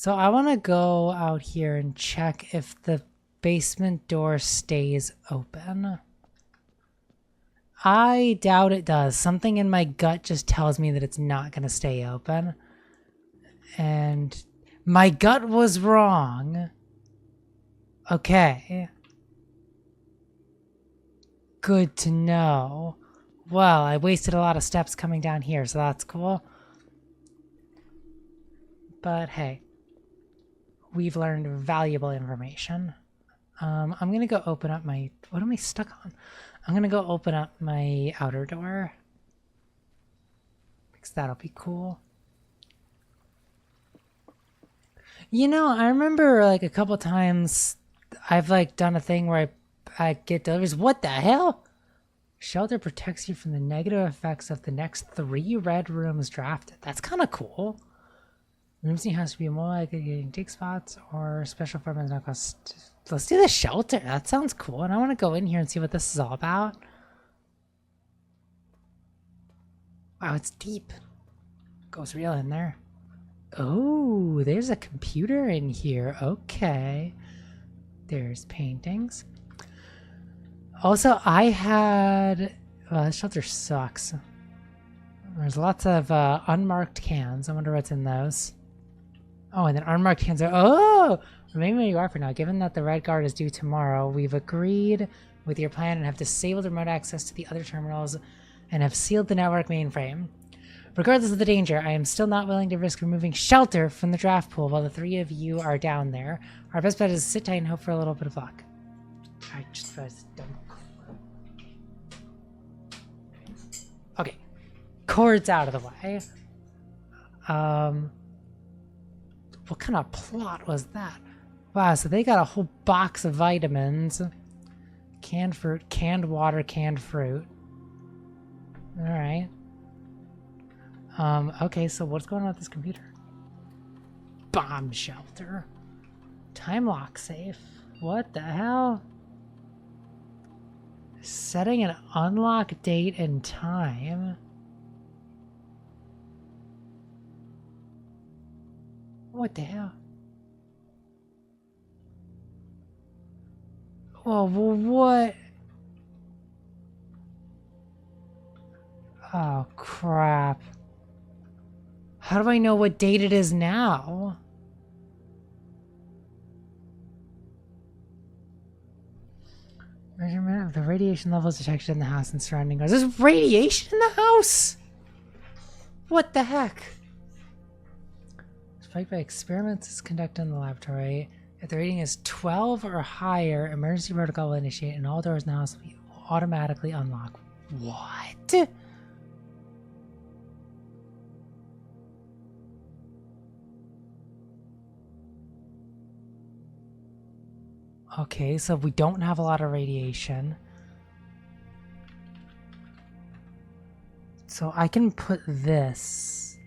So I want to go out here and check if the basement door stays open. I doubt it does. Something in my gut just tells me that it's not going to stay open. And my gut was wrong. Okay. Good to know. Well, I wasted a lot of steps coming down here, so that's cool. But hey, we've learned valuable information. I'm gonna go open up my... What am I stuck on? I'm gonna go open up my outer door. Because that'll be cool. You know, I remember like a couple times I've like done a thing where I get deliveries. What the hell? Shelter protects you from the negative effects of the next 3 red rooms drafted. That's kind of cool. Rooms has to be more like getting dig spots or special formats not cost. Let's do the shelter. That sounds cool. And I want to go in here and see what this is all about. Wow, it's deep. Goes real in there. Oh, there's a computer in here. Okay. There's paintings. Also, I had... Well, this shelter sucks. There's lots of unmarked cans. I wonder what's in those. Oh, and then unmarked cans are... Oh! Remain where you are for now. Given that the Red Guard is due tomorrow, we've agreed with your plan and have disabled remote access to the other terminals and have sealed the network mainframe. Regardless of the danger, I am still not willing to risk removing shelter from the draft pool while the 3 of you are down there. Our best bet is to sit tight and hope for a little bit of luck. I just was dumb. Okay. Cord's out of the way. What kind of plot was that? Wow, so they got a whole box of vitamins. Canned fruit, canned water, canned fruit. Alright. Okay, so what's going on with this computer? Bomb shelter. Time lock safe. What the hell? Setting an unlock date and time. What the hell? Oh, well, what? Oh, crap. How do I know what date it is now? Measurement of the radiation levels detected in the house and surrounding areas. There's radiation in the house? What the heck? Spiked by experiments is conducted in the laboratory. If the rating is 12 or higher, emergency protocol will initiate and all doors in the house will be automatically unlocked. What? Okay, so we don't have a lot of radiation. So I can put this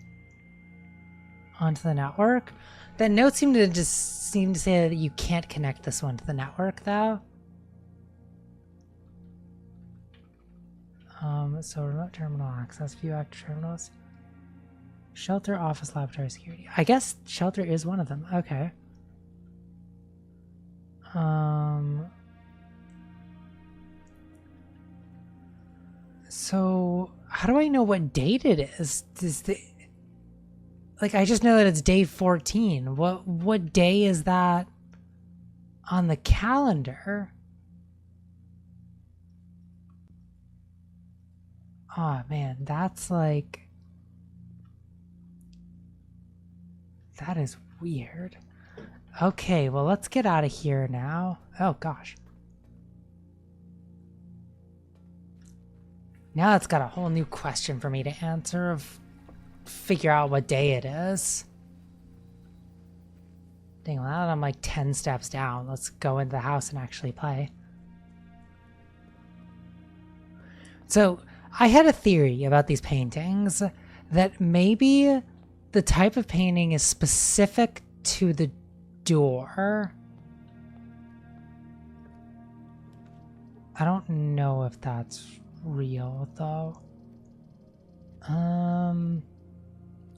onto the network. That note seemed to say that you can't connect this one to the network, though. So remote terminal access, view active terminals. Shelter, office, laboratory, security. I guess shelter is one of them. Okay. So how do I know what date it is? Like, I just know that it's day 14. What day is that on the calendar? Oh man, that's like... That is weird. Okay, well, let's get out of here now. Oh, gosh. Now that's got a whole new question for me to answer of figure out what day it is. Dang, well, now that I'm like 10 steps down, let's go into the house and actually play. So, I had a theory about these paintings that maybe the type of painting is specific to the door. I don't know if that's real though.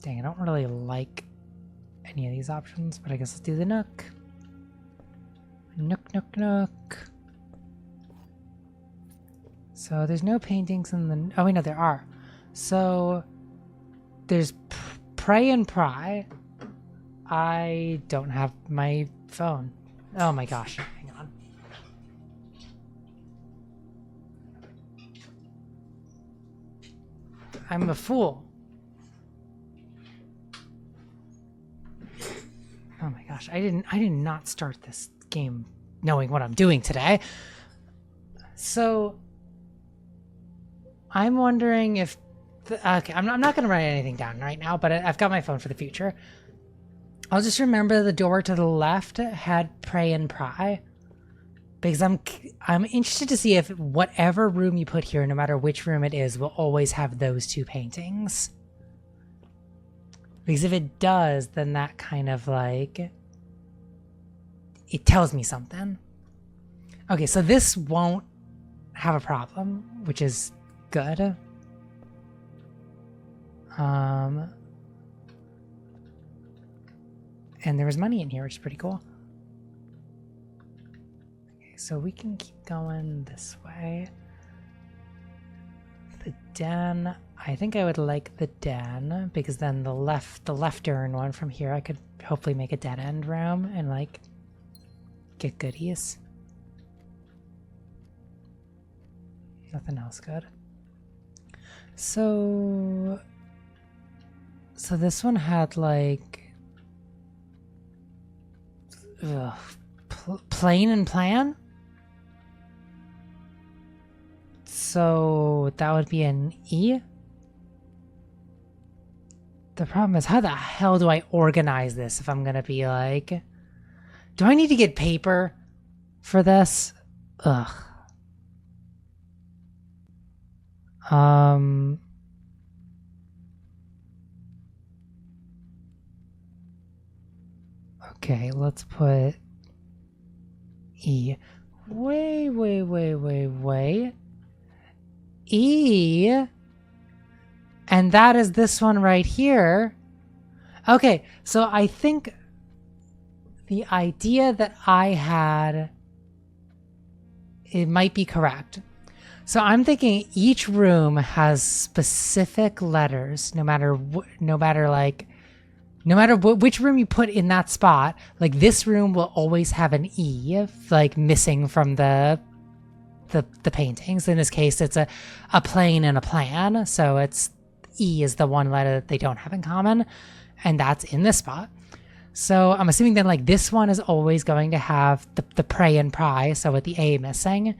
Dang, I don't really like any of these options, but I guess let's do the Nook. Nook, Nook, Nook. So there's no paintings in the... Oh, wait, no, there are. So there's Pray and Pry. I don't have my phone. Oh my gosh, hang on. I'm a fool. Oh my gosh, I did not start this game knowing what I'm doing today. So I'm wondering if okay, I'm not going to write anything down right now, but I've got my phone for the future. I'll just remember the door to the left had Pray and Pry, because I'm interested to see if whatever room you put here, no matter which room it is, will always have those two paintings. Because if it does, then that kind of like, it tells me something. Okay, so this won't have a problem, which is good. And there was money in here, which is pretty cool. Okay, so we can keep going this way. The den, I think I would like the den, because then the left turn one from here, I could hopefully make a dead end room and like get goodies. Nothing else good. So this one had like plane and plan. So that would be an E. The problem is, how the hell do I organize this if I'm gonna be like, do I need to get paper for this? Ugh. Okay, let's put E. Wait. E. And that is this one right here. Okay, so I think the idea that I had, it might be correct. So I'm thinking each room has specific letters, no matter which room you put in that spot. Like this room will always have an E, like missing from the paintings. In this case, it's a plane and a plan. So it's E is the one letter that they don't have in common, and that's in this spot. So I'm assuming then like this one is always going to have the Pray and Pry, so with the A missing.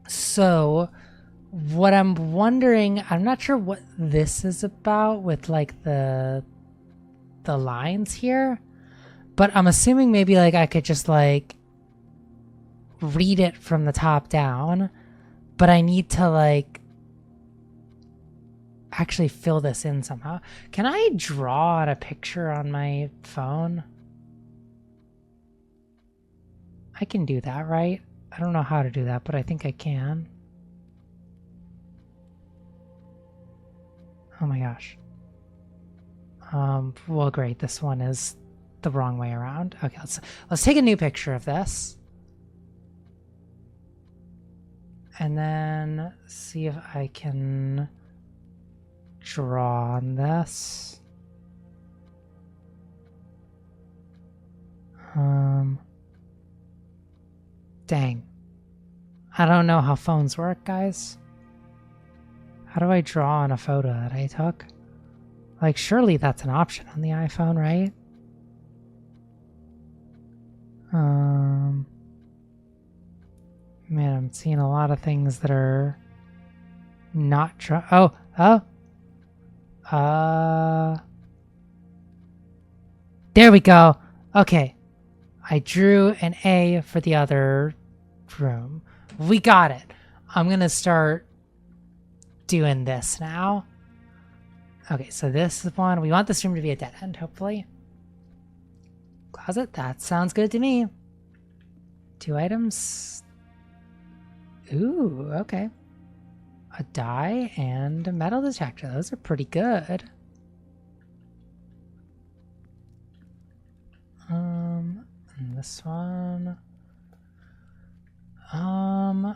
So what I'm wondering, I'm not sure what this is about with like the lines here, but I'm assuming maybe like I could just like read it from the top down, but I need to like actually fill this in somehow. Can I draw on a picture on my phone? I can do that, right? I don't know how to do that, but I think I can. Oh my gosh. Well, great. This one is the wrong way around. Okay, let's take a new picture of this. And then see if I can draw on this. Dang. I don't know how phones work, guys. How do I draw on a photo that I took? Like, surely that's an option on the iPhone, right? Man, I'm seeing a lot of things that are not there we go. Okay. I drew an A for the other room. We got it. I'm gonna start doing this now. Okay, so this is one. We want this room to be a dead end, hopefully. Closet, that sounds good to me. 2 items. Ooh, okay. A die and a metal detector. Those are pretty good. this one. I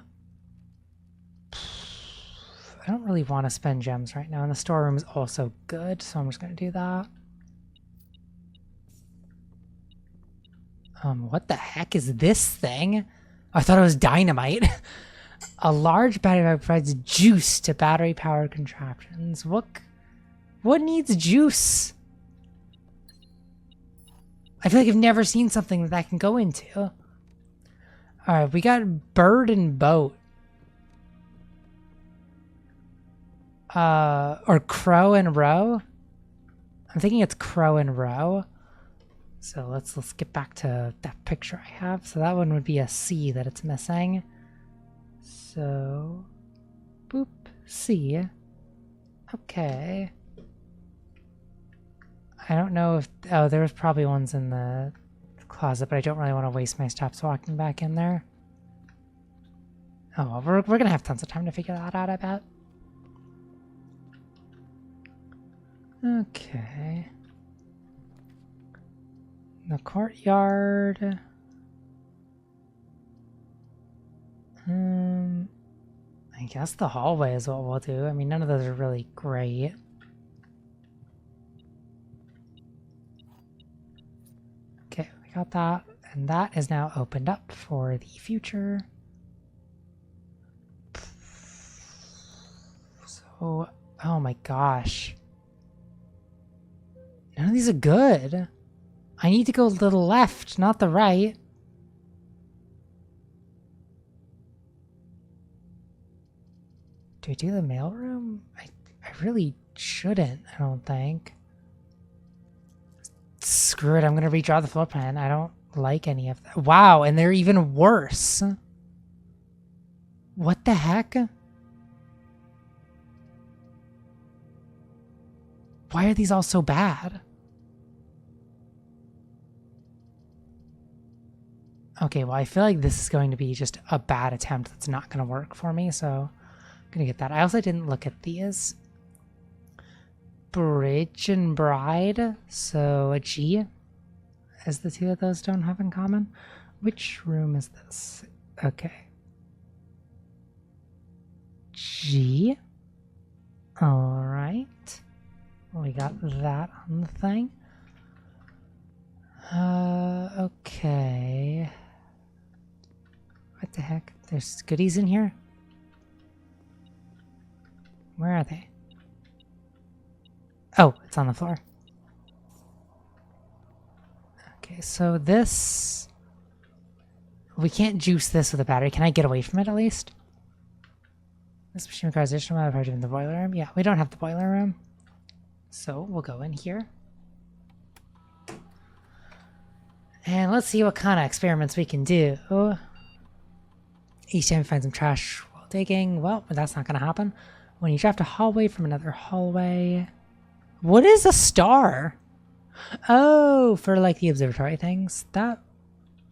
don't really want to spend gems right now, and the storeroom is also good, so I'm just going to do that. What the heck is this thing? I thought it was dynamite. A large battery provides juice to battery-powered contraptions. What needs juice? I feel like I've never seen something that I can go into. Alright, we got bird and boat. Or crow and row? I'm thinking it's crow and row. So let's get back to that picture I have. So that one would be a C that it's missing. So, boop, C. Okay. I don't know if... Oh, there was probably ones in the closet, but I don't really want to waste my steps walking back in there. Oh, well, we're going to have tons of time to figure that out, I bet. Okay. The courtyard. I guess the hallway is what we'll do. I mean, none of those are really great. Okay, we got that. And that is now opened up for the future. So, oh my gosh. None of these are good. I need to go to the left, not the right. Do I do the mailroom? I really shouldn't, I don't think. Screw it, I'm gonna redraw the floor plan. I don't like any of that. Wow, and they're even worse. What the heck? Why are these all so bad? Okay, well, I feel like this is going to be just a bad attempt that's not going to work for me, so I'm going to get that. I also didn't look at these. Bridge and bride, so a G, as the two of those don't have in common. Which room is this? Okay. G. Alright. We got that on the thing. Okay. What the heck? There's goodies in here? Where are they? Oh, it's on the floor. Okay, so this... We can't juice this with a battery. Can I get away from it at least? This machine requires additional amount of power in the boiler room. Yeah, we don't have the boiler room. So we'll go in here. And let's see what kind of experiments we can do. Each time we find some trash while digging. Well, that's not going to happen. When you draft a hallway from another hallway. What is a star? Oh, for like the observatory things. That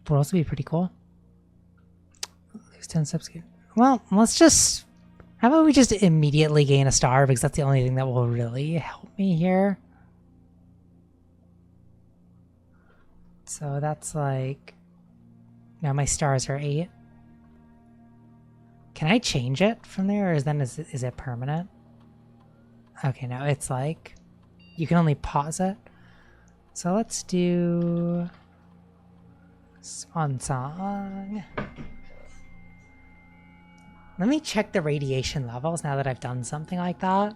would also be pretty cool. Lose 10 steps. Well, let's just... How about we just immediately gain a star, because that's the only thing that will really help me here. So that's like... Now my stars are 8. Can I change it from there, or is it permanent? Okay, no, it's like... You can only pause it. So let's do... Swan Song. Let me check the radiation levels now that I've done something like that.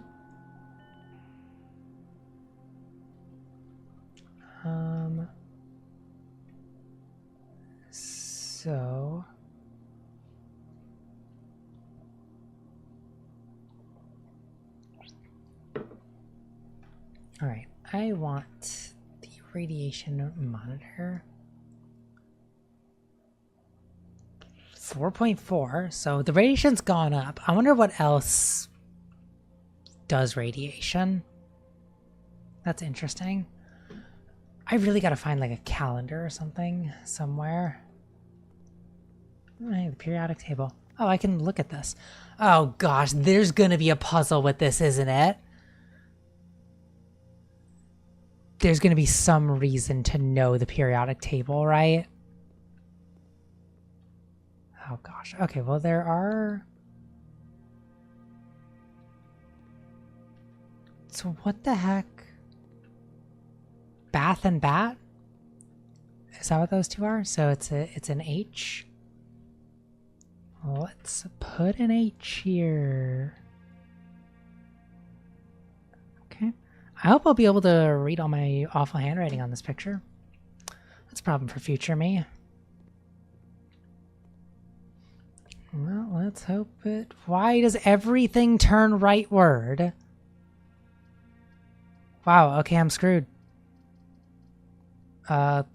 So... Alright, I want the radiation monitor. 4.4, so the radiation's gone up. I wonder what else does radiation. That's interesting. I really gotta find like a calendar or something somewhere. Hey, the periodic table. Oh, I can look at this. Oh gosh, there's gonna be a puzzle with this, isn't it? There's gonna be some reason to know the periodic table, right? Oh gosh. Okay, well there are... So what the heck? Bath and bat? Is that what those two are? So it's an H. Let's put an H here. Okay. I hope I'll be able to read all my awful handwriting on this picture. That's a problem for future me. Well, let's hope it... Why does everything turn rightward? Wow, okay, I'm screwed.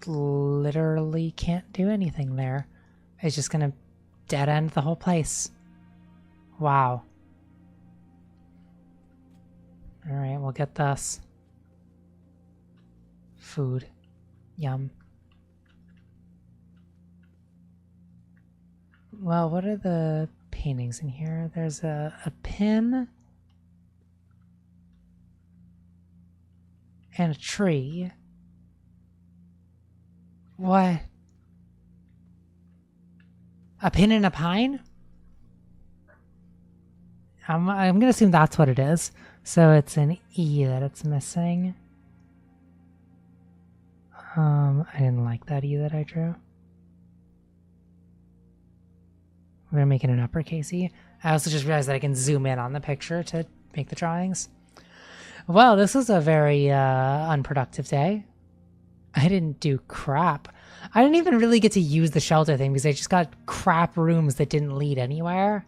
Literally can't do anything there. It's just gonna dead end the whole place. Wow. Alright, we'll get this. Food. Yum. Well, what are the paintings in here? There's a pin. And a tree. What? A pin and a pine? I'm gonna assume that's what it is. So it's an E that it's missing. I didn't like that E that I drew. We're gonna make it an uppercase E. I also just realized that I can zoom in on the picture to make the drawings. Well, this was a very unproductive day. I didn't do crap. I didn't even really get to use the shelter thing because I just got crap rooms that didn't lead anywhere.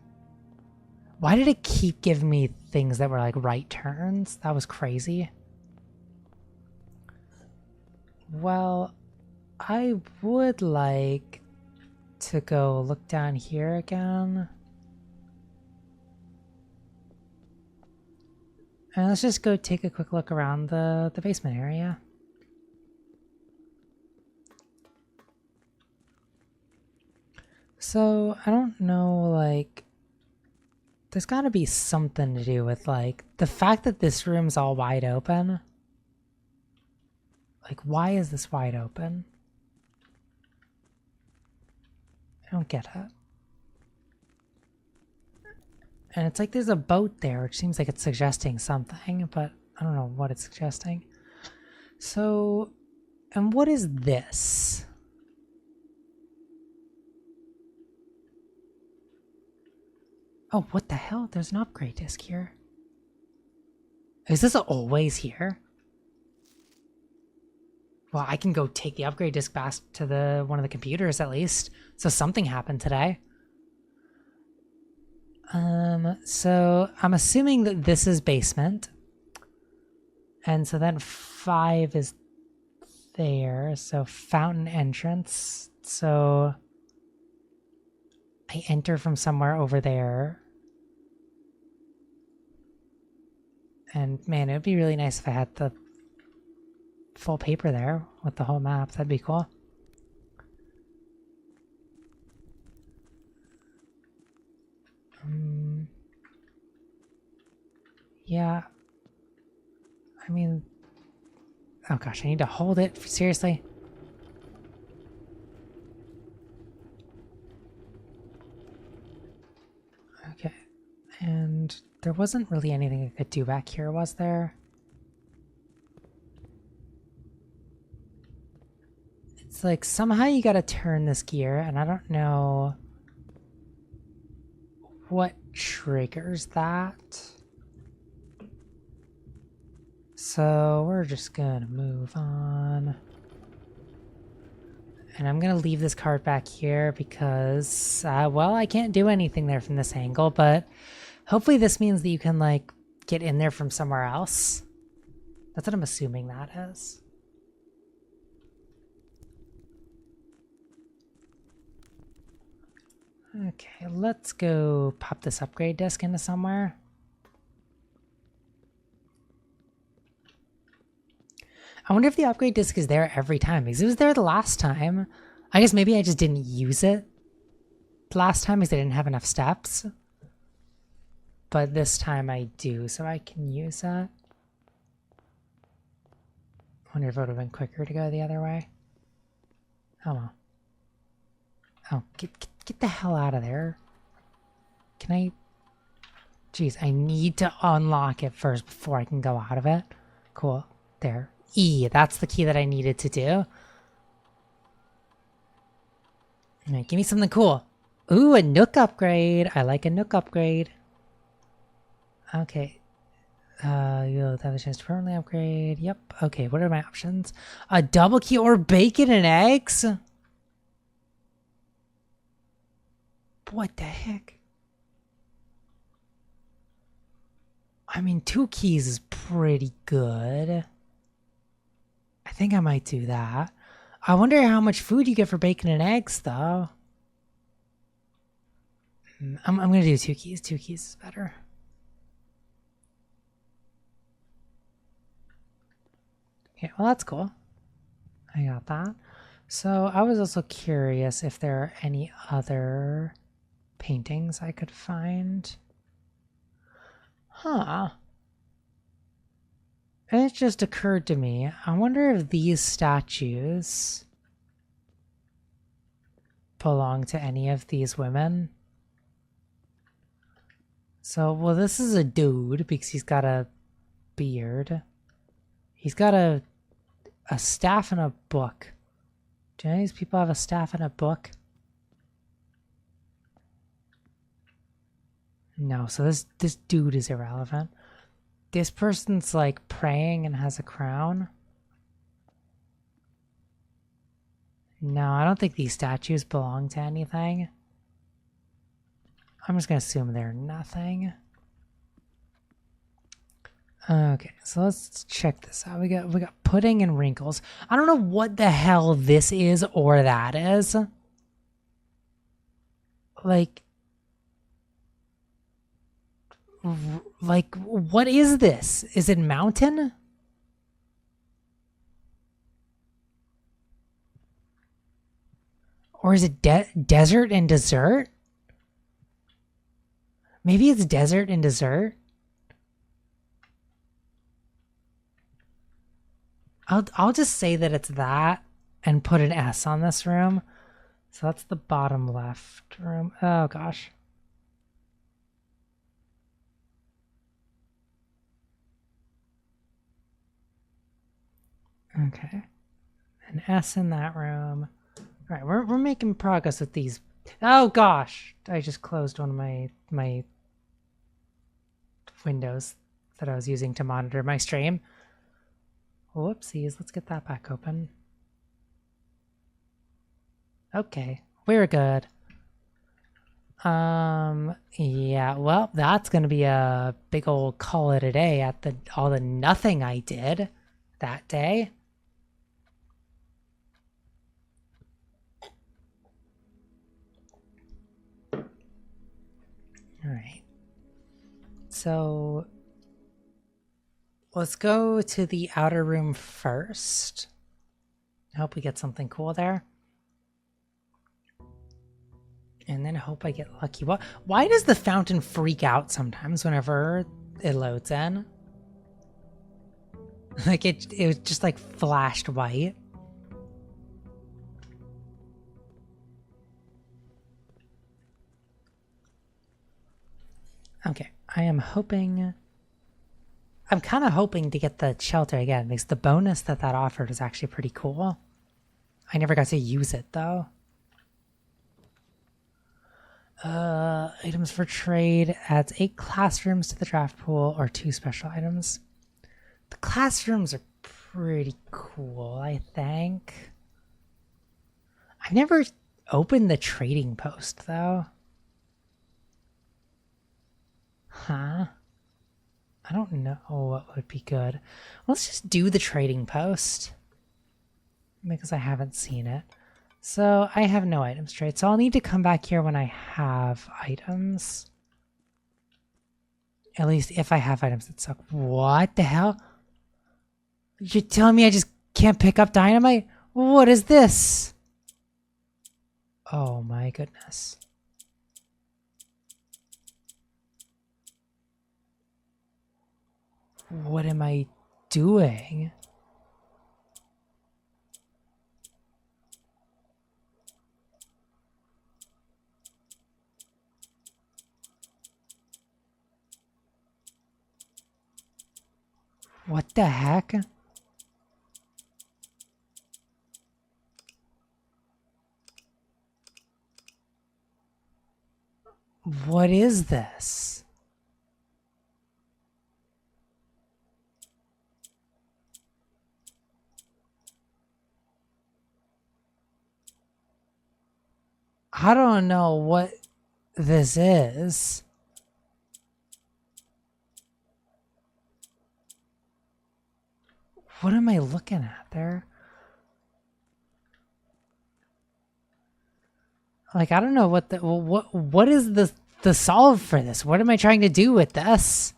Why did it keep giving me things that were like right turns? That was crazy. Well, I would like to go look down here again. And let's just go take a quick look around the basement area. So, I don't know, like, there's gotta be something to do with, like, the fact that this room's all wide open. Like, why is this wide open? I don't get it. And it's like there's a boat there, which seems like it's suggesting something, but I don't know what it's suggesting. So, and what is this? Oh, what the hell? There's an upgrade disc here. Is this always here? Well, I can go take the upgrade disc back to one of the computers at least. So something happened today. So I'm assuming that this is basement. And so then 5 is there. So fountain entrance. So I enter from somewhere over there. And man, it would be really nice if I had the full paper there with the whole map. That'd be cool. Yeah. I mean... Oh gosh, I need to hold it. Seriously? Okay. And there wasn't really anything I could do back here, was there? It's like somehow you gotta turn this gear, and I don't know what triggers that. So we're just gonna move on. And I'm gonna leave this card back here because, well, I can't do anything there from this angle, but hopefully this means that you can, like, get in there from somewhere else. That's what I'm assuming that is. Okay, let's go pop this upgrade disc into somewhere. I wonder if the upgrade disc is there every time, because it was there the last time. I guess maybe I just didn't use it the last time because I didn't have enough steps. But this time I do, so I can use that. I wonder if it would have been quicker to go the other way. Oh well. Oh, get Get the hell out of there. Can I? Jeez, I need to unlock it first before I can go out of it. Cool. There. E, that's the key that I needed to do. Alright, give me something cool. Ooh, a Nook upgrade. I like a Nook upgrade. Okay. You'll have a chance to permanently upgrade. Yep. Okay, what are my options? A double key or bacon and eggs? What the heck? I mean, 2 keys is pretty good. I think I might do that. I wonder how much food you get for bacon and eggs, though. I'm gonna do 2 keys. 2 keys is better. Okay, well that's cool. I got that. So I was also curious if there are any other paintings I could find. Huh. And it just occurred to me, I wonder if these statues belong to any of these women. So, well, this is a dude because he's got a beard. He's got a staff and a book. Do any of these people have a staff and a book? No, so this dude is irrelevant. This person's like praying and has a crown. No, I don't think these statues belong to anything. I'm just gonna assume they're nothing. Okay, so let's check this out. We got pudding and wrinkles. I don't know what the hell this is or that is. Like, what is this? Is it mountain? Or is it desert and dessert? Maybe it's desert and dessert. I'll just say that it's that and put an S on this room. So that's the bottom left room. Oh gosh. Okay. An S in that room. All right, we're making progress with these. Oh gosh, I just closed one of my windows that I was using to monitor my stream. Whoopsies, let's get that back open. Okay, we're good. Yeah, well, that's gonna be a big old call it a day at all the nothing I did that day. All right. So let's go to the outer room first. I hope we get something cool there. And then hope I get lucky. Why does the fountain freak out sometimes whenever it loads in? Like it was just like flashed white. Okay, I'm kind of hoping to get the shelter again because the bonus that offered is actually pretty cool. I never got to use it though. Items for trade adds 8 classrooms to the draft pool or 2 special items. The classrooms are pretty cool, I think. I've never opened the trading post though. Huh? I don't know what would be good. Let's just do the trading post because I haven't seen it. So I have no items trade, so I'll need to come back here when I have items. At least if I have items that suck. What the hell? You're telling me I just can't pick up dynamite? What is this? Oh my goodness. What am I doing? What the heck? What is this? I don't know what this is. What am I looking at there? Like, I don't know what the what is the solve for this? What am I trying to do with this?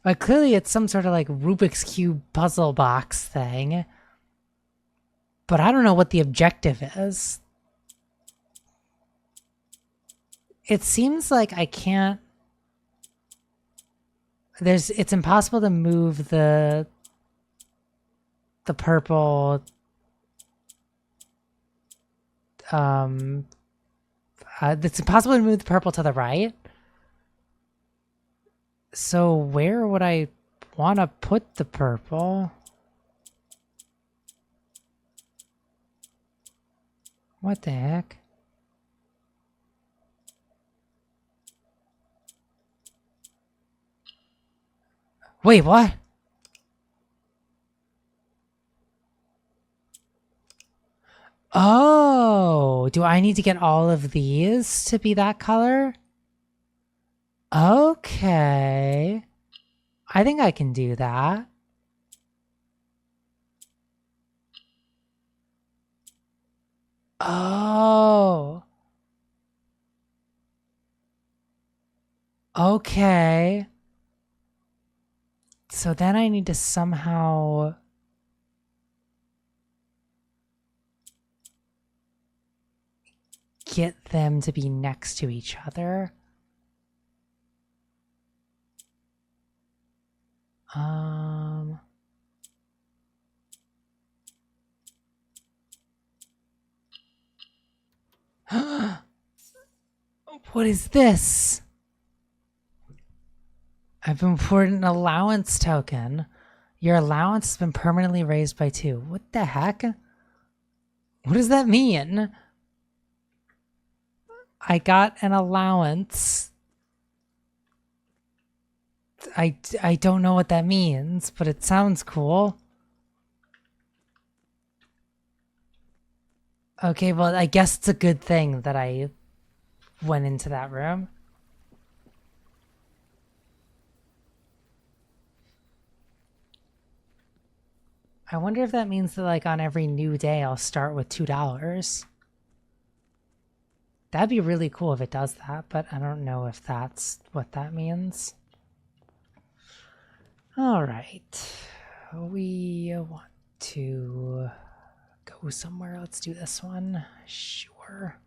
Like, clearly it's some sort of like Rubik's Cube puzzle box thing. But I don't know what the objective is. It seems like I can't... It's impossible to move the purple... it's impossible to move the purple to the right. So where would I want to put the purple? What the heck? Wait, what? Oh, do I need to get all of these to be that color? Okay. I think I can do that. Oh. Okay. So then I need to somehow... get them to be next to each other. What is this? I've imported an allowance token. Your allowance has been permanently raised by 2. What the heck? What does that mean? I got an allowance. I don't know what that means, but it sounds cool. Okay, well, I guess it's a good thing that I went into that room. I wonder if that means that, like, on every new day I'll start with $2. That'd be really cool if it does that, but I don't know if that's what that means. All right. We want to go somewhere. Let's do this one. Sure.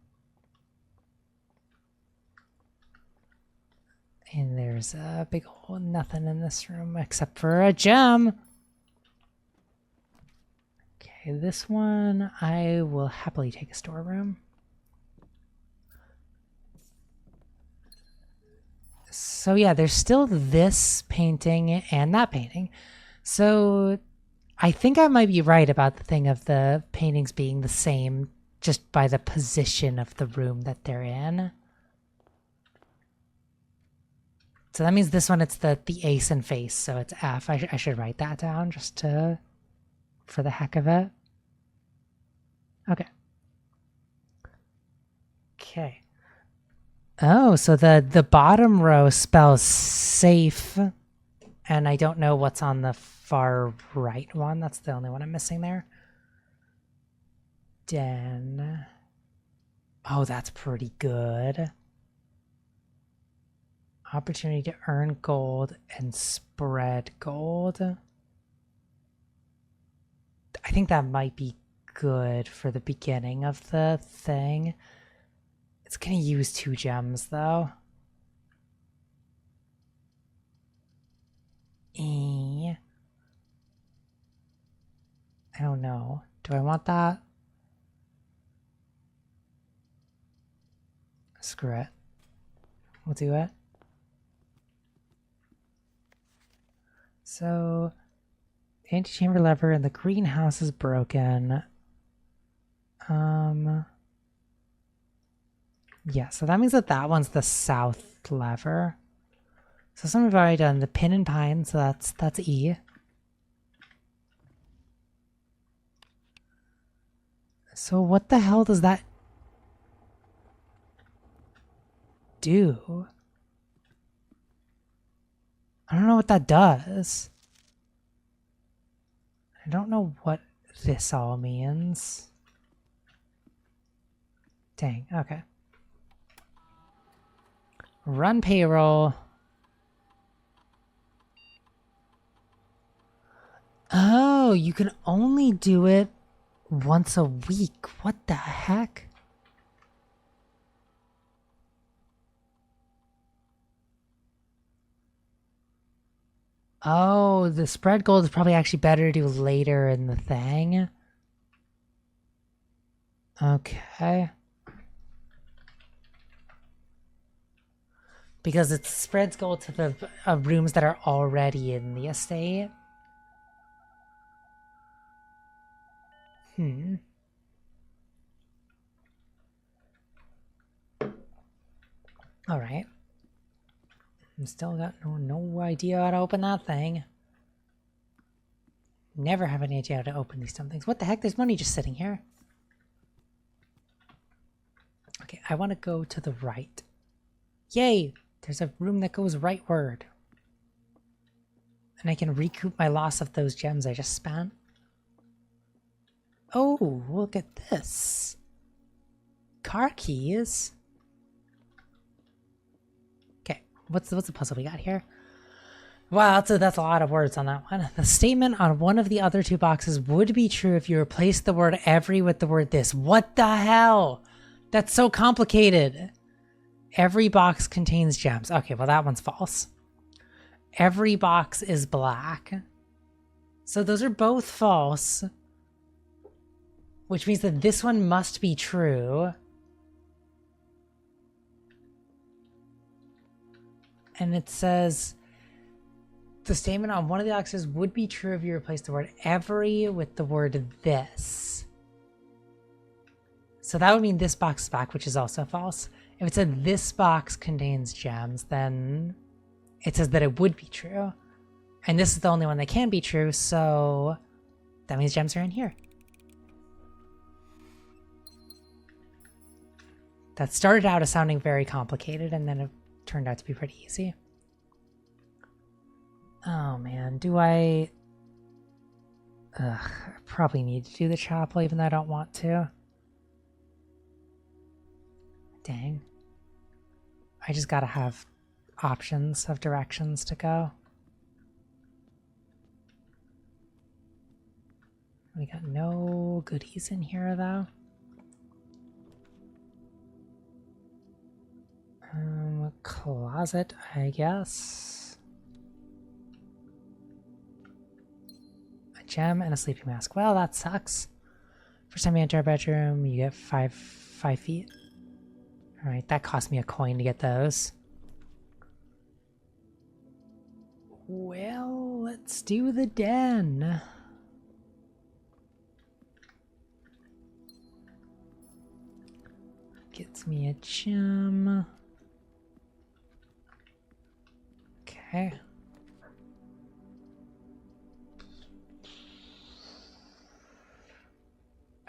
And there's a big hole, nothing in this room except for a gem. Okay, this one I will happily take a storeroom. So yeah, there's still this painting and that painting. So I think I might be right about the thing of the paintings being the same just by the position of the room that they're in. So that means this one, it's the ace and face, so it's F. I should write that down just for the heck of it. Okay. Okay. Oh, so the bottom row spells safe, and I don't know what's on the far right one. That's the only one I'm missing there. Den. Oh, that's pretty good. Opportunity to earn gold and spread gold. I think that might be good for the beginning of the thing. It's gonna use 2 gems though. I don't know. Do I want that? Screw it. We'll do it. So, antechamber lever and the greenhouse is broken. Yeah, so that means that that one's the south lever. So some we've already done. The pin and pine, so that's E. So what the hell does that do? I don't know what that does. I don't know what this all means. Dang, okay. Run payroll. Oh, you can only do it once a week. What the heck? Oh, the spread gold is probably actually better to do later in the thing. Okay. Because it spreads gold to the rooms that are already in the estate. Alright. I'm still got no idea how to open that thing. Never have any idea how to open these dumb things. What the heck? There's money just sitting here. Okay, I want to go to the right. Yay! There's a room that goes rightward. And I can recoup my loss of those gems I just spent. Oh, look at this. Car keys. Okay, what's the puzzle we got here? Wow, that's a lot of words on that one. The statement on one of the other two boxes would be true if you replaced the word every with the word this. What the hell? That's so complicated. Every box contains gems. Okay, well that one's false. Every box is black. So those are both false. Which means that this one must be true. And it says the statement on one of the boxes would be true if you replace the word every with the word this. So that would mean this box is back, which is also false. If it said this box contains gems, then it says that it would be true. And this is the only one that can be true, so that means gems are in here. That started out as sounding very complicated, and then it turned out to be pretty easy. Oh man, do I... Ugh, I probably need to do the chapel even though I don't want to. Dang. I just gotta have options of directions to go. We got no goodies in here though. Closet, I guess. A gem and a sleeping mask. Well, that sucks. First time you enter a bedroom, you get 5 feet. Alright, that cost me a coin to get those. Well, let's do the den. Gets me a gem. Okay.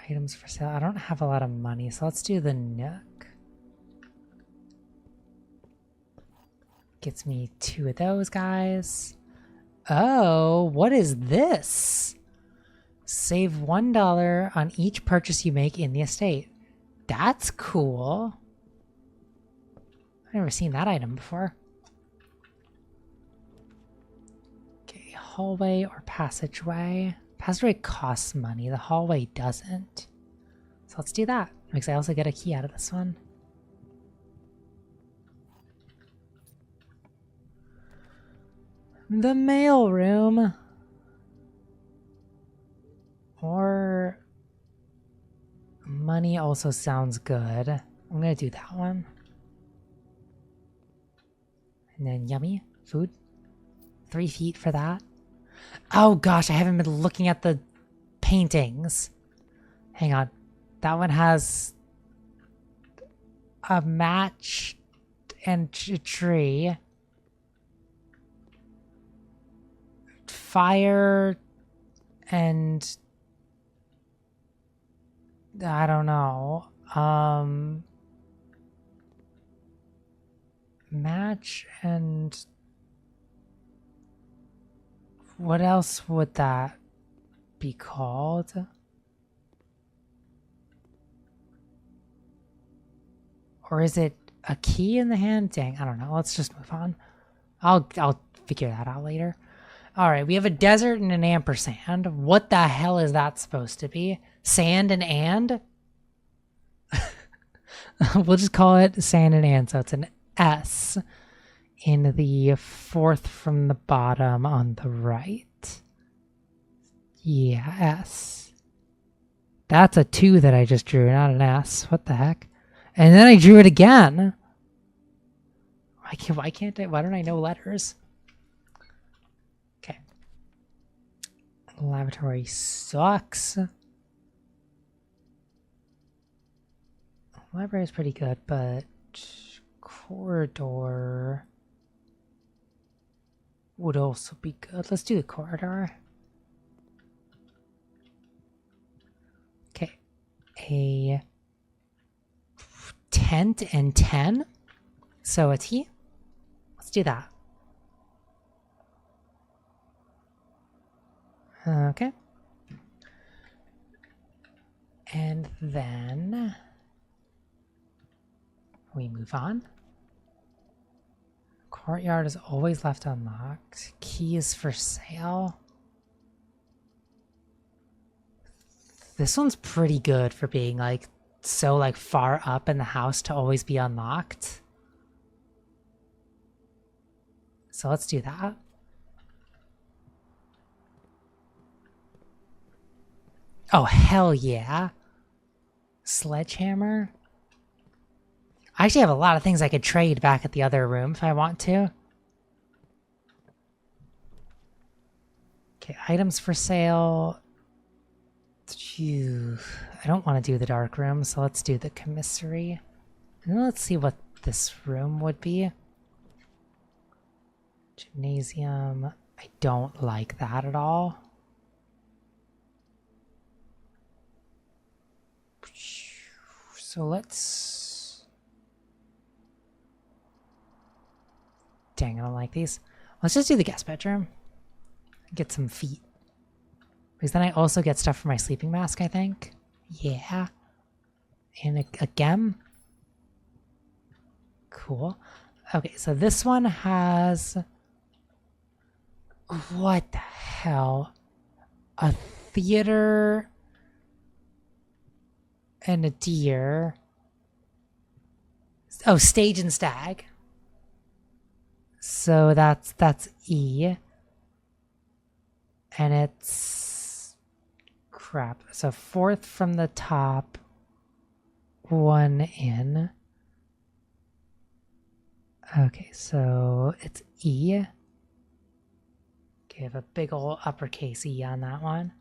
Items for sale. I don't have a lot of money, so let's do the nook. Gets me 2 of those guys. Oh, what is this? Save $1 on each purchase you make in the estate. That's cool. I've never seen that item before. Okay, hallway or passageway. Passageway costs money, the hallway doesn't. So let's do that, because I also get a key out of this one. The mail room. Or money also sounds good. I'm gonna do that one. And then yummy food. 3 feet for that. Oh gosh, I haven't been looking at the paintings. Hang on. That one has a match and a tree. Fire and I don't know. Match and what else would that be called? Or is it a key in the hand? Dang, I don't know. Let's just move on. I'll figure that out later. All right, we have a desert and an ampersand. What the hell is that supposed to be? Sand and? We'll just call it sand and. So it's an S in the fourth from the bottom on the right. Yeah, S. That's a 2 that I just drew, not an S. What the heck? And then I drew it again. Why can't I? Why don't I know letters? Okay. Lavatory sucks. Library is pretty good, but corridor would also be good. Let's do the corridor. Okay. A tent and 10. So a T. Let's do that. Okay. And then we move on. Courtyard is always left unlocked. Keys for sale. This one's pretty good for being like so like far up in the house to always be unlocked. So let's do that. Oh, hell yeah. Sledgehammer. I actually have a lot of things I could trade back at the other room if I want to. Okay, items for sale. Phew. I don't want to do the dark room, so let's do the commissary. And then let's see what this room would be. Gymnasium. I don't like that at all. So let's... Dang, I don't like these. Let's just do the guest bedroom. Get some feet. Because then I also get stuff for my sleeping mask, I think. Yeah. And a gem. Cool. Okay, so this one has... What the hell? A theater... and a deer. Oh, stage and stag. So that's E. And it's crap. So fourth from the top, 1 in. Okay, so it's E. Okay, I have a big old uppercase E on that one.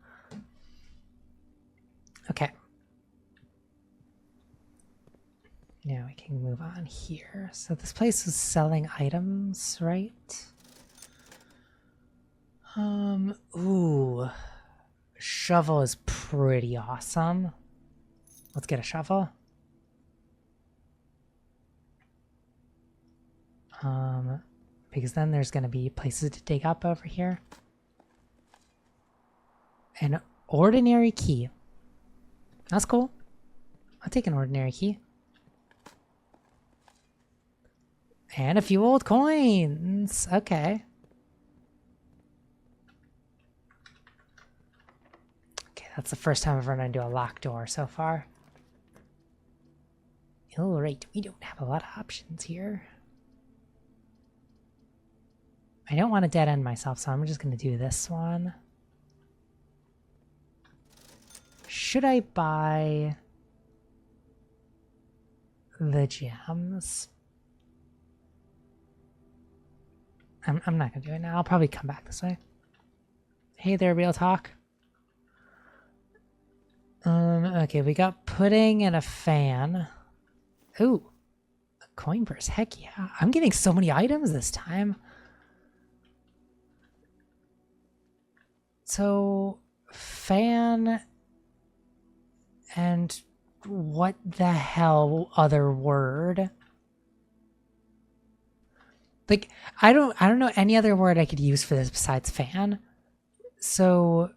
Okay. Now we can move on here. So this place is selling items, right? Ooh. Shovel is pretty awesome. Let's get a shovel. Because then there's gonna be places to dig up over here. An ordinary key. That's cool. I'll take an ordinary key. And a few old coins. Okay. Okay, that's the first time I've run into a locked door so far. Alright, we don't have a lot of options here. I don't want to dead end myself, so I'm just going to do this one. Should I buy the gems? I'm not going to do it now. I'll probably come back this way. Hey there, real talk. Okay, we got pudding and a fan. Ooh, a coin purse. Heck yeah. I'm getting so many items this time. So, fan and what the hell other word? Like, I don't know any other word I could use for this besides fan. So,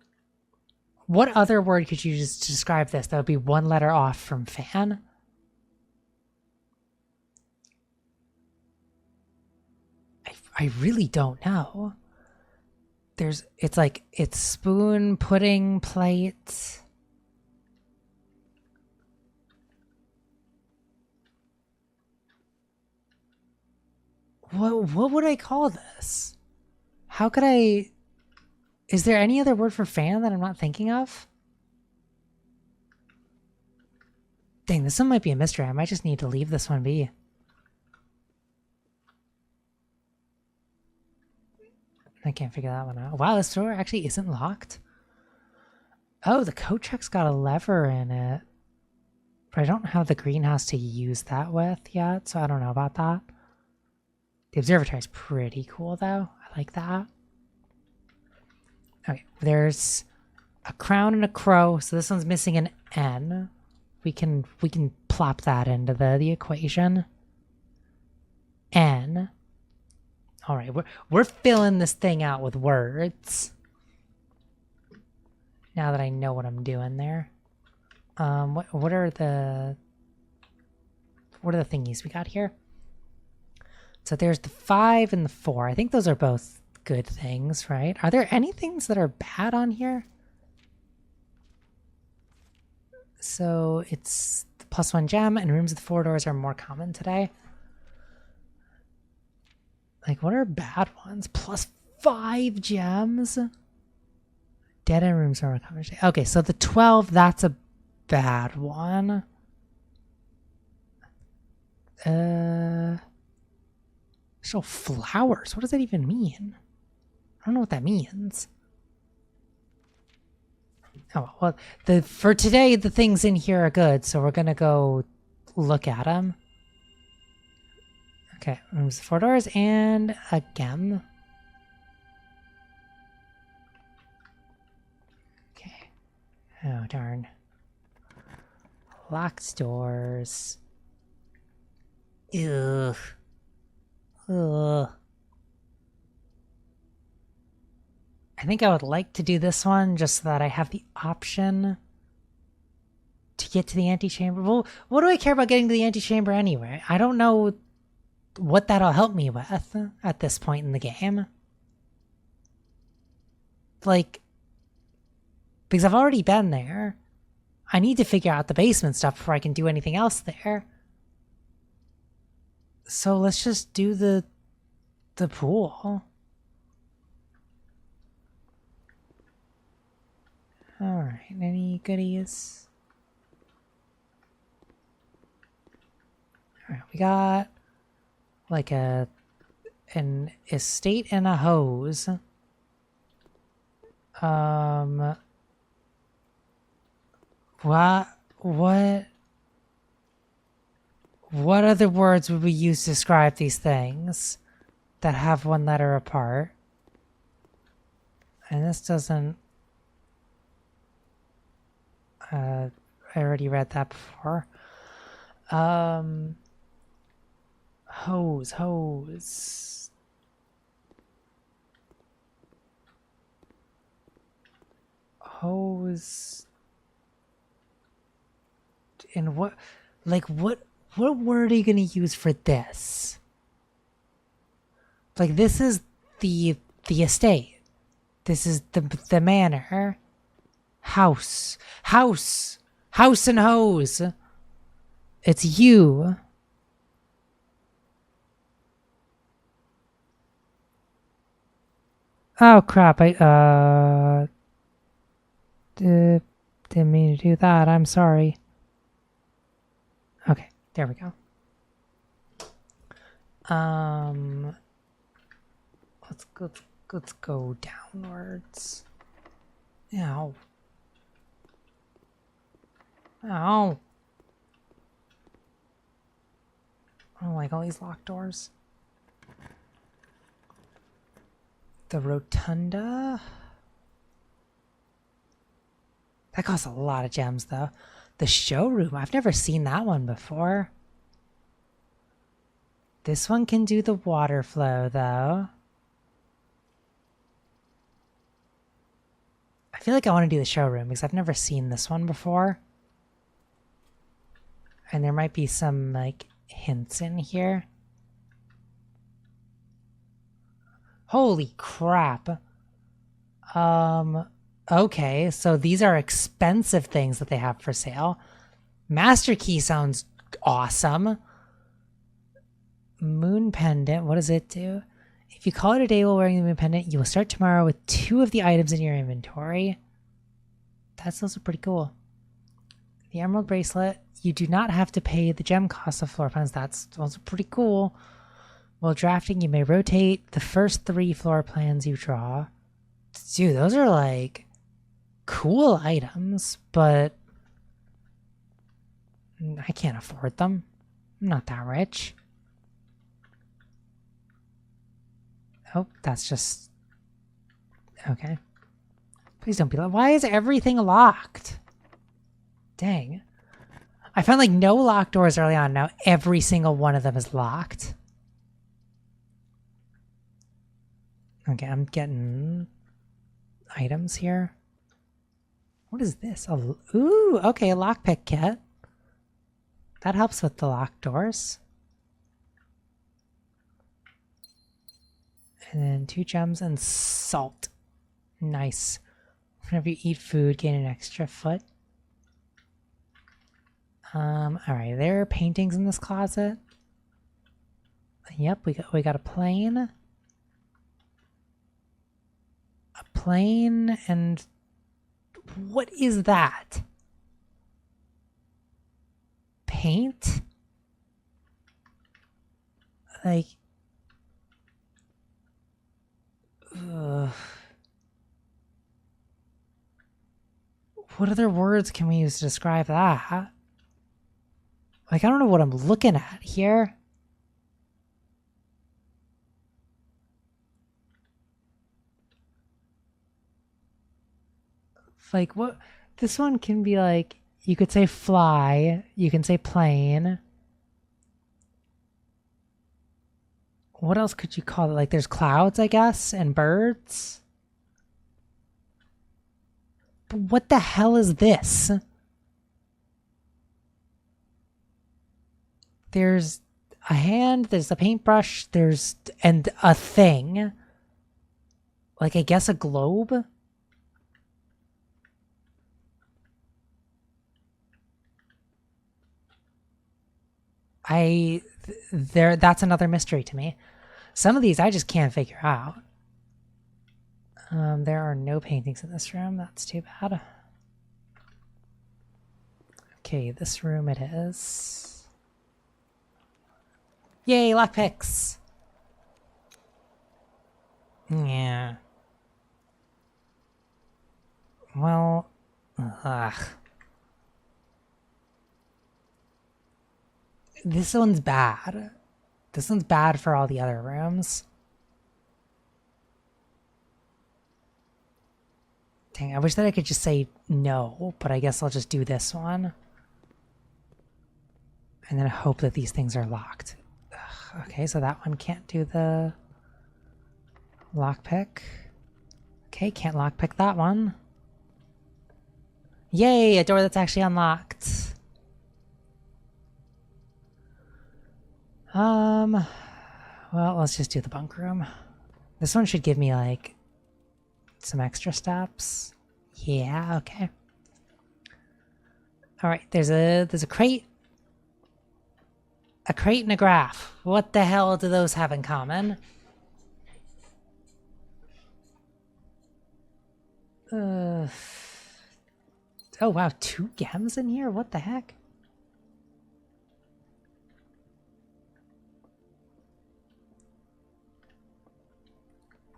what other word could you just describe this that would be one letter off from fan? I really don't know. It's spoon, pudding, plate. What would I call this? How could I? Is there any other word for fan that I'm not thinking of? Dang, this one might be a mystery. I might just need to leave this one be. I can't figure that one out. Wow, this door actually isn't locked. Oh, the coat check's got a lever in it. But I don't have the greenhouse to use that with yet, so I don't know about that. The observatory is pretty cool, though. I like that. Okay, there's a crown and a crow, so this one's missing an N. We can plop that into the equation. N. All right, we're filling this thing out with words. Now that I know what I'm doing there. What are the thingies we got here? So there's the 5 and the 4. I think those are both good things, right? Are there any things that are bad on here? So it's the +1 gem, and rooms with 4 doors are more common today. Like, what are bad ones? +5 gems? Dead end rooms are more common today. Okay, so the 12, that's a bad one. So flowers, what does that even mean? I don't know what that means. Oh, well, for today, the things in here are good, so we're gonna go look at them. Okay, rooms 4 doors and a gem. Okay. Oh, darn. Locked doors. Ugh. Ugh. I think I would like to do this one just so that I have the option to get to the antechamber. Well, what do I care about getting to the antechamber anyway? I don't know what that'll help me with at this point in the game. Like, because I've already been there. I need to figure out the basement stuff before I can do anything else there. So let's just do the pool. Alright, any goodies? Alright, we got like an estate and a hose. What other words would we use to describe these things that have one letter apart? And this doesn't... I already read that before. Hose. Hose. And what word are you gonna use for this? Like, this is the estate. This is the manor. House and hose. It's you. Oh crap, I didn't mean to do that. I'm sorry. Okay, there we go. Let's go downwards. Ow. Ow. I don't like all these locked doors. The rotunda. That costs a lot of gems, though. The showroom. I've never seen that one before. This one can do the water flow, though. I feel like I want to do the showroom because I've never seen this one before. And there might be some, like, hints in here. Holy crap. Okay, so these are expensive things that they have for sale. Master Key sounds awesome. Moon Pendant, what does it do? If you call it a day while wearing the Moon Pendant, you will start tomorrow with 2 of the items in your inventory. That's also pretty cool. The Emerald Bracelet, you do not have to pay the gem cost of floor plans. That's also pretty cool. While drafting, you may rotate the first 3 floor plans you draw. Dude, those are like cool items, but I can't afford them. I'm not that rich. Oh, that's just... Okay. Please don't be locked. Why is everything locked? Dang. I found like no locked doors early on. Now every single one of them is locked. Okay, I'm getting items here. What is this? Ooh, okay, a lockpick kit. That helps with the locked doors. And then 2 gems and salt. Nice. Whenever you eat food, gain an extra foot. Alright, there are paintings in this closet. Yep, we got a plane. A plane and what is that? Paint? Like what other words can we use to describe that? Like, I don't know what I'm looking at here. Like, what? This one can be like, you could say fly, you can say plane. What else could you call it? Like, there's clouds, I guess, and birds. But what the hell is this? There's a hand, there's a paintbrush, and a thing. Like, I guess a globe? That's another mystery to me. Some of these I just can't figure out. There are no paintings in this room. That's too bad. Okay, this room it is. Yay, lockpicks! Yeah. Well, ugh. This one's bad. This one's bad for all the other rooms. Dang, I wish that I could just say no, but I guess I'll just do this one. And then hope that these things are locked. Ugh, okay, so that one can't do the lockpick. Okay, can't lockpick that one. Yay, a door that's actually unlocked. Well, let's just do the bunk room. This one should give me, like, some extra steps. Yeah, okay. Alright, there's a crate. A crate and a graph. What the hell do those have in common? Oh wow, 2 gems in here? What the heck?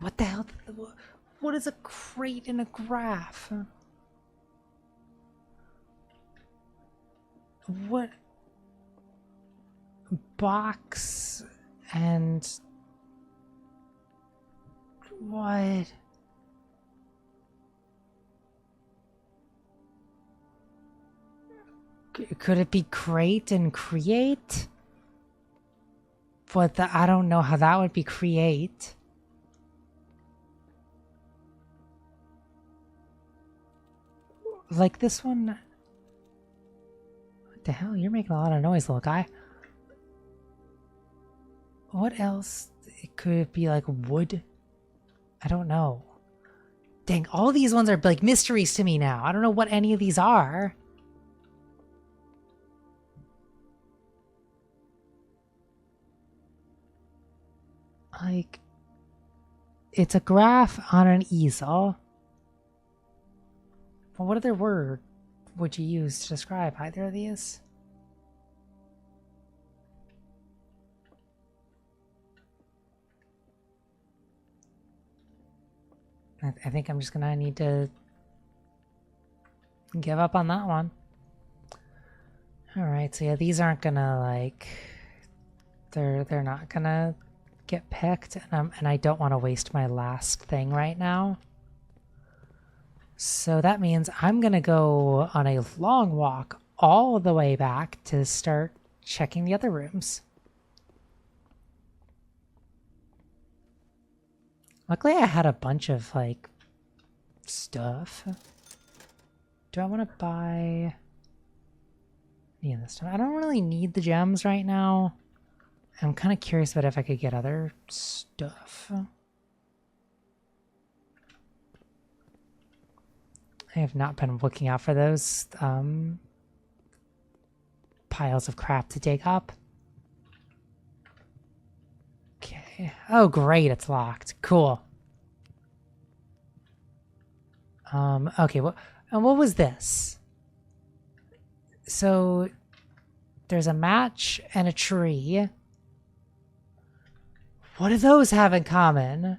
What the hell? What is a crate in a graph? What? Box and what? Could it be crate and create? But I don't know how that would be create. Like this one. What the hell? You're making a lot of noise, little guy. What else? Could it be like wood? I don't know. Dang, all these ones are like mysteries to me now. I don't know what any of these are. Like, it's a graph on an easel. Well, what other word would you use to describe either of these? I think I'm just gonna need to give up on that one. Alright, so yeah, these aren't gonna like... They're not gonna get picked, and I don't want to waste my last thing right now. So that means I'm gonna go on a long walk all the way back to start checking the other rooms. Luckily I had a bunch of like stuff. Do I want to buy any of this stuff? I don't really need the gems right now. I'm kind of curious about if I could get other stuff. I have not been looking out for those piles of crap to dig up. Okay. Oh, great, it's locked. Cool. Okay, what was this? So there's a match and a tree. What do those have in common?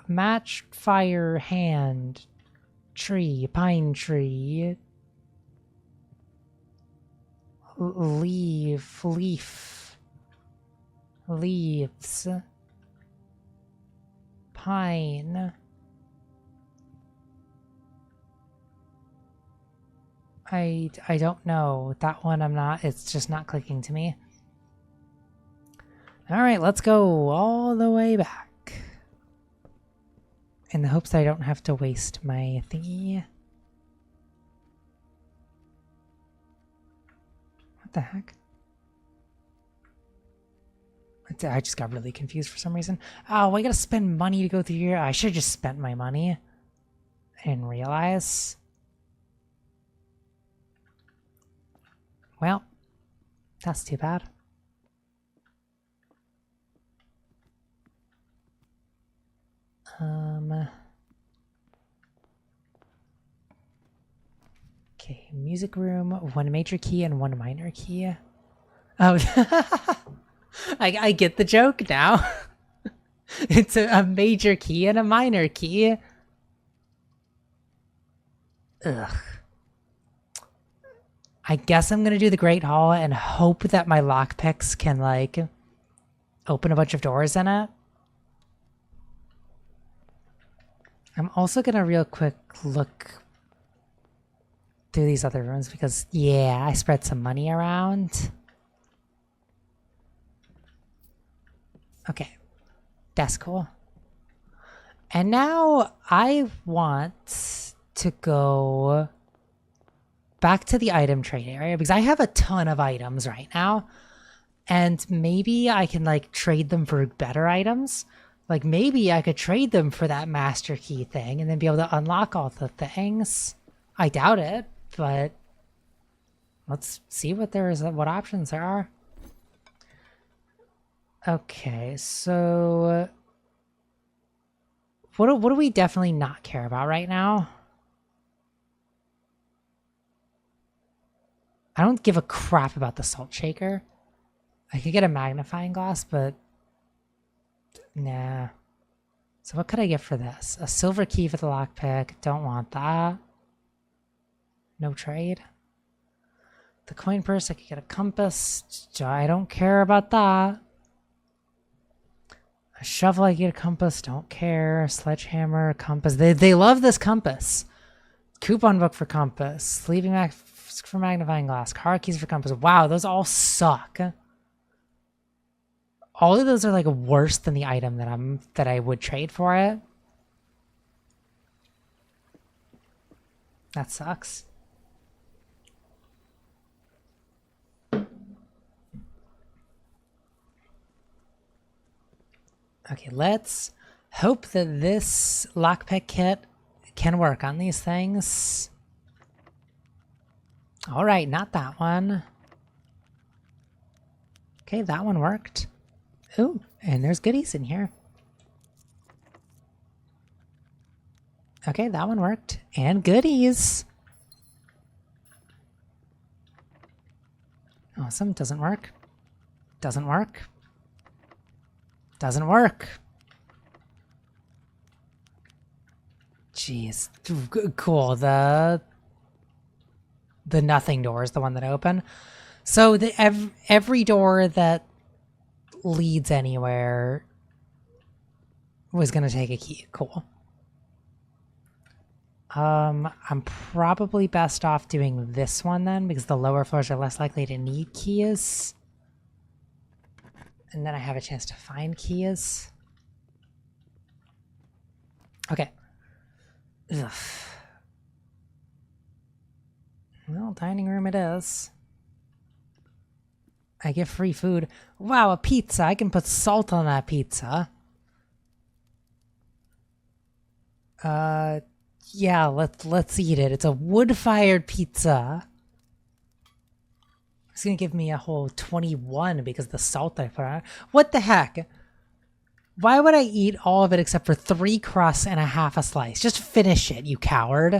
Match, fire, hand, tree, pine tree, leaf, leaves, pine. I don't know. That one I'm not, it's just not clicking to me. Alright, let's go all the way back. In the hopes that I don't have to waste my thingy. What the heck? I just got really confused for some reason. Oh, I gotta spend money to go through here. I should have just spent my money. I didn't realize. Well, that's too bad. Okay, music room, one major key and one minor key. Oh, I get the joke now. It's a major key and a minor key. Ugh. I guess I'm gonna do the Great Hall and hope that my lockpicks can, like, open a bunch of doors in it. I'm also gonna real quick look through these other rooms because, yeah, I spread some money around. Okay, that's cool. And now I want to go back to the item trade area because I have a ton of items right now. And maybe I can, like, trade them for better items. Like, maybe I could trade them for that master key thing and then be able to unlock all the things. I doubt it, but let's see what options there are. Okay, so what do we definitely not care about right now? I don't give a crap about the salt shaker. I could get a magnifying glass, but nah. So what could I get for this? A silver key for the lockpick. Don't want that. No trade. The coin purse, I could get a compass. I don't care about that. A shovel, I get a compass. Don't care. A sledgehammer, compass. They love this compass. Coupon book for compass. Leaving back for magnifying glass. Car keys for compass. Wow, those all suck. All of those are like worse than the item that I would trade for it. That sucks. Okay, let's hope that this lockpick kit can work on these things. All right, not that one. Okay, that one worked. Ooh, and there's goodies in here. Okay, that one worked. And goodies. Awesome, doesn't work. Doesn't work. Doesn't work. Jeez. Cool. The nothing door is the one that opened. So every door that leads anywhere was going to take a key. Cool. I'm probably best off doing this one then, because the lower floors are less likely to need keys. And then I have a chance to find keys. Okay. Ugh. Well, dining room it is. I get free food. Wow, a pizza. I can put salt on that pizza. Yeah, let's eat it. It's a wood-fired pizza. It's gonna give me a whole 21 because of the salt I put on it. What the heck? Why would I eat all of it except for 3 crusts and a half a slice? Just finish it, you coward.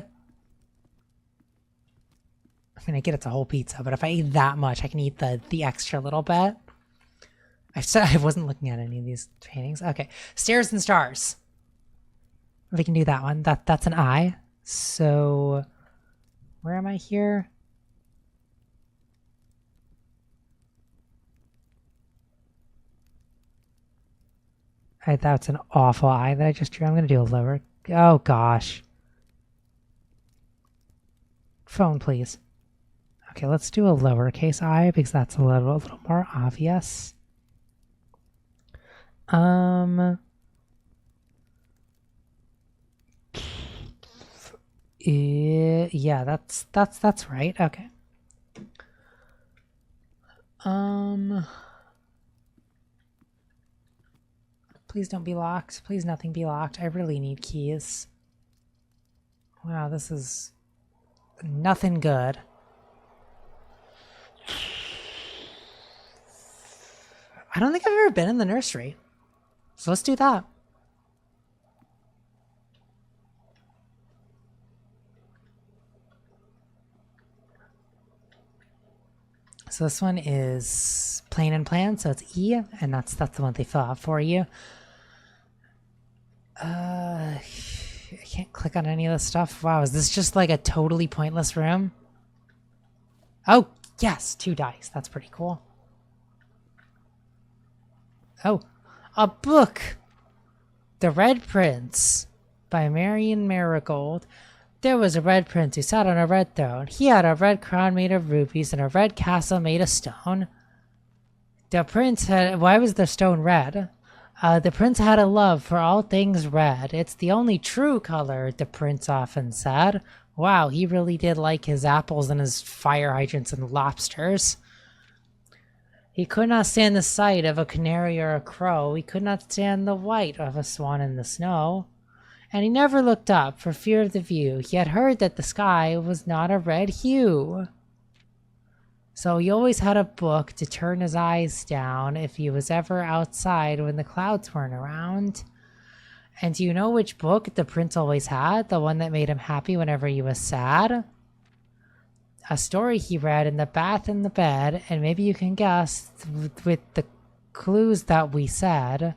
I mean, I get it's a whole pizza, but if I eat that much, I can eat the extra little bit. I wasn't looking at any of these paintings. Okay, stairs and stars. We can do that one. That's an eye. So, where am I here? That's an awful eye that I just drew. I'm going to do a lower. Oh, gosh. Phone, please. Okay, let's do a lowercase I because that's a little more obvious. Yeah, that's right. Okay. Please don't be locked. Please nothing be locked. I really need keys. Wow, this is nothing good. I don't think I've ever been in the nursery. So let's do that. So this one is plain and plan, so it's E, and that's the one they fill out for you. I can't click on any of this stuff. Wow, is this just like a totally pointless room? Oh, yes, 2 dice. That's pretty cool. Oh, a book! The Red Prince by Marion Marigold. There was a red prince who sat on a red throne. He had a red crown made of rubies and a red castle made of stone. The prince had... Why was the stone red? The prince had a love for all things red. It's the only true color, the prince often said. Wow, he really did like his apples and his fire hydrants and lobsters. He could not stand the sight of a canary or a crow. He could not stand the white of a swan in the snow. And he never looked up for fear of the view. He had heard that the sky was not a red hue. So he always had a book to turn his eyes down if he was ever outside when the clouds weren't around. And do you know which book the prince always had? The one that made him happy whenever he was sad? A story he read in the bath and the bed, and maybe you can guess with the clues that we said.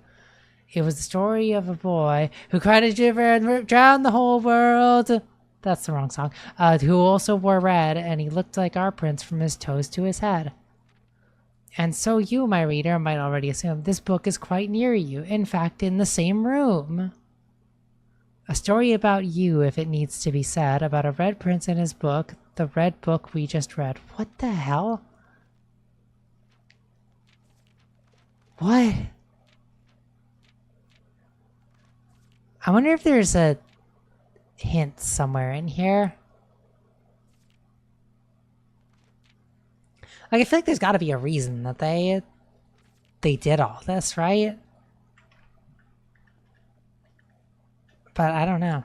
It was the story of a boy who cried a river and drowned the whole world. That's the wrong song. Who also wore red, and he looked like our prince from his toes to his head. And so you, my reader, might already assume this book is quite near you. In fact, in the same room. A story about you, if it needs to be said, about a red prince and his book, the red book we just read. What the hell? What? I wonder if there's a hint somewhere in here. Like, I feel like there's got to be a reason that they did all this, right? But I don't know.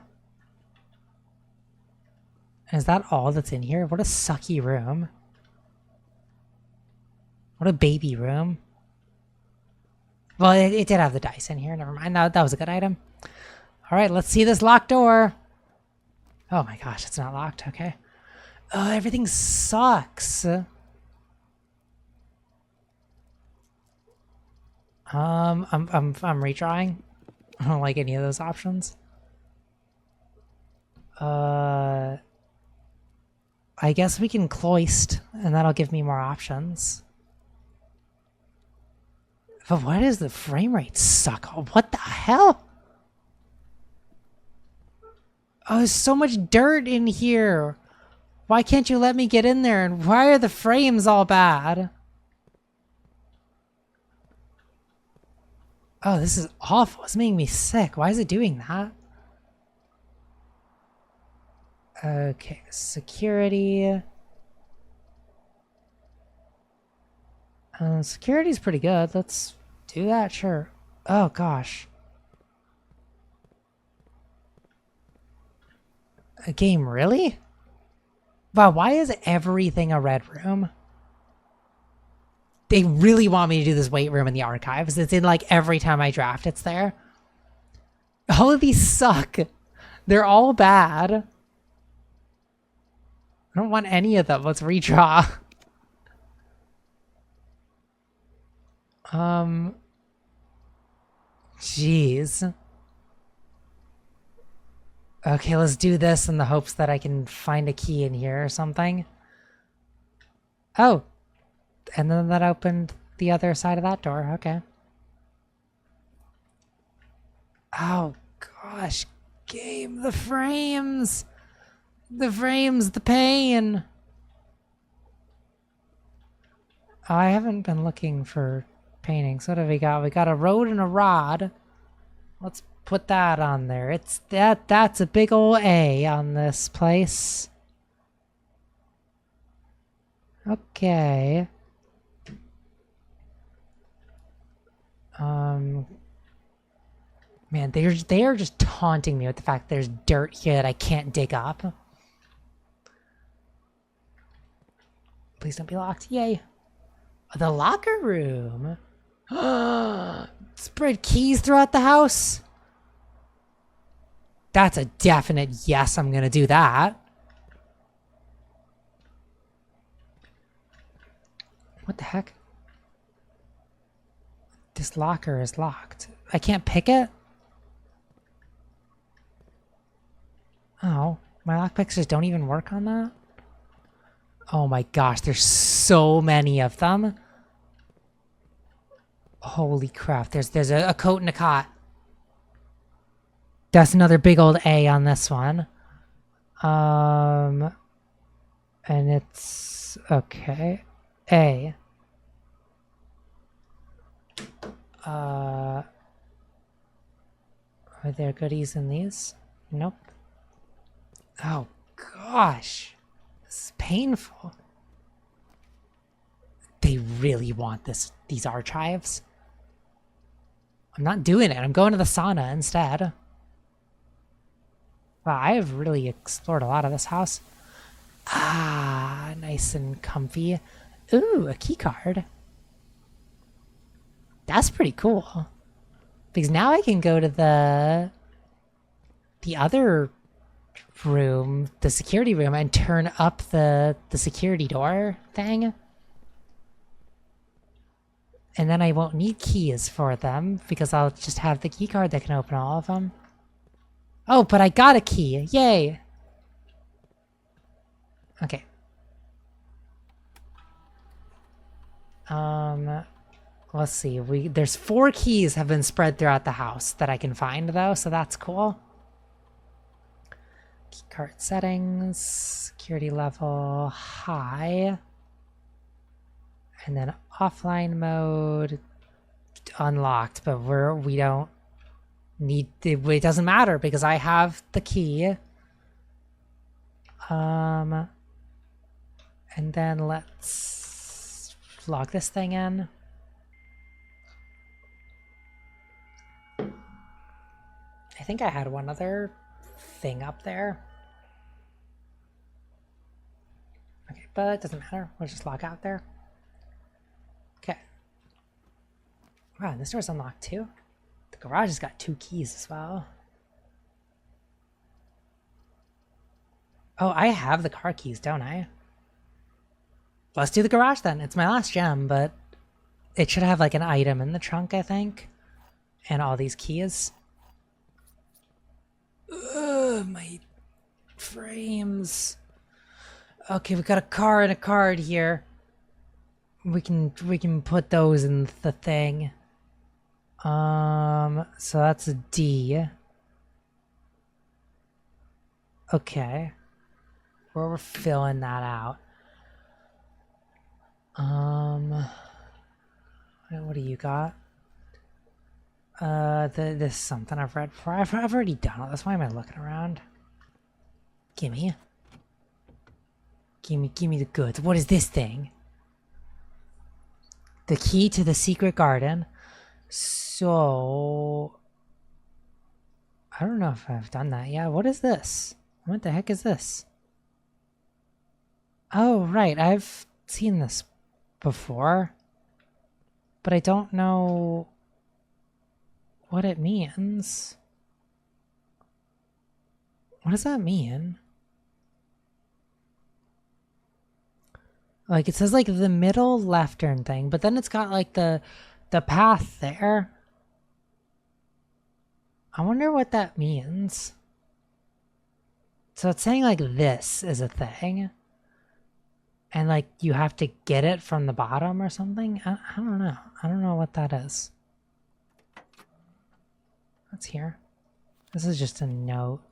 Is that all that's in here? What a sucky room. What a baby room. Well, it did have the dice in here. Never mind. That was a good item. All right, let's see this locked door. Oh my gosh, it's not locked. Okay. Oh, everything sucks. I'm retrying. I don't like any of those options. I guess we can cloist, and that'll give me more options. But why does the frame rate suck? Oh, what the hell? Oh, there's so much dirt in here. Why can't you let me get in there? And why are the frames all bad? Oh, this is awful. It's making me sick. Why is it doing that? Okay, security. Security's pretty good. Let's do that, sure. Oh, gosh. A game, really? Wow, why is everything a red room? They really want me to do this weight room in the archives. It's in, like, every time I draft, it's there. All of these suck. They're all bad. I don't want any of them. Let's redraw. Jeez. Okay, let's do this in the hopes that I can find a key in here or something. Oh. And then that opened the other side of that door. Okay. Oh, gosh. Game, the frames. The frames, the pain. Oh, I haven't been looking for paintings. What have we got? We got a road and a rod. Let's put that on there. It's that's a big ol' A on this place. Okay. Man, they are just taunting me with the fact there's dirt here that I can't dig up. Please don't be locked. Yay. The locker room. Spread keys throughout the house. That's a definite yes, I'm gonna do that. What the heck? This locker is locked. I can't pick it? Oh, my lockpicks just don't even work on that? Oh my gosh, there's so many of them. Holy crap, there's a coat and a cot. That's another big old A on this one. And it's okay. A. Are there goodies in these? Nope. Oh gosh. This is painful. They really want these archives. I'm not doing it. I'm going to the sauna instead. Wow, I have really explored a lot of this house. Ah, nice and comfy. Ooh, a key card. That's pretty cool. Because now I can go to the other room, the security room, and turn up the security door thing. And then I won't need keys for them because I'll just have the key card that can open all of them. Oh, but I got a key. Yay. Okay. Let's see. There's 4 keys have been spread throughout the house that I can find though, so that's cool. Key card settings, security level high. And then offline mode unlocked, but we don't need it doesn't matter because I have the key. And then let's log this thing in. I think I had one other thing up there. Okay, but it doesn't matter. We'll just log out there. Okay. Wow, this door's unlocked too. The garage has got 2 keys as well. Oh, I have the car keys, don't I? Let's do the garage then. It's my last gem, but it should have like an item in the trunk, I think. And all these keys. Ugh, my frames. Okay, we got a car and a card here. We can put those in the thing. So that's a D. Okay. We're filling that out. What do you got? This is something I've read before. I've already done all this. Why am I looking around? Gimme the goods. What is this thing? The key to the secret garden. So I don't know if I've done that yet. What is this? What the heck is this? Oh, right. I've seen this before, but I don't know what it means. What does that mean? Like, it says like the middle left turn thing, but then it's got like the path there. I wonder what that means. So it's saying like this is a thing. And like you have to get it from the bottom or something? I don't know. I don't know what that is. What's here? This is just a note.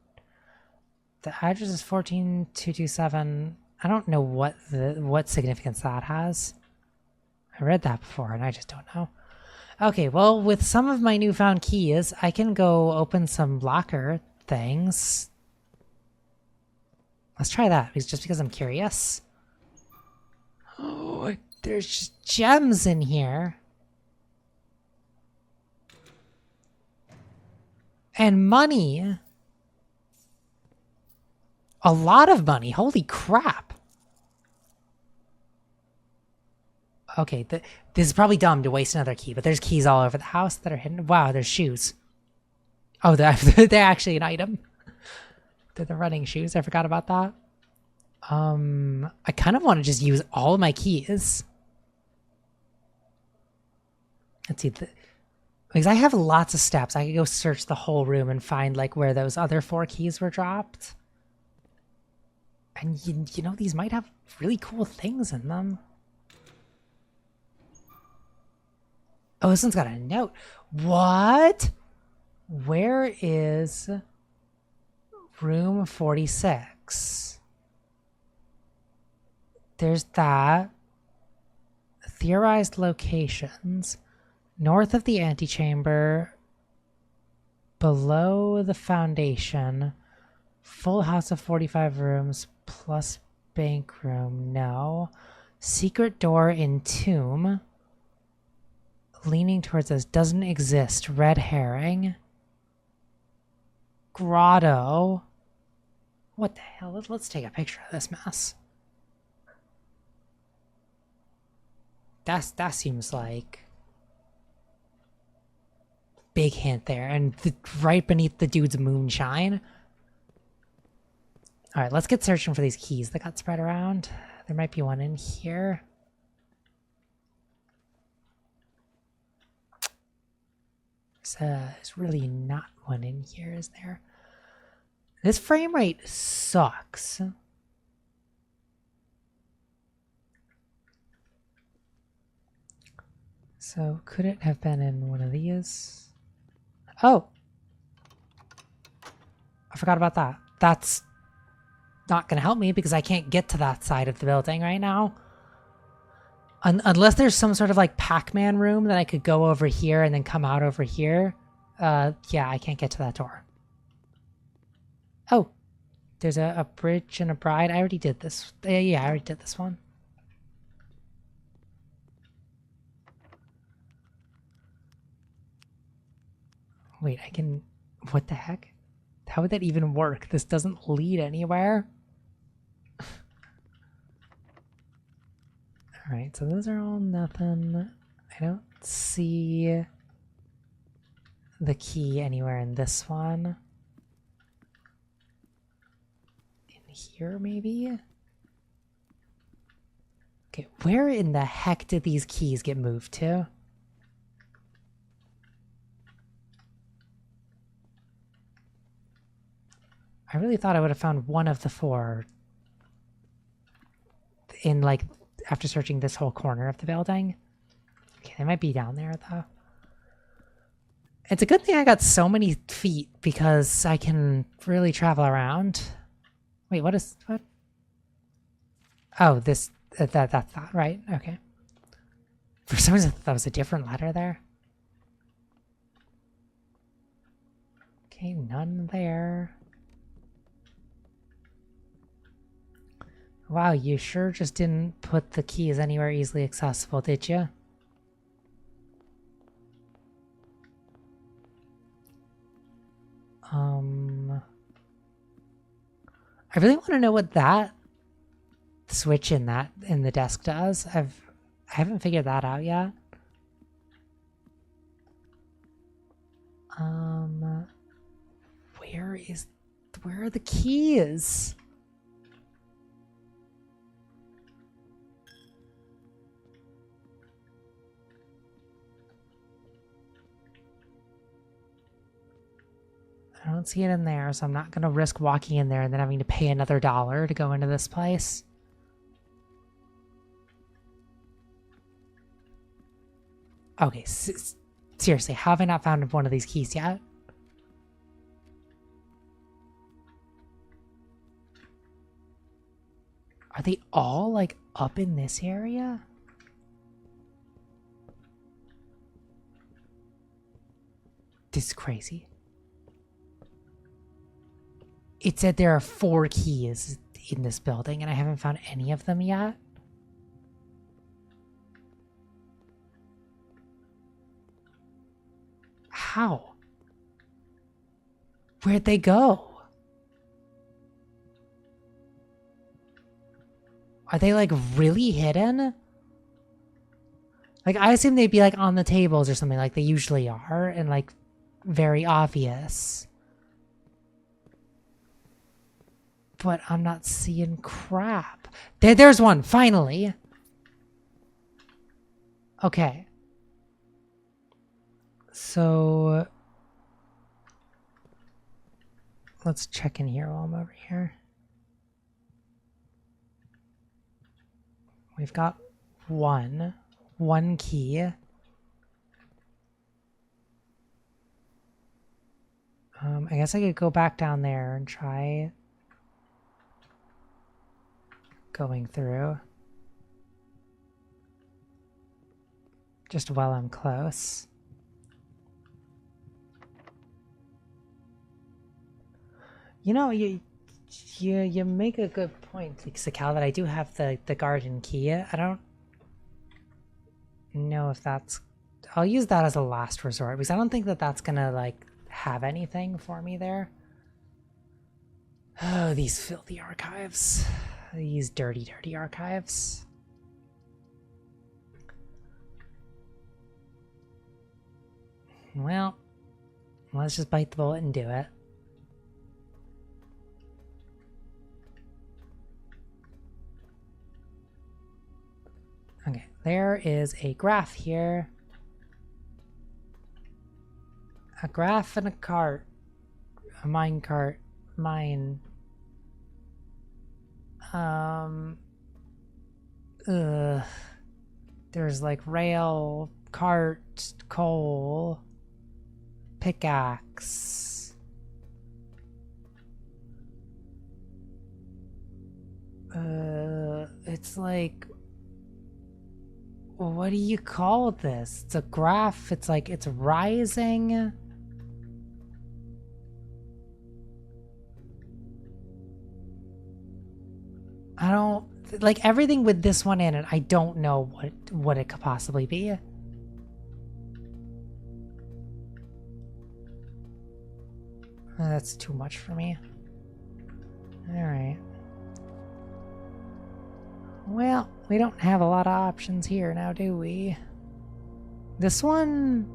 The address is 14227. I don't know what significance that has. I read that before and I just don't know. Okay, well, with some of my newfound keys, I can go open some locker things. Let's try that, just because I'm curious. Oh, there's just gems in here. And money. A lot of money. Holy crap. Okay, this is probably dumb to waste another key, but there's keys all over the house that are hidden. Wow, there's shoes. Oh, they're actually an item. They're the running shoes. I forgot about that. I kind of want to just use all of my keys. Let's see. Because I have lots of steps. I could go search the whole room and find like where those other 4 keys were dropped. And you know, these might have really cool things in them. Oh, this one's got a note. What? Where is room 46? There's that. Theorized locations. North of the antechamber. Below the foundation. Full house of 45 rooms plus bank room. No. Secret door in tomb. Leaning towards us. Doesn't exist. Red herring. Grotto. What the hell? Let's take a picture of this mess. That seems like big hint there, and right beneath the dude's moonshine. All right, let's get searching for these keys that got spread around. There might be one in here. There's really not one in here, is there? This frame rate sucks. So could it have been in one of these? Oh! I forgot about that. That's not going to help me because I can't get to that side of the building right now. Unless there's some sort of like Pac-Man room that I could go over here and then come out over here. Yeah, I can't get to that door. Oh, there's a bridge and a bride. I already did this. Yeah, I already did this one. Wait, I can... What the heck? How would that even work? This doesn't lead anywhere. Alright, so those are all nothing. I don't see the key anywhere in this one. In here, maybe? Okay, where in the heck did these keys get moved to? I really thought I would have found one of the four in, like, after searching this whole corner of the building. Okay, they might be down there, though. It's a good thing I got so many feet because I can really travel around. Wait, what? Oh, this, that's that, right? Okay. For some reason, that was a different letter there. Okay, none there. Wow, you sure just didn't put the keys anywhere easily accessible, did you? I really want to know what that switch in the desk does. I haven't figured that out yet. Where are the keys? I don't see it in there, so I'm not going to risk walking in there and then having to pay another $1 to go into this place. Okay, seriously, how have I not found one of these keys yet? Are they all, like, up in this area? This is crazy. It said there are 4 keys in this building, and I haven't found any of them yet. How? Where'd they go? Are they, like, really hidden? Like, I assume they'd be, like, on the tables or something like they usually are, and, like, very obvious. But I'm not seeing crap. There's one, finally! Okay. So... let's check in here while I'm over here. We've got one key. I guess I could go back down there and try going through. Just while I'm close. You know, you make a good point, Sakal, that I do have the garden key. I don't know if that's... I'll use that as a last resort, because I don't think that that's gonna, like, have anything for me there. Oh, these filthy archives. These dirty, dirty archives. Well, let's just bite the bullet and do it. Okay, there is a graph here. A graph and a cart. A mine cart. Mine. There's like rail, cart, coal, pickaxe. It's like, what do you call this? It's a graph. It's like, it's rising. I don't, like, everything with this one in it, I don't know what it could possibly be. That's too much for me. Alright. Well, we don't have a lot of options here now, do we? This one...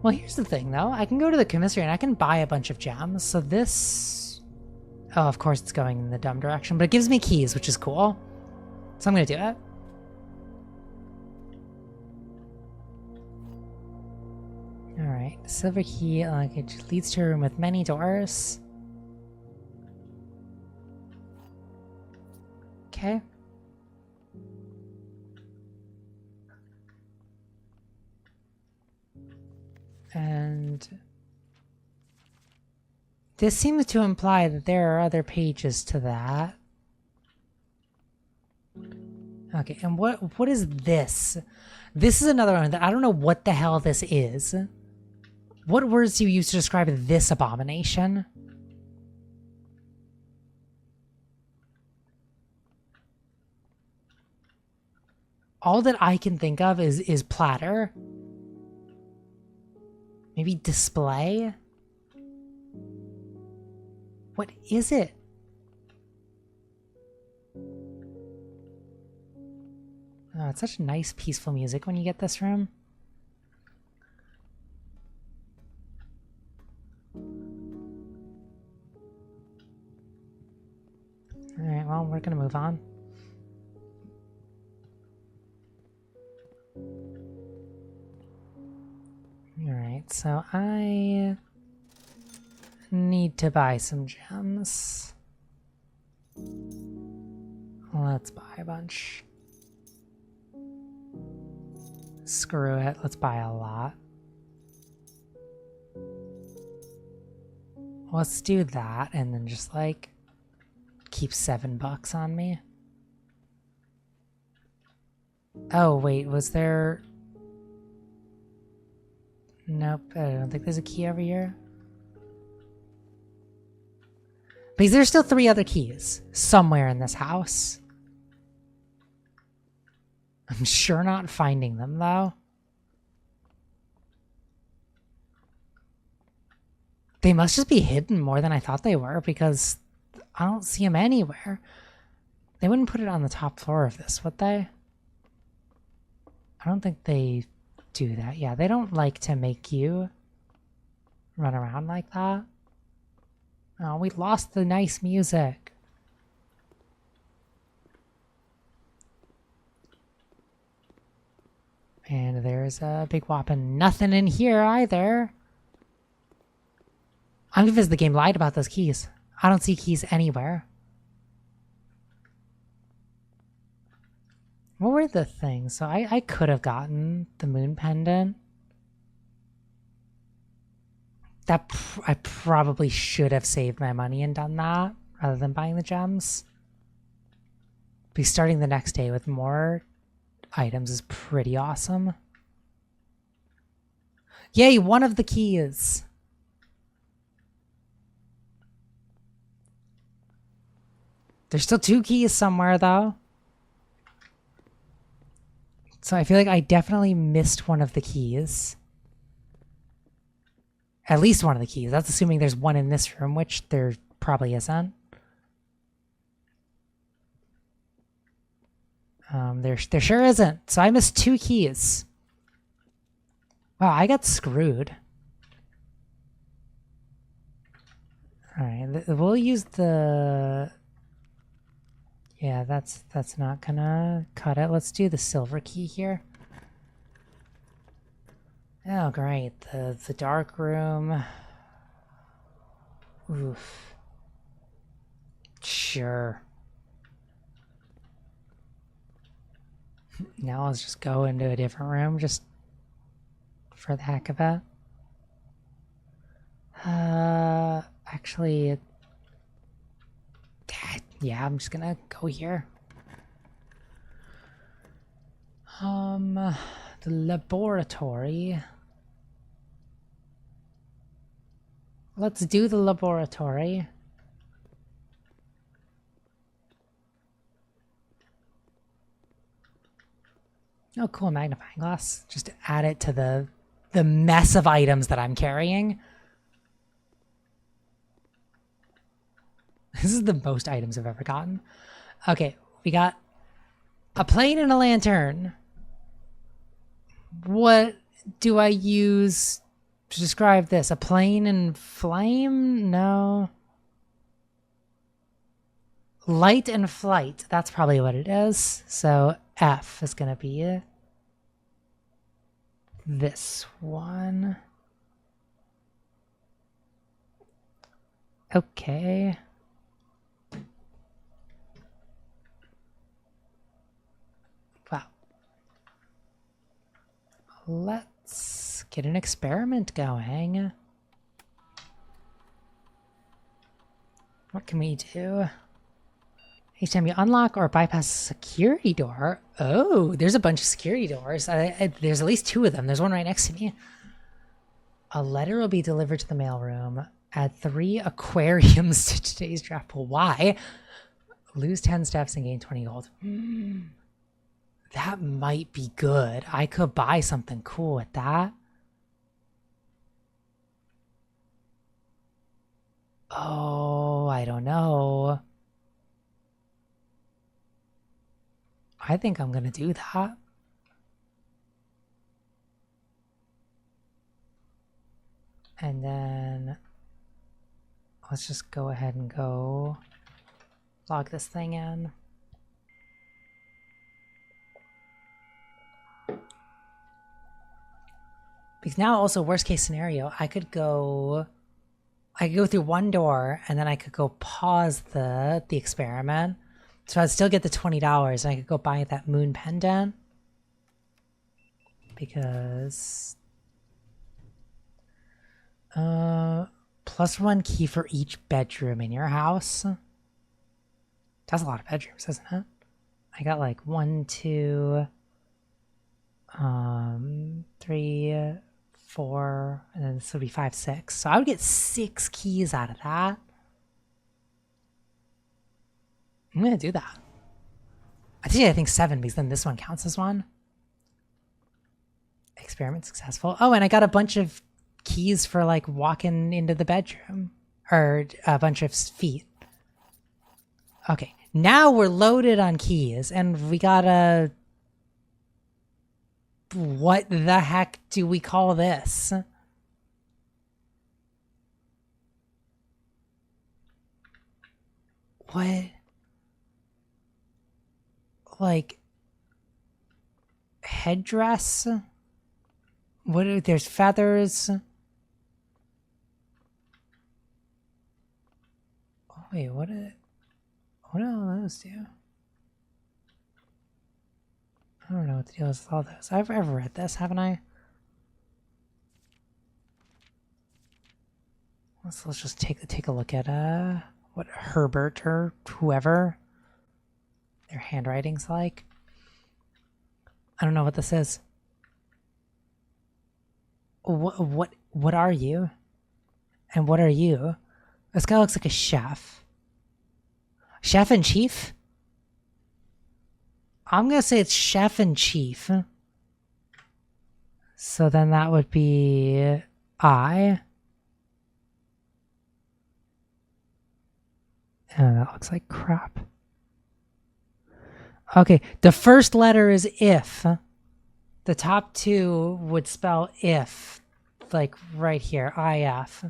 Well, here's the thing, though. I can go to the commissary and I can buy a bunch of gems. So this... Oh, of course it's going in the dumb direction. But it gives me keys, which is cool. So I'm going to do it. Alright. Silver key. Like, it leads to a room with many doors. Okay. And this seems to imply that there are other pages to that. Okay, and what is this? This is another one that I don't know what the hell this is. What words do you use to describe this abomination? All that I can think of is platter. Maybe display? What is it? Oh, it's such nice, peaceful music when you get this room. Alright, well, we're gonna move on. Alright, so I need to buy some gems. Let's buy a bunch. Screw it, let's buy a lot. Let's do that and then just like keep $7 on me. Oh wait, was there... Nope, I don't think there's a key over here. Because there's still 3 other keys somewhere in this house. I'm sure not finding them, though. They must just be hidden more than I thought they were, because I don't see them anywhere. They wouldn't put it on the top floor of this, would they? I don't think they do that. Yeah, they don't like to make you run around like that. Oh, we lost the nice music. And there's a big whopping nothing in here either. I'm convinced the game lied about those keys. I don't see keys anywhere. What were the things? So I could have gotten the moon pendant. I probably should have saved my money and done that rather than buying the gems. Be starting the next day with more items is pretty awesome. Yay, one of the keys. There's still 2 keys somewhere though. So I feel like I definitely missed one of the keys. At least one of the keys. That's assuming there's one in this room, which there probably isn't. There sure isn't. So I missed 2 keys. Wow, I got screwed. Alright, we'll use the... Yeah, that's not gonna cut it. Let's do the silver key here. Oh, great. The dark room. Oof. Sure. Now let's just go into a different room just for the heck of it. Actually, yeah, I'm just gonna go here. The laboratory. Let's do the laboratory. Oh, cool, magnifying glass. Just to add it to the mess of items that I'm carrying. This is the most items I've ever gotten. Okay, we got a plane and a lantern. What do I use to describe this? A plane and flame? No. Light and flight. That's probably what it is. So F is going to be this one. Okay. Wow. Let's get an experiment going. What can we do? Each time you unlock or bypass a security door. Oh, there's a bunch of security doors. There's at least 2 of them. There's one right next to me. A letter will be delivered to the mailroom. Add 3 aquariums to today's draft pool. Why? Lose 10 steps and gain 20 gold. That might be good. I could buy something cool with that. Oh, I don't know. I think I'm gonna do that. And then let's just go ahead and go log this thing in. Because now also worst case scenario, I could go through one door and then I could go pause the experiment. So I'd still get the $20 and I could go buy that moon pendant. Because +1 key for each bedroom in your house. That's a lot of bedrooms, isn't it? I got like 1, 2, 3, 4, and then this would be 5, 6. So I would get 6 keys out of that. I'm gonna do that. I think 7 because then this one counts as one. Experiment successful. Oh, and I got a bunch of keys for like walking into the bedroom, or a bunch of feet. Okay, now we're loaded on keys and we gotta, what the heck do we call this? What? Like headdress? What? There's feathers. Oh, wait, what do all those do? I don't know what the deal is with all those. I've ever read this, haven't I? Let's just take a look at what Herbert or whoever their handwriting's like. I don't know what this is. What are you? And what are you? This guy looks like a chef. Chef in chief? I'm gonna say it's chef in chief. So then that would be I. Oh, that looks like crap. Okay, the first letter is if. The top 2 would spell if. Like right here, IF.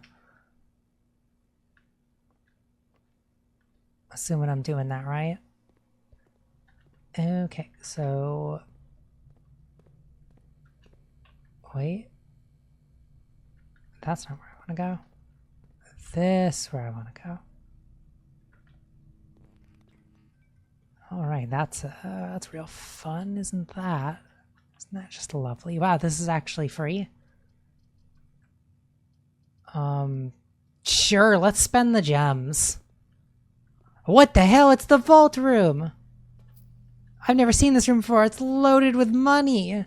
Assuming I'm doing that right. Okay, so... Wait. that's not where I want to go. This is where I want to go. All right, that's real fun, isn't that? Isn't that just lovely? Wow, this is actually free. Sure, let's spend the gems. What the hell? It's the vault room. I've never seen this room before. It's loaded with money.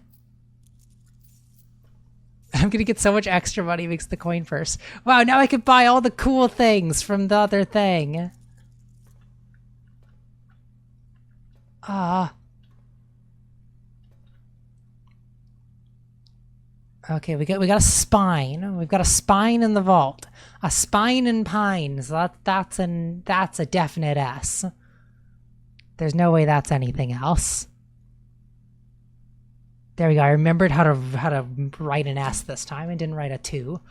I'm gonna get so much extra money because the coin purse. Wow, now I can buy all the cool things from the other thing. Okay, we got a spine. We've got a spine in the vault. A spine and pines. That's a definite S. There's no way that's anything else. There we go. I remembered how to write an S this time and didn't write a 2.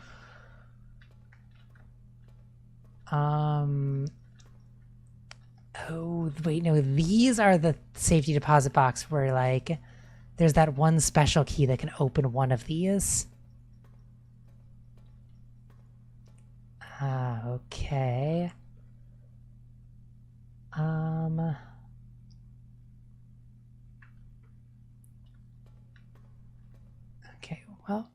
Oh, wait, no, these are the safety deposit box where, like, there's that one special key that can open one of these. Okay. Okay, well,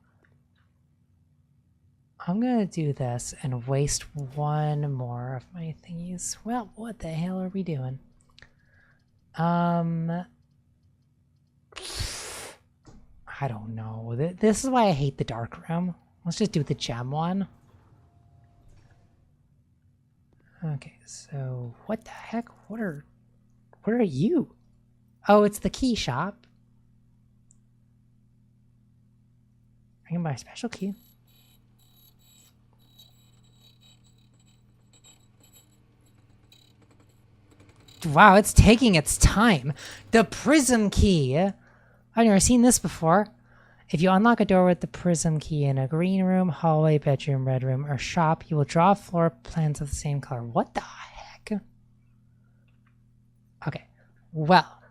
I'm gonna do this and waste one more of my thingies. Well, what the hell are we doing? I don't know. This is why I hate the dark room. Let's just do the gem one. Okay, so what the heck? What are you? Oh, it's the key shop. I can buy a special key. Wow, it's taking its time. The prism key. I've never seen this before. If you unlock a door with the prism key in a green room, hallway, bedroom, red room, or shop, you will draw floor plans of the same color. What the heck? Okay, well,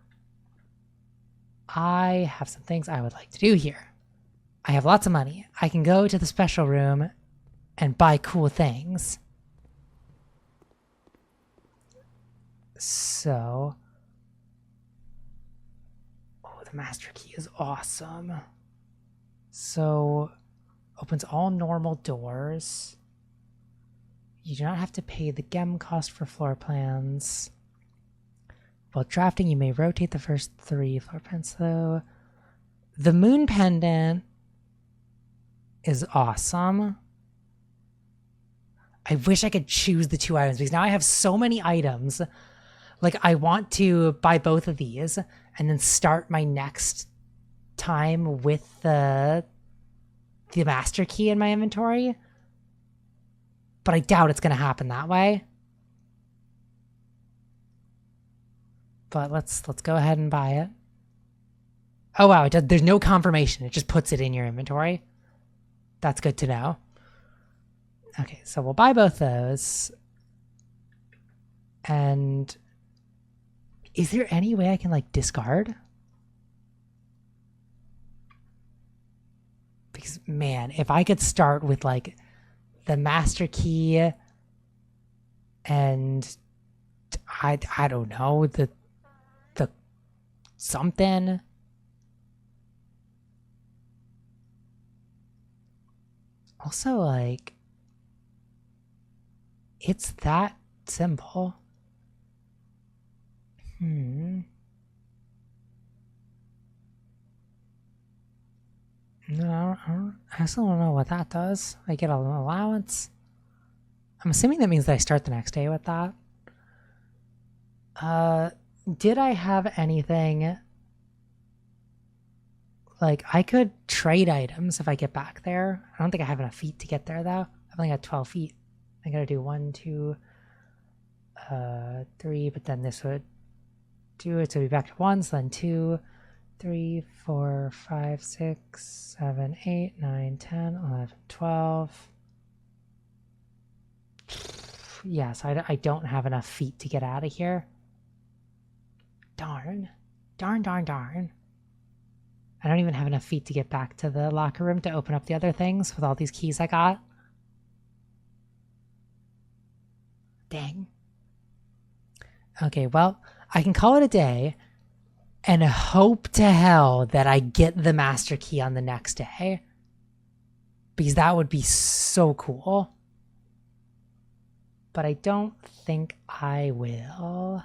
I have some things I would like to do here. I have lots of money. I can go to the special room and buy cool things. So, oh, the master key is awesome. So, opens all normal doors. You do not have to pay the gem cost for floor plans. While drafting, you may rotate the first 3 floor plans, though. The moon pendant is awesome. I wish I could choose the 2 items because now I have so many items. Like, I want to buy both of these and then start my next time with the master key in my inventory. But I doubt it's going to happen that way. But let's go ahead and buy it. Oh, wow. There's no confirmation. It just puts it in your inventory. That's good to know. Okay, so we'll buy both those. And is there any way I can, like, discard? Because, man, if I could start with, like, the master key and I don't know, the something. Also, like, it's that simple. No, I still don't know what that does. I get an allowance. I'm assuming that means that I start the next day with that. Did I have anything? Like, I could trade items if I get back there. I don't think I have enough feet to get there, though. I've only got 12 feet. I gotta do 1, 2, 3, but then this would do it. So it'd be back to 1, so then 2, 3, 4, 5, 6, 7, 8, 9, 10, 11, 12. Yeah, so I don't have enough feet to get out of here. Darn. Darn, darn, darn. I don't even have enough feet to get back to the locker room to open up the other things with all these keys I got. Dang. Okay, well, I can call it a day and hope to hell that I get the master key on the next day. Because that would be so cool. But I don't think I will.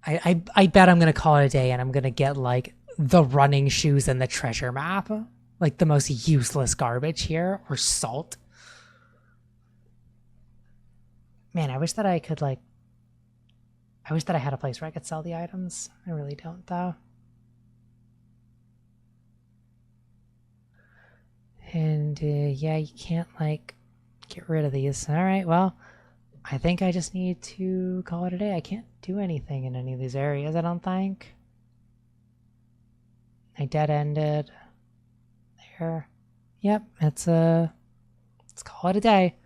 I bet I'm going to call it a day and I'm going to get like the running shoes and the treasure map. Like the most useless garbage here. Or salt. Man, I wish that I could like... I wish that I had a place where I could sell the items. I really don't though. And yeah, you can't like get rid of these. Alright, well, I think I just need to call it a day. I can't do anything in any of these areas, I don't think. I dead-ended. There. Yep, let's call it a day.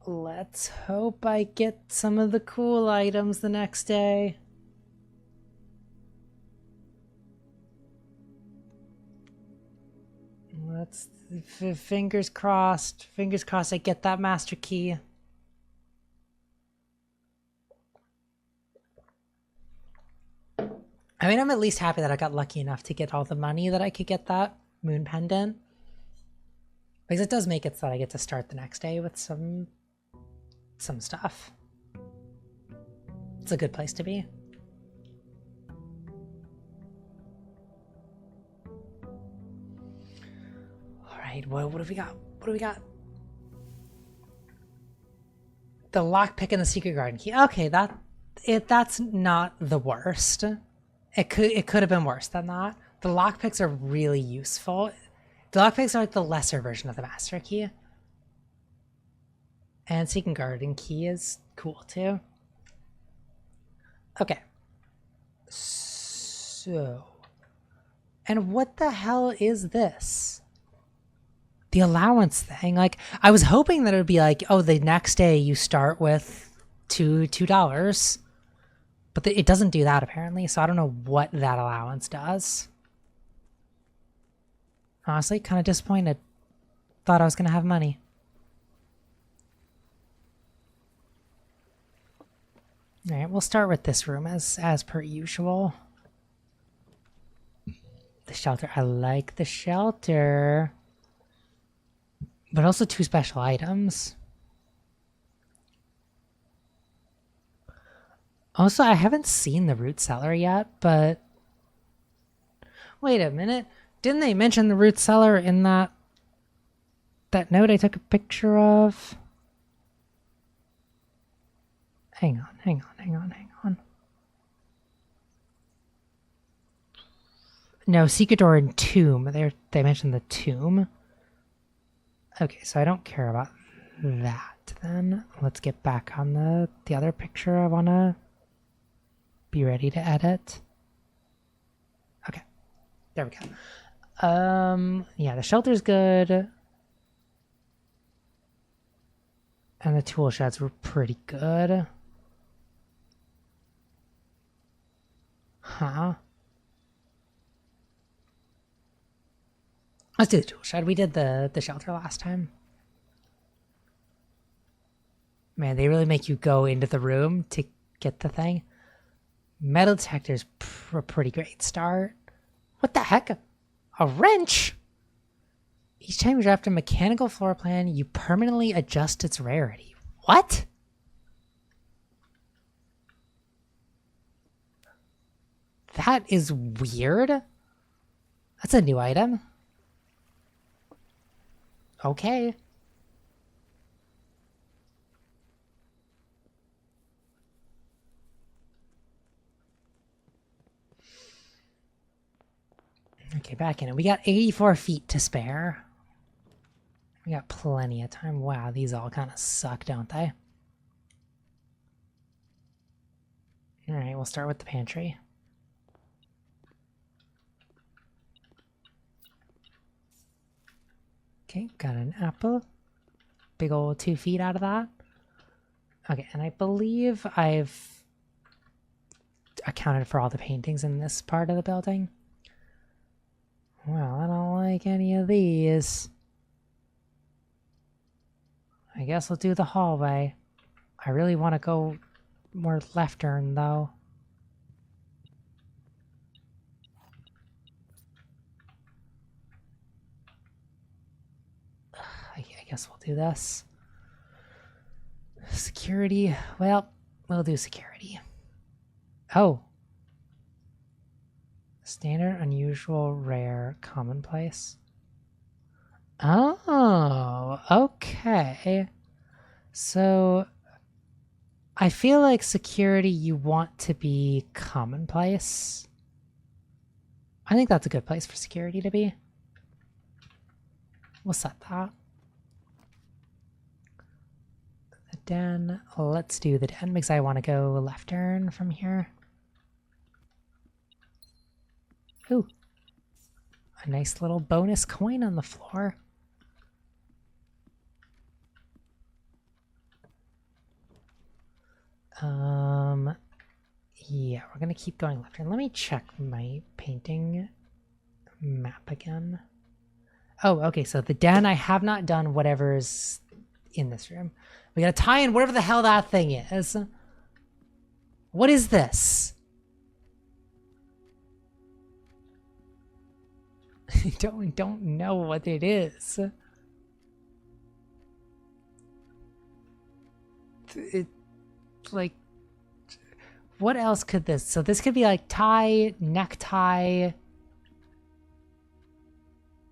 Let's hope I get some of the cool items the next day. Let's... fingers crossed. Fingers crossed I get that master key. I mean, I'm at least happy that I got lucky enough to get all the money that I could get that moon pendant. Because it does make it so that I get to start the next day with some stuff. It's a good place to be. Alright, what do we got? What do we got? The lockpick and the secret garden key. Okay, that's not the worst. It could have been worse than that. The lockpicks are really useful. The lockpicks are like the lesser version of the master key. And secret garden key is cool too. Okay. So... and what the hell is this? The allowance thing. Like, I was hoping that it would be like, oh, the next day you start with $2. But it doesn't do that apparently, so I don't know what that allowance does. Honestly, kind of disappointed. Thought I was going to have money. Alright, we'll start with this room as per usual. The shelter. I like the shelter. But also 2 special items. Also, I haven't seen the root cellar yet, but... wait a minute. Didn't they mention the root cellar in that note I took a picture of? Hang on. No, secret door and tomb. They mentioned the tomb. Okay, so I don't care about that then. Let's get back on the other picture I want to be ready to edit. Okay, there we go. Yeah, the shelter's good. And the tool sheds were pretty good. Huh? Let's do the tool shed. We did the shelter last time. Man, they really make you go into the room to get the thing. Metal detector's a pretty great start. What the heck? A wrench? Each time you draft a mechanical floor plan, you permanently adjust its rarity. What? That is weird. That's a new item. Okay. Okay, back in it. We got 84 feet to spare. We got plenty of time. Wow, these all kind of suck, don't they? Alright, we'll start with the pantry. Okay, got an apple. Big old 2 feet out of that. Okay, and I believe I've accounted for all the paintings in this part of the building. Well, I don't like any of these. I guess we'll do the hallway. I really want to go more left turn, though. I guess we'll do this. Security. Well, we'll do security. Oh. Standard, unusual, rare, commonplace. Oh, okay. So, I feel like security you want to be commonplace. I think that's a good place for security to be. We'll set that. The den. Let's do the den because I want to go left turn from here. Ooh. A nice little bonus coin on the floor. Yeah, we're gonna keep going left turn. Let me check my painting map again. Oh, okay, so the den, I have not done whatever's in this room. We gotta tie in whatever the hell that thing is. What is this? don't know what it is. It, like, what else could this? So this could be like tie, necktie.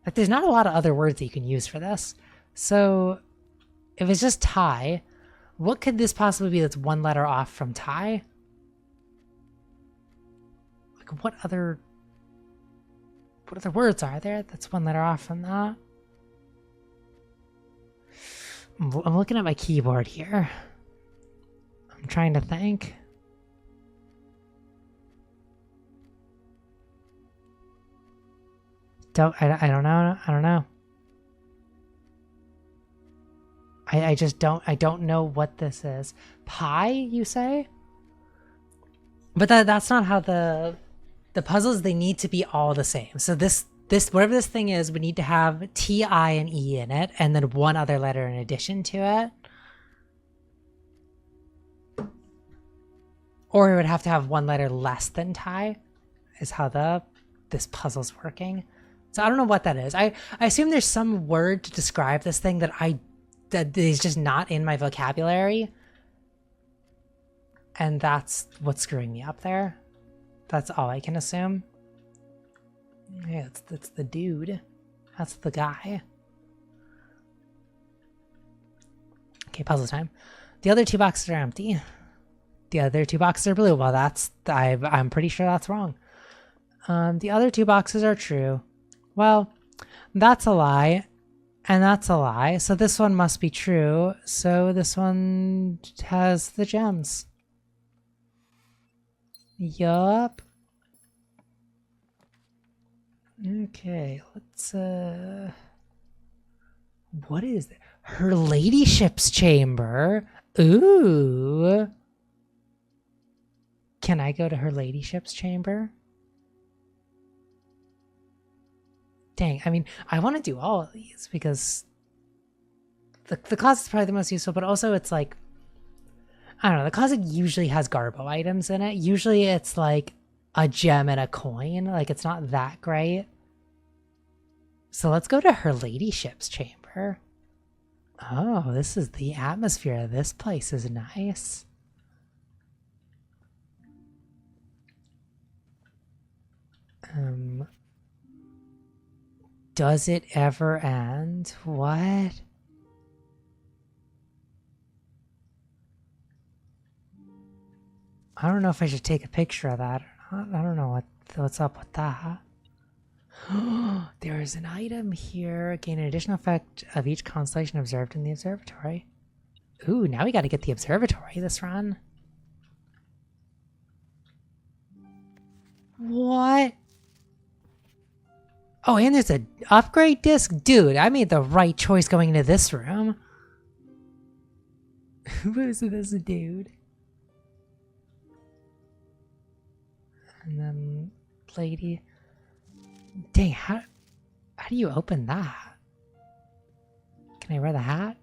Like, there's not a lot of other words that you can use for this. So if it's just tie, what could this possibly be that's one letter off from tie? Like, what other words are there that's one letter off from that? I'm looking at my keyboard here. I'm trying to think. I don't know. I don't know. I just don't know what this is. Pie, you say? But that's not how the puzzles, they need to be all the same. So this whatever this thing is, we need to have T, I, and E in it, and then one other letter in addition to it. Or it would have to have one letter less than tie, is how this puzzle's working. So I don't know what that is. I assume there's some word to describe this thing that is just not in my vocabulary. And that's what's screwing me up there. That's all I can assume. Yeah, it's the dude. That's the guy. Okay, puzzle time. The other two boxes are empty. The other two boxes are blue. Well, I'm pretty sure that's wrong. The other two boxes are true. Well, that's a lie. And that's a lie. So this one must be true. So this one has the gems. Yup. Okay, let's what is that? Her ladyship's chamber. Ooh. Can I go to her ladyship's chamber? Dang, I mean, I want to do all of these because the closet's probably the most useful, but also it's like, I don't know, the closet usually has Garbo items in it. Usually it's like a gem and a coin. Like, it's not that great. So let's go to her ladyship's chamber. Oh, this is the atmosphere of this place is nice. Does it ever end? What? I don't know if I should take a picture of that or not. I don't know what's up with that. There is an item here. Gain an additional effect of each constellation observed in the observatory. Ooh, now we got to get the observatory this run. What? Oh, and there's an upgrade disc? Dude, I made the right choice going into this room. Who is this dude? And then lady. Dang, how do you open that? Can I wear the hat?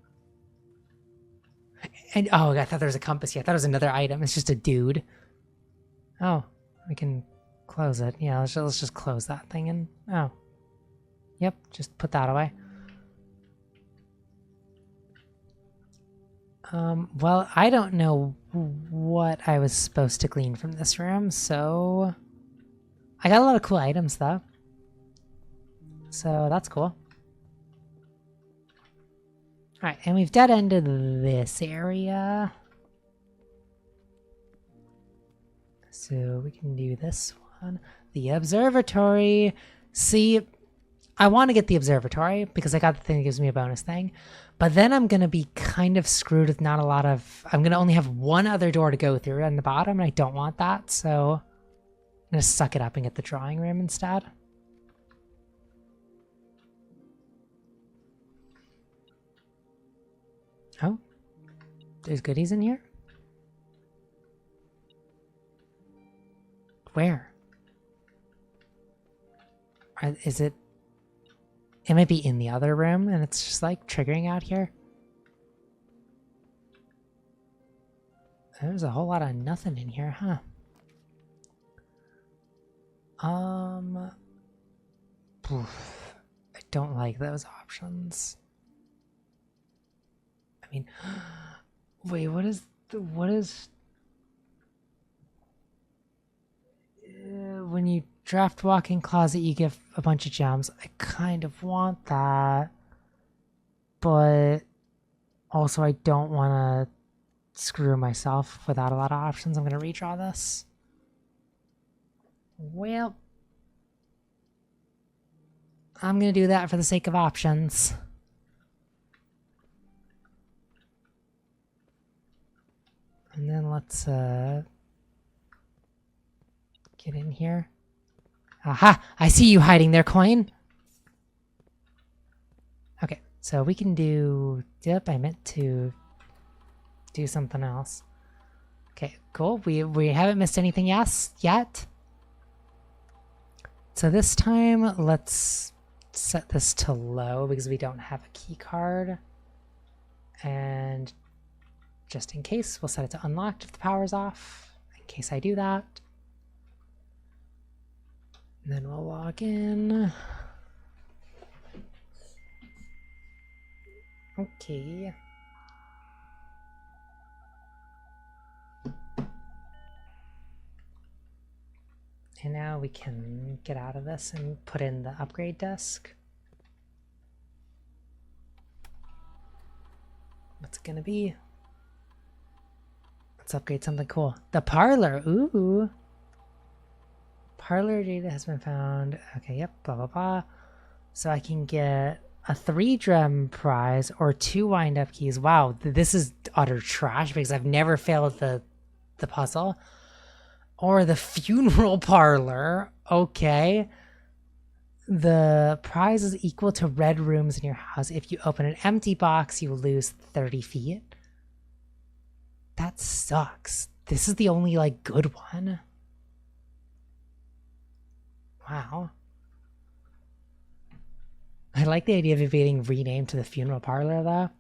And oh, I thought there was a compass here. I thought it was another item. It's just a dude. Oh, we can close it. Yeah, let's just close that thing and oh. Yep, just put that away. Well, I don't know what I was supposed to glean from this room, so I got a lot of cool items though. So that's cool. Alright, and we've dead-ended this area. So we can do this one. The observatory. See, I want to get the observatory because I got the thing that gives me a bonus thing. But then I'm going to be kind of screwed with not a lot of... I'm going to only have one other door to go through on the bottom, and I don't want that, so I'm going to suck it up and get the drawing room instead. Oh, there's goodies in here? Where? Is it... It might be in the other room, and it's just like triggering out here. There's a whole lot of nothing in here, huh? I don't like those options. I mean, wait, what is when you draft walk-in closet, you get a bunch of gems. I kind of want that, but also I don't want to screw myself without a lot of options. I'm going to redraw this. Well, I'm going to do that for the sake of options. And then let's get in here. Aha! I see you hiding there, coin! Okay, so we can do... Yep, I meant to do something else. Okay, cool. We haven't missed anything yet. So this time, let's set this to low because we don't have a key card. And just in case, we'll set it to unlocked if the power's off, in case I do that. And then we'll log in. Okay. And now we can get out of this and put in the upgrade desk. What's it gonna be? Let's upgrade something cool. The parlor, ooh. Parlor data has been found. Okay, yep, blah, blah, blah. So I can get a 3-gem prize or 2 wind-up keys. Wow, this is utter trash because I've never failed the puzzle. Or the funeral parlor. Okay. The prize is equal to red rooms in your house. If you open an empty box, you will lose 30 feet. That sucks. This is the only, like, good one. Wow. I like the idea of it being renamed to the funeral parlor, though.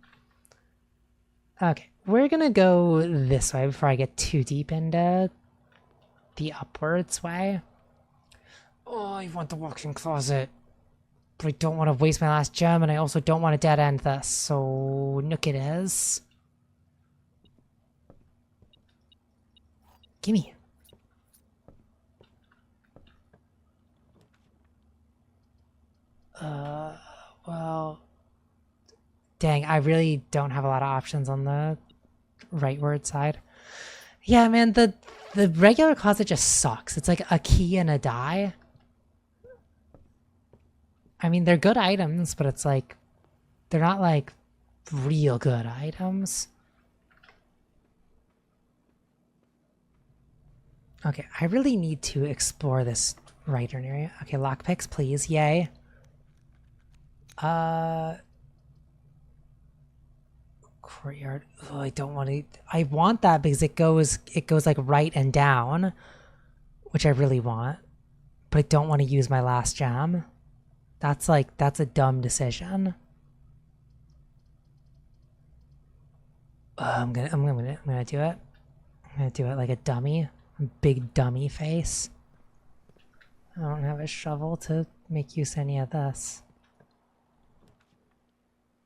Okay, we're gonna go this way before I get too deep into the upwards way. Oh, I want the walk-in closet. But I don't want to waste my last gem, and I also don't want to dead-end this, so Nook it is. Gimme. Well... Dang, I really don't have a lot of options on the rightward side. Yeah, man, the regular closet just sucks. It's like a key and a die. I mean, they're good items, but it's like... They're not, like, real good items. Okay, I really need to explore this right turn area. Okay, lockpicks, please. Yay. Courtyard. Oh, I don't want to... I want that because it goes like right and down, which I really want. But I don't want to use my last gem. That's a dumb decision. I'm gonna do it. I'm gonna do it like a dummy. Big dummy face. I don't have a shovel to make use of any of this.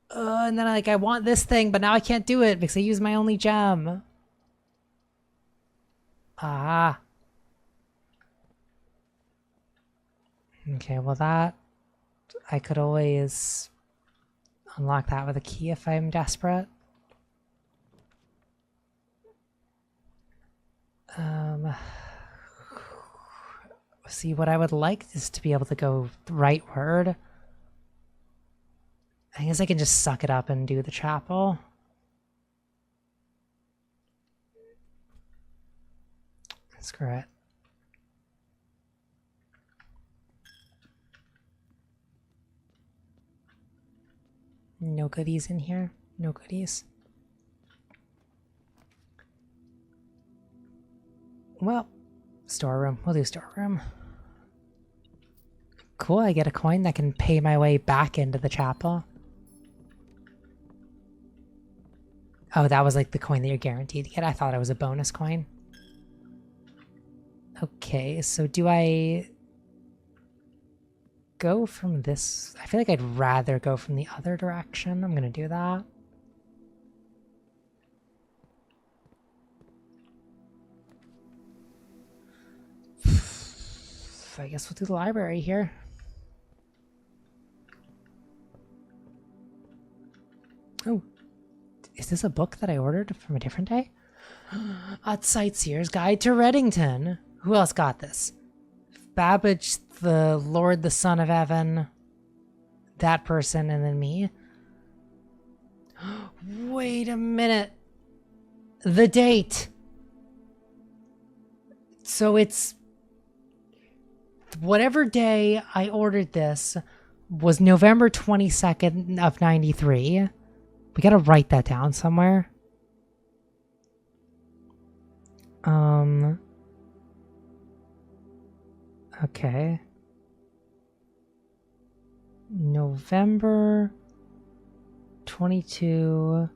And then I want this thing, but now I can't do it because I used my only gem. Ah. Okay, well that... I could always unlock that with a key if I'm desperate. See, what I would like is to be able to go rightward. I guess I can just suck it up and do the chapel. Screw it. No goodies in here. No goodies. Well, storeroom. We'll do storeroom. Cool, I get a coin that can pay my way back into the chapel. Oh, that was like the coin that you're guaranteed to get. I thought it was a bonus coin. Okay, so do I go from this? I feel like I'd rather go from the other direction. I'm gonna do that. I guess we'll do the library here. Oh, is this a book that I ordered from a different day? A Sightseer's Guide to Reddington. Who else got this? Babbage, the Lord, the Son of Evan, that person, and then me. Wait a minute. The date. So it's... whatever day I ordered this was November 22nd of 93. We gotta write that down somewhere. Okay. November 22,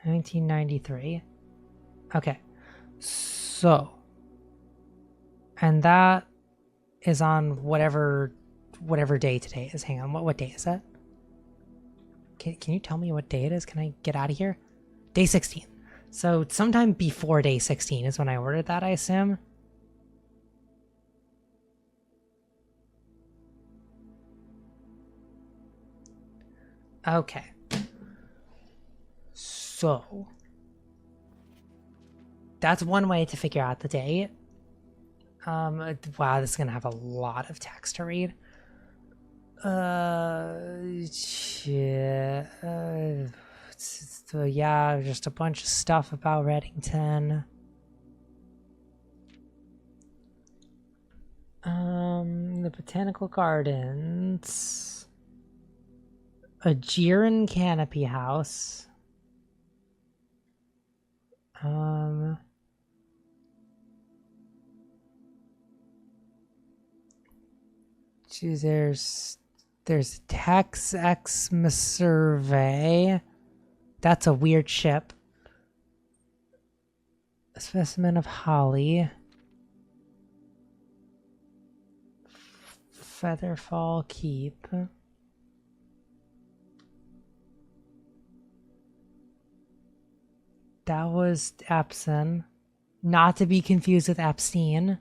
1993. Okay. So. And that is on whatever day today is. Hang on, what day is that? Can you tell me what day it is? Can I get out of here? Day 16. So sometime before day 16 is when I ordered that, I assume. Okay. So that's one way to figure out the date. Wow, this is gonna have a lot of text to read. Shit. So yeah, just a bunch of stuff about Reddington. The Botanical Gardens. A Jiren Canopy House. Geez, there's Tex Xmas Survey. That's a weird ship. A specimen of holly. Featherfall Keep. That was Epson. Not to be confused with Epstein.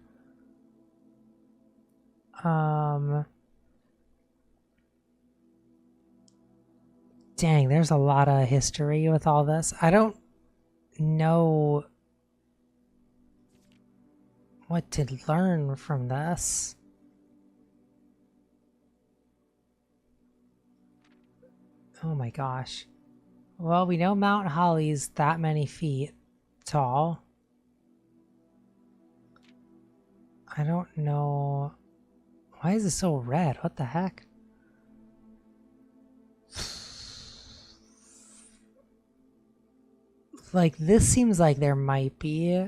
Dang, there's a lot of history with all this. I don't know what to learn from this. Oh my gosh. Well, we know Mount Holly's that many feet tall. I don't know. Why is it so red? What the heck? Like, this seems like there might be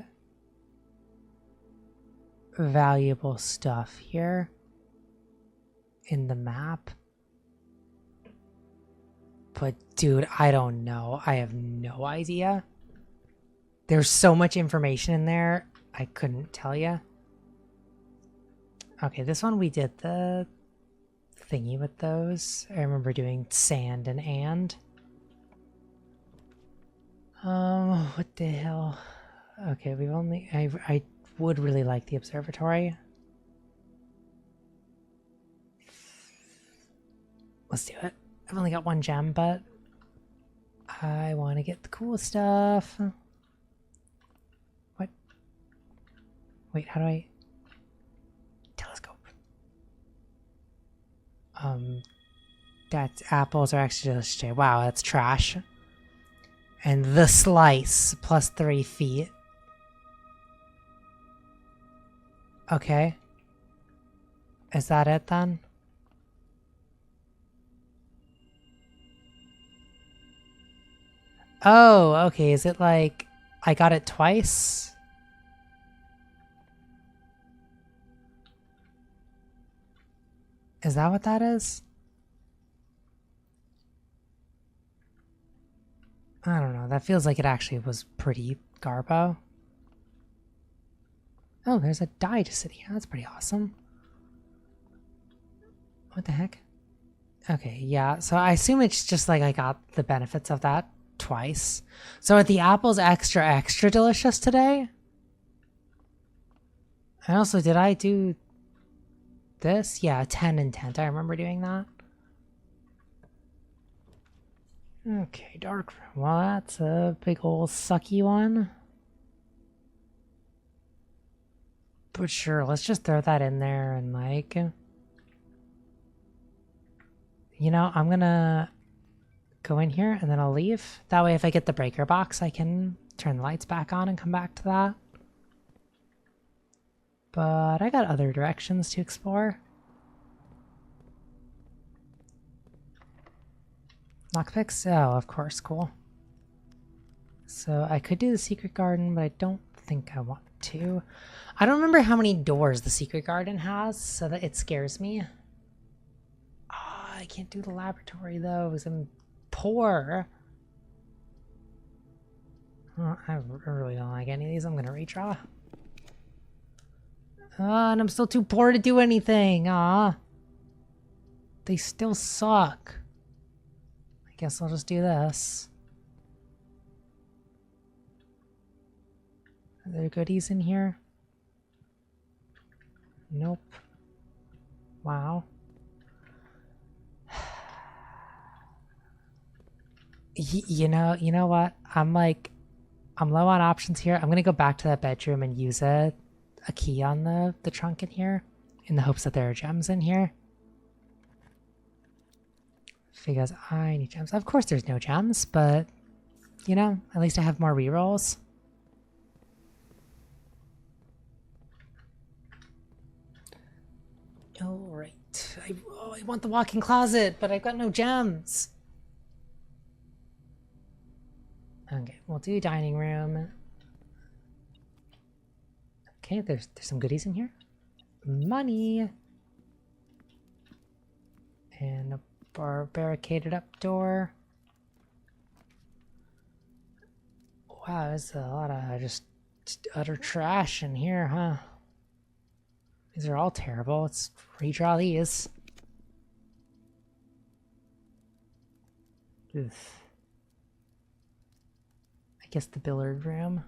valuable stuff here in the map. output? Dude, I don't know. I have no idea. There's so much information in there, I couldn't tell you. Okay, this one we did the thingy with those. I remember doing sand and. What the hell? Okay, we've only... I would really like the observatory. Let's do it. I've only got one gem, but I want to get the cool stuff. What? Wait, how do I... Telescope. That's apples are actually delicious. Wow, that's trash. And the slice, plus 3 feet. Okay. Is that it then? Oh, okay. Is it like I got it twice? Is that what that is? I don't know. That feels like it actually was pretty garbo. Oh, there's a die to sit here. That's pretty awesome. What the heck? Okay, yeah. So I assume it's just like I got the benefits of that twice. So are the apples extra delicious today? And also, did I do this? Yeah, 10 and 10. I remember doing that. Okay, dark room. Well, that's a big old sucky one. But sure, let's just throw that in there and like... You know, I'm gonna go in here and then I'll leave. That way if I get the breaker box, I can turn the lights back on and come back to that. But I got other directions to explore. Lockpicks? Oh, of course, cool. So I could do the secret garden, but I don't think I want to. I don't remember how many doors the secret garden has, so that it scares me. Oh, I can't do the laboratory though, because I'm poor. Oh, I really don't like any of these. I'm gonna redraw. And I'm still too poor to do anything. Aw. They still suck. I guess I'll just do this. Are there goodies in here? Nope. Wow. You know what? I'm low on options here. I'm gonna go back to that bedroom and use a key on the trunk in here in the hopes that there are gems in here. Because I need gems. Of course there's no gems, but you know, at least I have more rerolls. Alright. I want the walk-in closet, but I've got no gems. Okay, we'll do dining room. Okay, there's some goodies in here. Money. And a barricaded up door. Wow, there's a lot of just utter trash in here, huh? These are all terrible. Let's redraw these. Oof. I guess the billiard room.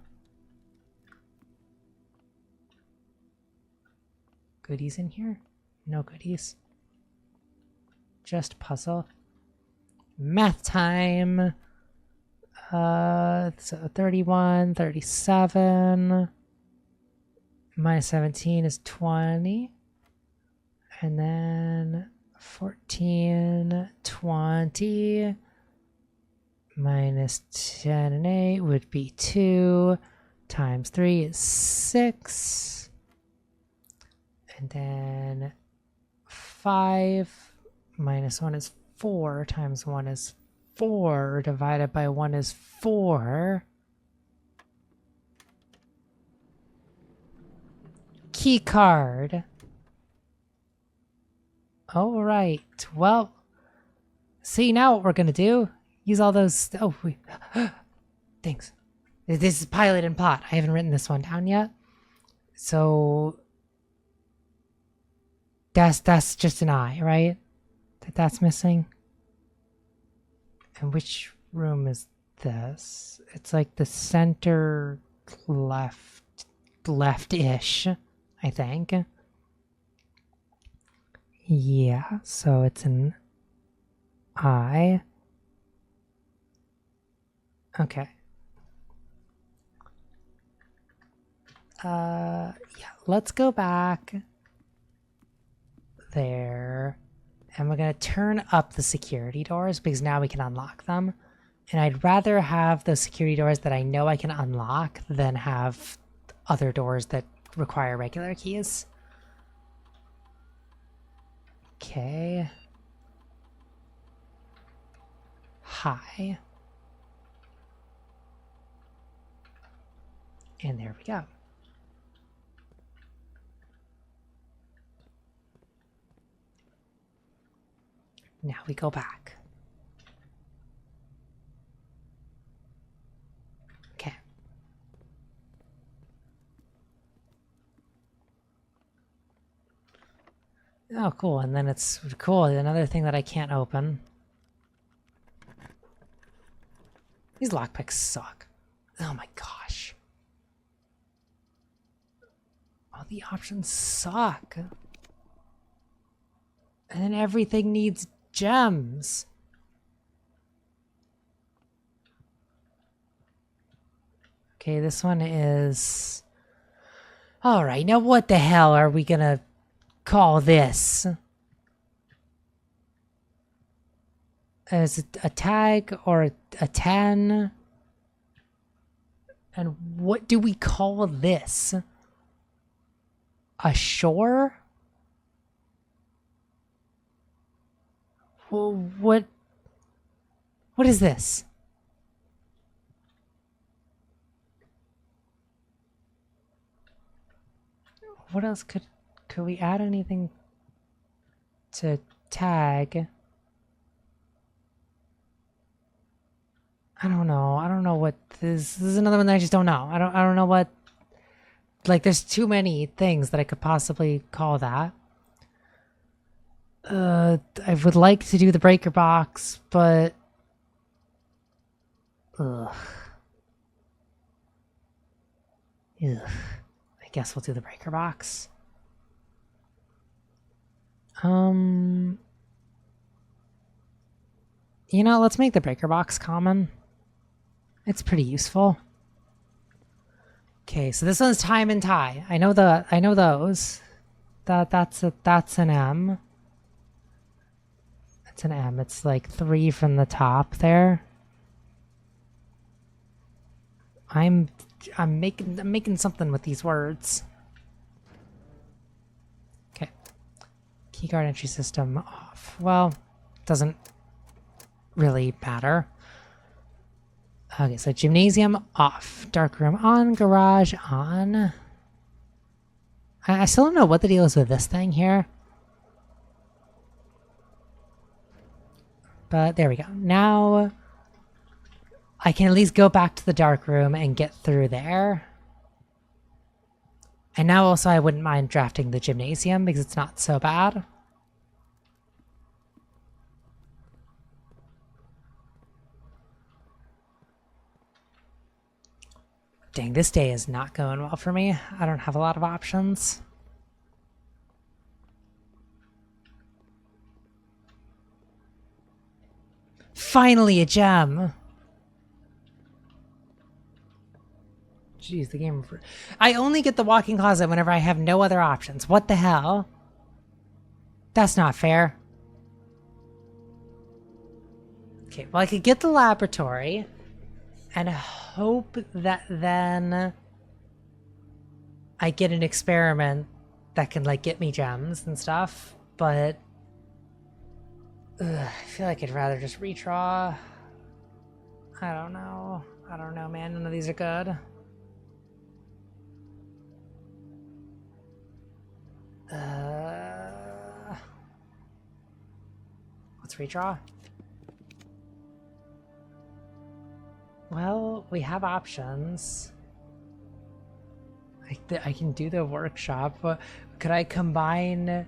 Goodies in here? No goodies. Just puzzle. Math time! So 31, 37. Minus 17 is 20. And then 14, 20. Minus 10 and 8 would be 2. Times 3 is 6. And then 5 minus 1 is 4 times 1 is 4 divided by 1 is 4. Key card. All right. Well, see, now what we're going to do Use all those. Oh, wait. Thanks. This is pilot and plot. I haven't written this one down yet. So that's just an eye, right? That's missing. And which room is this? It's like the center left-ish, I think. Yeah, so it's an eye. Okay. Yeah, let's go back there. And we're going to turn up the security doors because now we can unlock them. And I'd rather have those security doors that I know I can unlock than have other doors that require regular keys. Okay. Hi. And there we go. Now we go back. Okay. Oh, cool. And then it's cool. Another thing that I can't open. These lockpicks suck. Oh my gosh. All the options suck. And then everything needs gems. Okay, this one is... Alright, now what the hell are we gonna call this? Is it a tag or a 10? And what do we call this? A shore? Well, what is this? What else could we add anything to tag? I don't know. I don't know what this is. Another one that I just don't know. I don't know what. Like, there's too many things that I could possibly call that. I would like to do the breaker box, but ugh. I guess we'll do the breaker box. You know, let's make the breaker box common. It's pretty useful. Okay, so this one's time and tie. I know those. That's an M. It's an M. It's like 3 from the top there. I'm making something with these words. Okay. Keyguard entry system off. Well, doesn't really matter. Okay, so gymnasium off, darkroom on, garage on. I still don't know what the deal is with this thing here. But there we go. Now I can at least go back to the dark room and get through there. And now also I wouldn't mind drafting the gymnasium because it's not so bad. Dang, this day is not going well for me. I don't have a lot of options. Finally a gem! Jeez, the game... I only get the walk-in closet whenever I have no other options. What the hell? That's not fair. Okay, well I could get the laboratory and hope that then I get an experiment that can like get me gems and stuff, but I feel like I'd rather just redraw. I don't know, man. None of these are good. Let's redraw. Well, we have options. I can do the workshop. Could I combine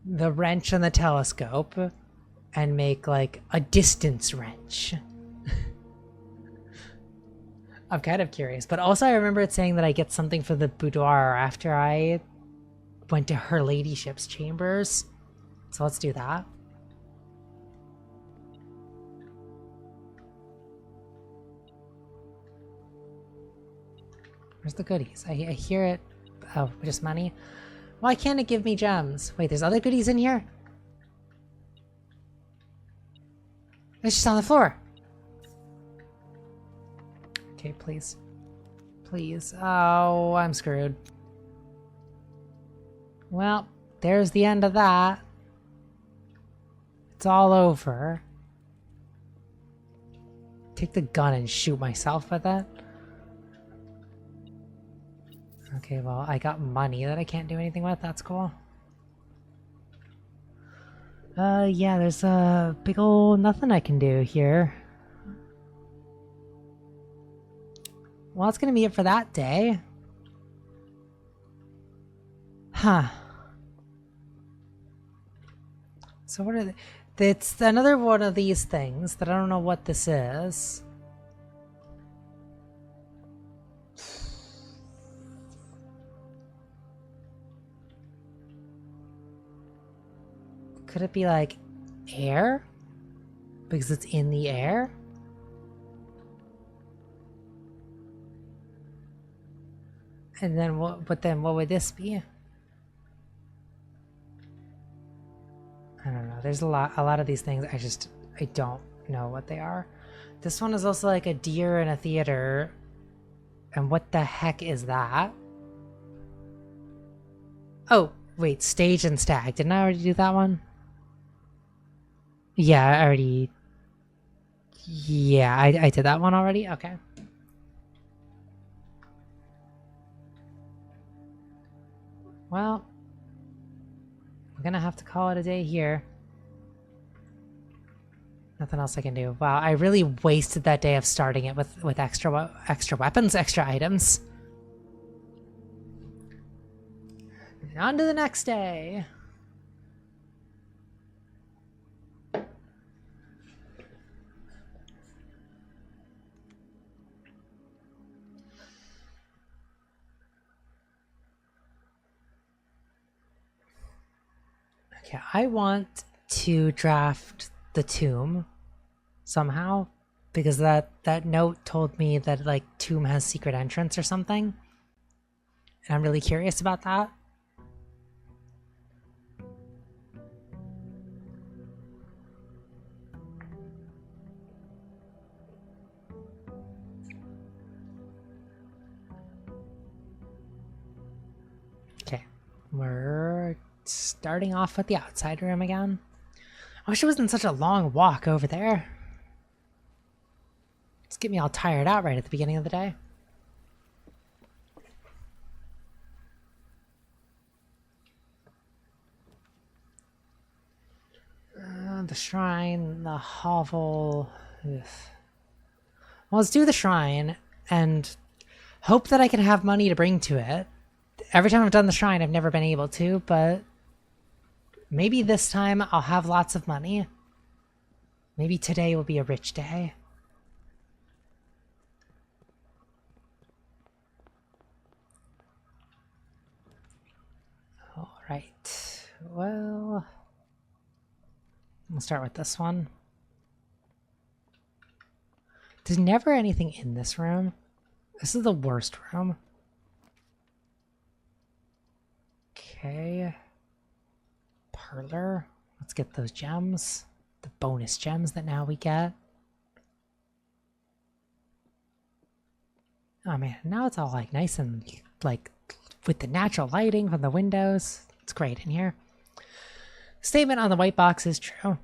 the wrench and the telescope and make like a distance wrench? I'm kind of curious, but also I remember it saying that I get something for the boudoir after I went to her ladyship's chambers. So let's do that. Where's the goodies? I hear it. Oh, just money? Why can't it give me gems? Wait, there's other goodies in here? It's just on the floor. Okay, please. Please. Oh, I'm screwed. Well, there's the end of that. It's all over. Take the gun and shoot myself with it. Okay, well, I got money that I can't do anything with. That's cool. Yeah, there's a big ol' nothing I can do here. Well, that's gonna be it for that day. Huh. So what are they? It's another one of these things that I don't know what this is. Could it be like air? Because it's in the air? And then what, but then what would this be? I don't know. There's a lot of these things I don't know what they are. This one is also like a deer in a theater. And what the heck is that? Oh, wait, stage and stag. Didn't I already do that one? Yeah, I already... Yeah, I did that one already? Okay. Well, I'm gonna have to call it a day here. Nothing else I can do. Wow, I really wasted that day of starting it with extra weapons, extra items. And on to the next day. Okay, I want to draft the tomb somehow because that note told me that like tomb has secret entrance or something. And I'm really curious about that. Okay, we're starting off with the outside room again. I wish it wasn't such a long walk over there. Just get me all tired out right at the beginning of the day. The shrine, the hovel. Ugh. Well, let's do the shrine and hope that I can have money to bring to it. Every time I've done the shrine, I've never been able to, but maybe this time I'll have lots of money. Maybe today will be a rich day. All right. Well, we'll start with this one. There's never anything in this room. This is the worst room. Okay. Parlor. Let's get those gems. The bonus gems that now we get. Oh man, now it's all like nice and like with the natural lighting from the windows. It's great in here. Statement on the white box is true.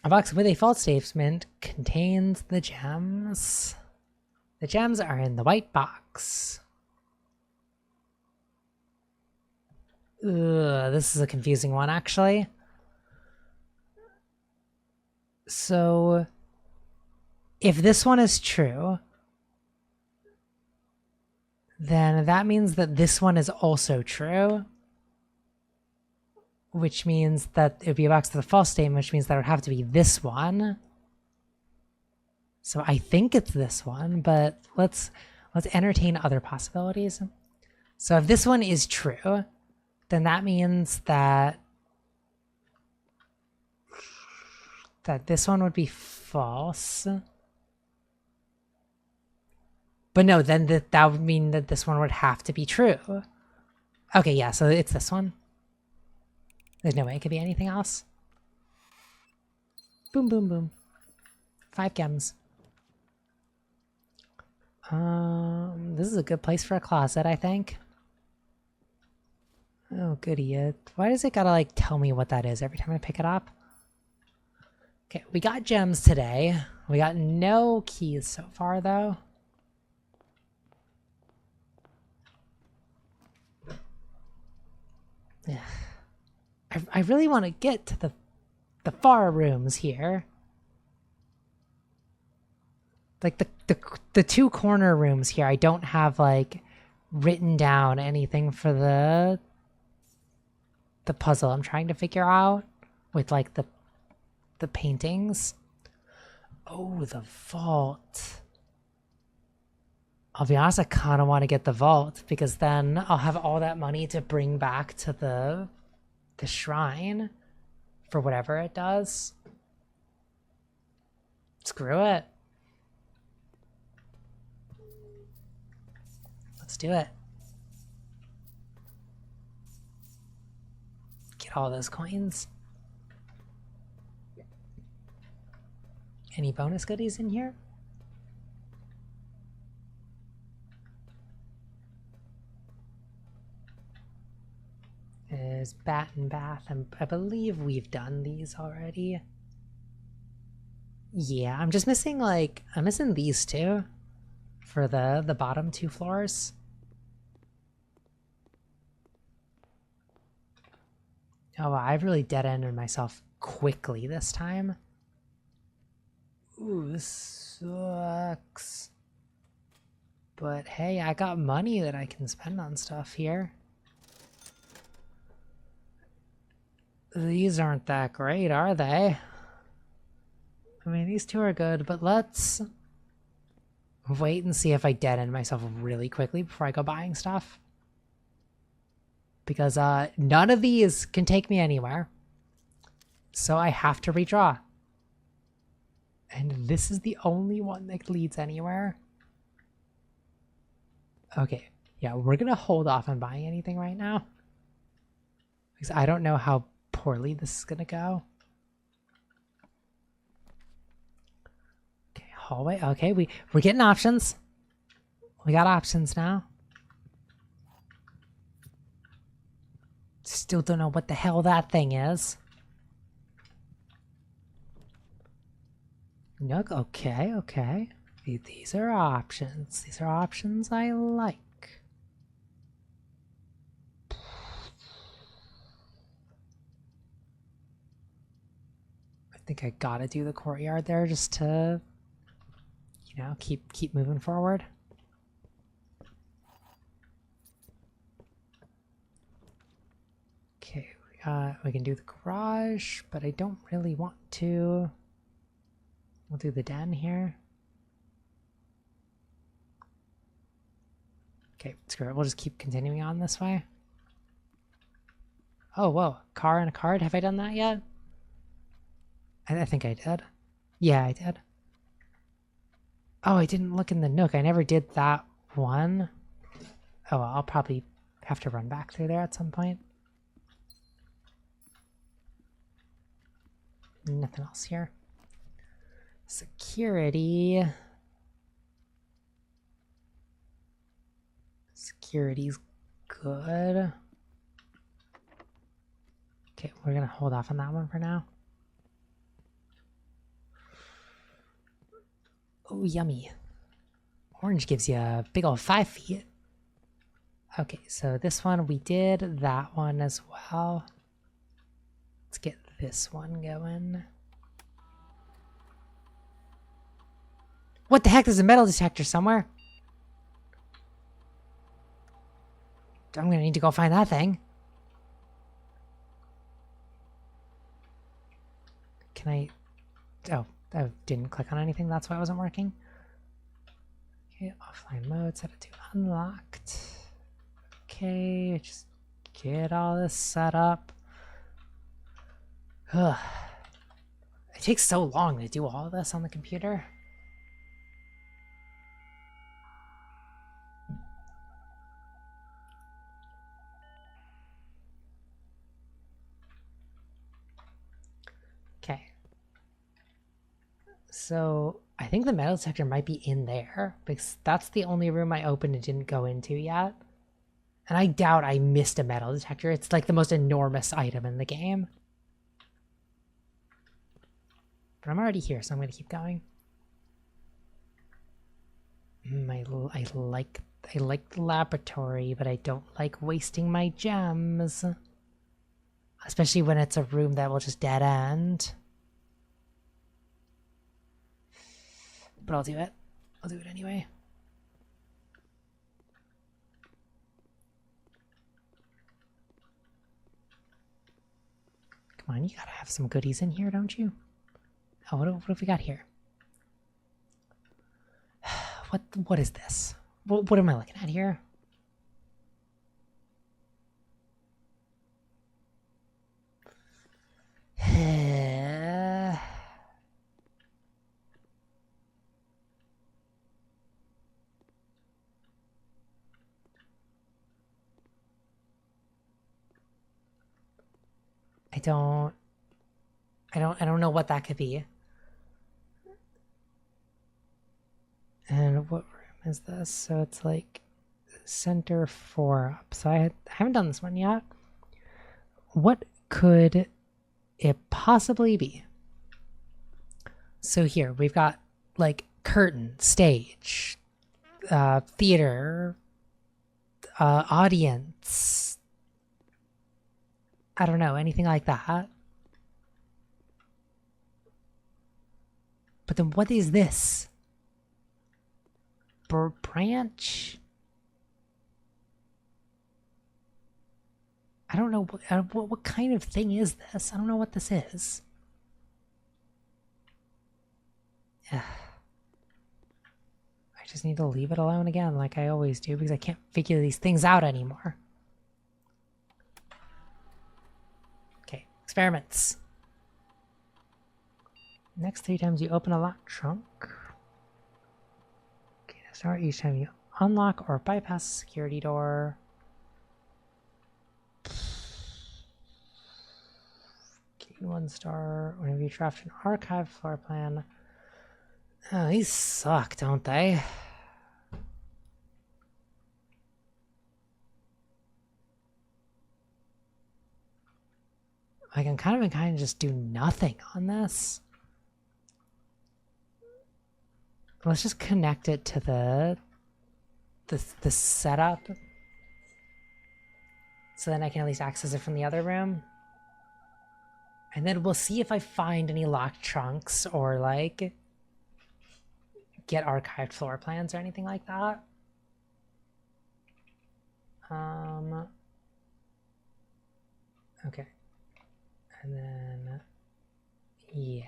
A box with a false statement contains the gems. The gems are in the white box. Ugh, this is a confusing one, actually. So, if this one is true, then that means that this one is also true, which means that it would be a box to the false statement, which means that it would have to be this one. So I think it's this one, but let's entertain other possibilities. So if this one is true, then that means that this one would be false. But no, then that would mean that this one would have to be true. Okay, yeah, so it's this one. There's no way it could be anything else. Boom, boom, boom. 5 gems. This is a good place for a closet, I think. Oh, goody. Why does it gotta, like, tell me what that is every time I pick it up? Okay, we got gems today. We got no keys so far, though. Yeah. I really want to get to the far rooms here. Like the 2 corner rooms here, I don't have like written down anything for the puzzle I'm trying to figure out with like the paintings. Oh, the vault. I'll be honest, I kind of want to get the vault because then I'll have all that money to bring back to the shrine for whatever it does. Screw it. Let's do it. Get all those coins. Any bonus goodies in here? There's bat and bath, and I believe we've done these already. Yeah, I'm just missing like I'm missing these two for the bottom 2 floors. Oh, I've really dead-ended myself quickly this time. Ooh, this sucks. But hey, I got money that I can spend on stuff here. These aren't that great, are they? I mean, these 2 are good, but let's wait and see if I dead-end myself really quickly before I go buying stuff. Because none of these can take me anywhere. So I have to redraw. And this is the only one that leads anywhere. Okay, yeah, we're gonna hold off on buying anything right now. Because I don't know how poorly this is gonna go. Okay, hallway. Okay, we're getting options. We got options now. Still don't know what the hell that thing is. Nook, okay, okay. These are options. These are options I like. I think I gotta do the courtyard there just to, you know, keep moving forward. Okay, we can do the garage, but I don't really want to. We'll do the den here. Okay, screw it. We'll just keep continuing on this way. Oh, whoa. Car and a card. Have I done that yet? I think I did. Yeah, I did. Oh, I didn't look in the Nook. I never did that one. Oh, well, I'll probably have to run back through there at some point. Nothing else here. Security. Security's good. Okay, we're gonna hold off on that one for now. Oh, yummy. Orange gives you a big old 5 feet. Okay, so this one, we did that one as well. Let's get this one going. What the heck? There's a metal detector somewhere. I'm gonna need to go find that thing. Can I... Oh, I didn't click on anything. That's why it wasn't working. Okay, offline mode, set it to unlocked. Okay, just get all this set up. Ugh. It takes so long to do all of this on the computer. Okay. So I think the metal detector might be in there because that's the only room I opened and didn't go into yet. And I doubt I missed a metal detector. It's like the most enormous item in the game. But I'm already here, so I'm going to keep going. I like the laboratory, but I don't like wasting my gems. Especially when it's a room that will just dead end. But I'll do it. I'll do it anyway. Come on, you gotta have some goodies in here, don't you? Oh, what have we got here? What is this? What am I looking at here? I don't know what that could be. And what room is this? So it's like center 4 up. So I haven't done this one yet. What could it possibly be? So here we've got like curtain, stage, theater, audience. I don't know, anything like that. But then what is this? Branch? I don't know what kind of thing is this. I don't know what this is. I just need to leave it alone again like I always do because I can't figure these things out anymore. Okay, experiments. Next 3 times you open a locked trunk. Okay, start each time you unlock or bypass a security door. Okay, 1 star. Whenever you draft an archive floor plan. Oh, these suck, don't they? I can kind of just do nothing on this. Let's just connect it to the setup. So then I can at least access it from the other room. And then we'll see if I find any locked trunks or like get archived floor plans or anything like that. Okay. And then, yeah.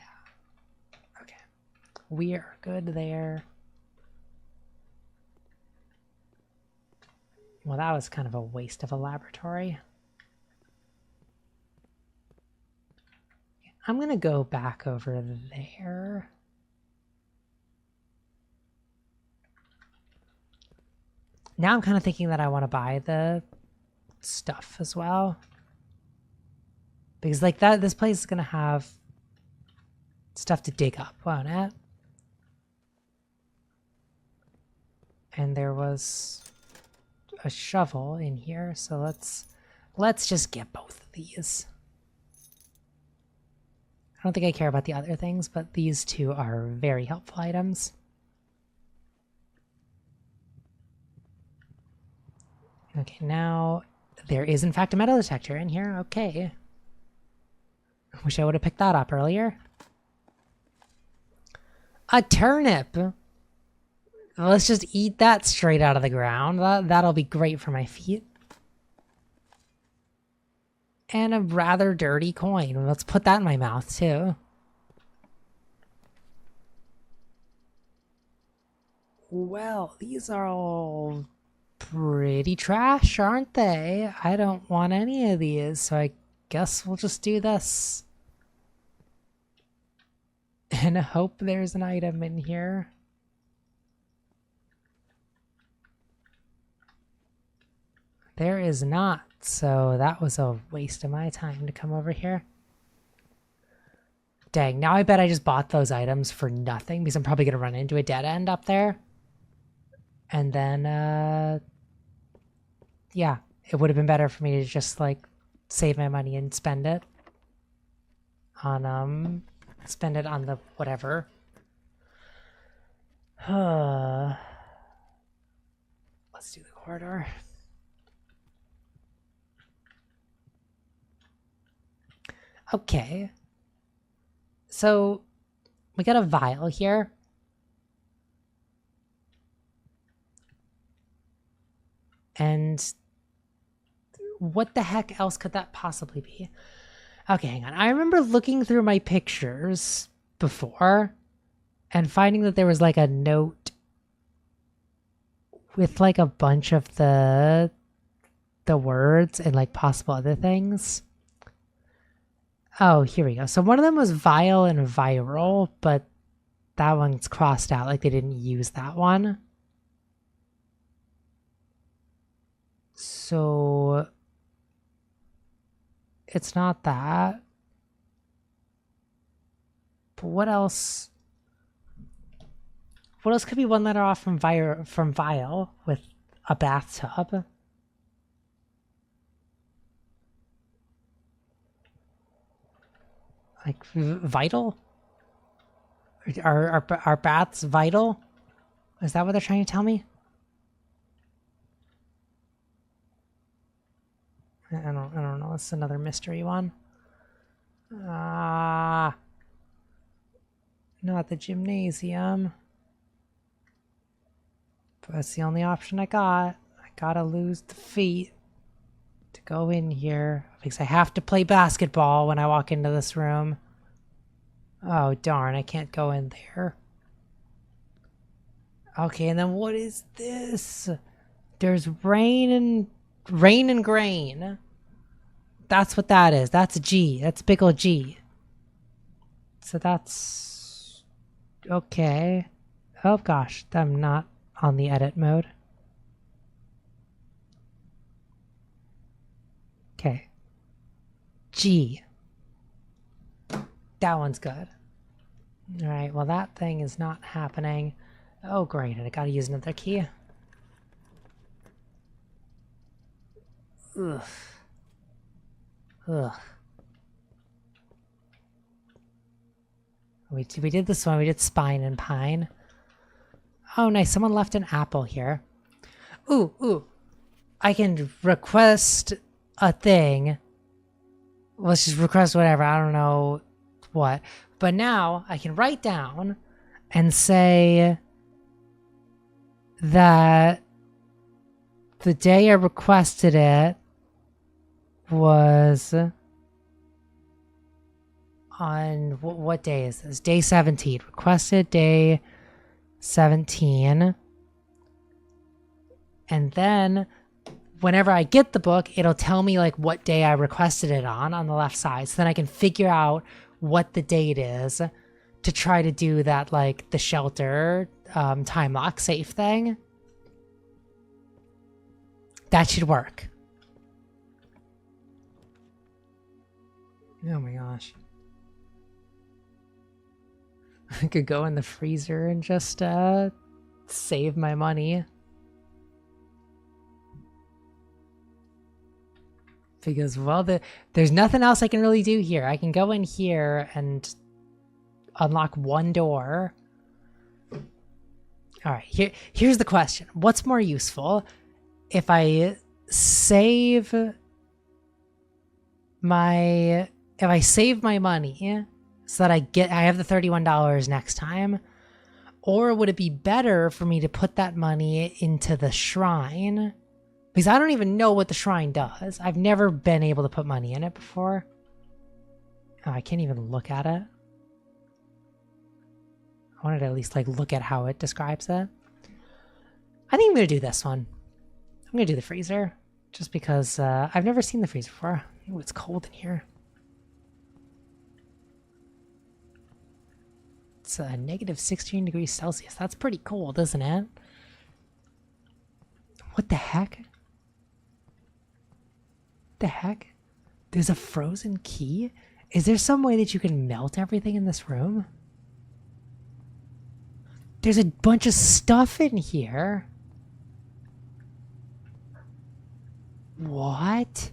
Okay. We are good there. Well, that was kind of a waste of a laboratory. I'm going to go back over there. Now I'm kind of thinking that I want to buy the stuff as well. Because like that, this place is going to have stuff to dig up, won't it? And there was a shovel in here, so let's just get both of these. I don't think I care about the other things, but these 2 are very helpful items. Okay, now there is in fact a metal detector in here. Okay. Wish I would have picked that up earlier. A turnip! Let's just eat that straight out of the ground. That'll be great for my feet. And a rather dirty coin. Let's put that in my mouth too. Well, these are all pretty trash, aren't they? I don't want any of these, so I guess we'll just do this. And I hope there's an item in here. There is not, so that was a waste of my time to come over here. Dang, now I bet I just bought those items for nothing because I'm probably going to run into a dead end up there. And then, yeah, it would have been better for me to just, like, save my money and spend it on, the whatever. Let's do the corridor. Okay. So, we got a vial here. And what the heck else could that possibly be? Okay, hang on. I remember looking through my pictures before and finding that there was like a note with like a bunch of the words and like possible other things. Oh, here we go. So one of them was vial and viral, but that one's crossed out. Like they didn't use that one. So it's not that. But what else? What else could be one letter off from vial with a bathtub? Like vital? Are baths vital? Is that what they're trying to tell me? I don't know. It's another mystery one. Not the gymnasium. But that's the only option I got. I gotta lose the feet to go in here because I have to play basketball when I walk into this room. Oh darn, I can't go in there. Okay, and then what is this? There's rain and grain. That's what that is. That's a G. That's a big ol' G. So that's okay. Oh gosh, I'm not on the edit mode. Okay. G. That one's good. Alright, well that thing is not happening. Oh great, and I gotta use another key. Ugh. Ugh. We did this one. We did spine and pine. Oh, nice. Someone left an apple here. Ooh. I can request a thing. Let's just request whatever. I don't know what. But now I can write down and say that the day I requested it was on what day is this? Day 17. Requested day 17. And then whenever I get the book, it'll tell me like what day I requested it on the left side. So then I can figure out what the date is to try to do that, like the shelter time lock safe thing. That should work. Oh my gosh. I could go in the freezer and just save my money. Because, well, there's nothing else I can really do here. I can go in here and unlock one door. Alright, here's the question. What's more useful? If I save my money so that I have the $31 next time, Or would it be better for me to put that money into the shrine? Because I don't even know what the shrine does. I've never been able to put money in it before. Oh, I can't even look at it. I wanted to at least like look at how it describes it. I think I'm going to do this one. I'm going to do the freezer. Just because I've never seen the freezer before. Ooh, it's cold in here. It's negative 16 degrees Celsius. That's pretty cold, isn't it? What the heck? The heck? There's a frozen key? Is there some way that you can melt everything in this room? There's a bunch of stuff in here. What?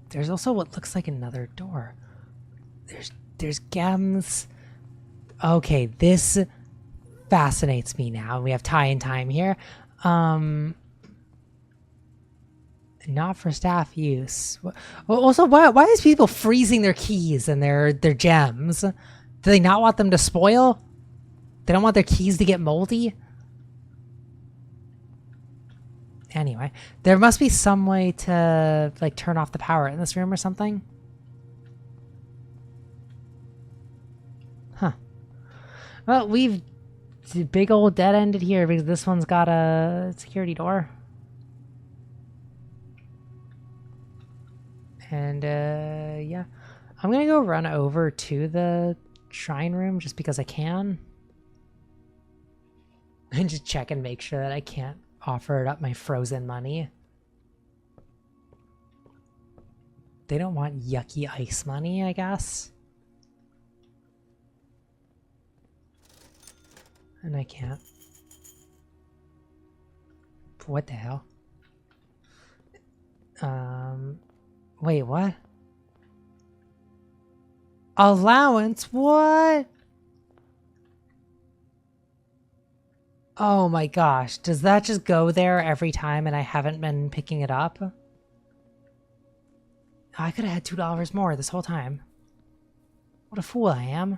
There's also what looks like another door. There's gems. Okay, this fascinates me now. We have tie and time here. Not for staff use. Also, why is people freezing their keys and their gems? Do they not want them to spoil? They don't want their keys to get moldy? Anyway, there must be some way to like turn off the power in this room or something. Huh. Well, we've big old dead ended here because this one's got a security door. And yeah, I'm gonna go run over to the shrine room just because I can. And just check and make sure that I can't offer it up my frozen money. They don't want yucky ice money, I guess. And I can't. What the hell? Wait, what? Allowance? What? Oh my gosh, does that just go there every time and I haven't been picking it up? I could have had $2 more this whole time. What a fool I am.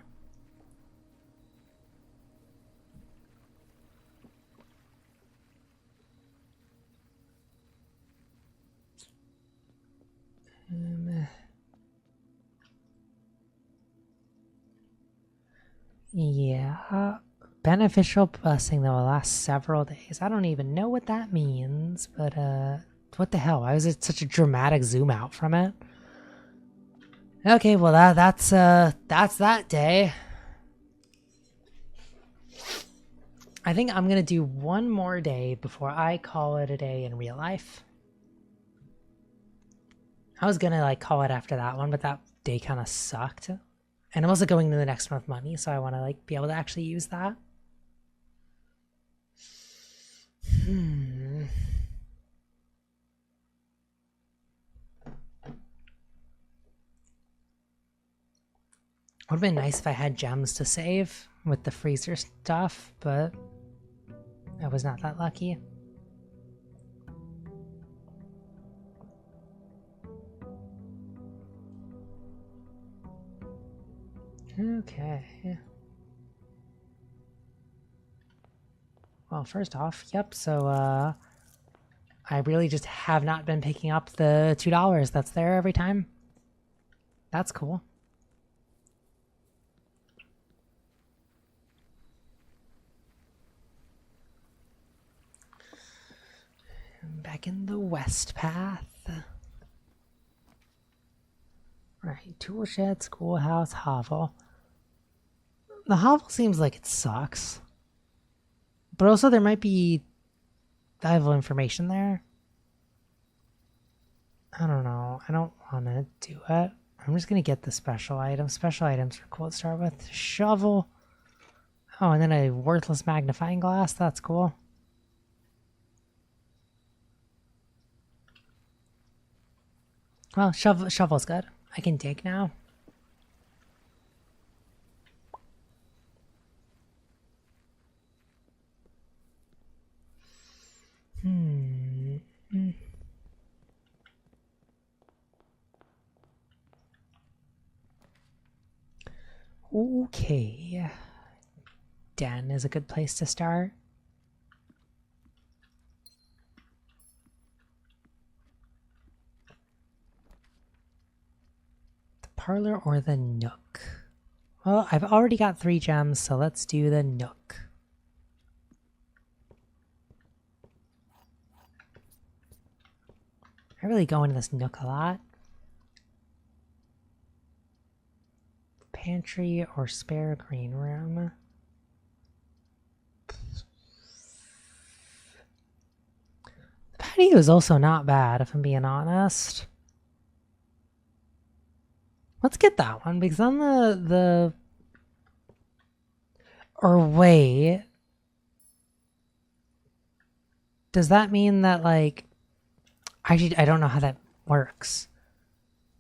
Yeah. Beneficial blessing that will last several days. I don't even know what that means, but what the hell? Why was it such a dramatic zoom out from it? Okay, well that's that day. I think I'm gonna do one more day before I call it a day in real life. I was gonna like call it after that one, but that day kind of sucked. And I'm also going to the next month money, so I want to like be able to actually use that. Would have been nice if I had gems to save with the freezer stuff, but I was not that lucky. Okay. Well, first off, yep, so I really just have not been picking up the $2 that's there every time. That's cool. Back in the west path. Right, tool shed, schoolhouse, hovel. The hovel seems like it sucks. But also there might be valuable information there. I don't know. I don't want to do it. I'm just going to get the special items. Special items are cool to start with. Shovel. Oh, and then a worthless magnifying glass. That's cool. Well, shovel's good. I can dig now. Okay. Den is a good place to start. The parlor or the nook? Well, I've already got 3 gems, so let's do the nook. I really go into this nook a lot. Pantry or spare green room? The patio is also not bad, if I'm being honest. Let's get that one, because on the... Or wait... Does that mean that, like... Actually, I don't know how that works.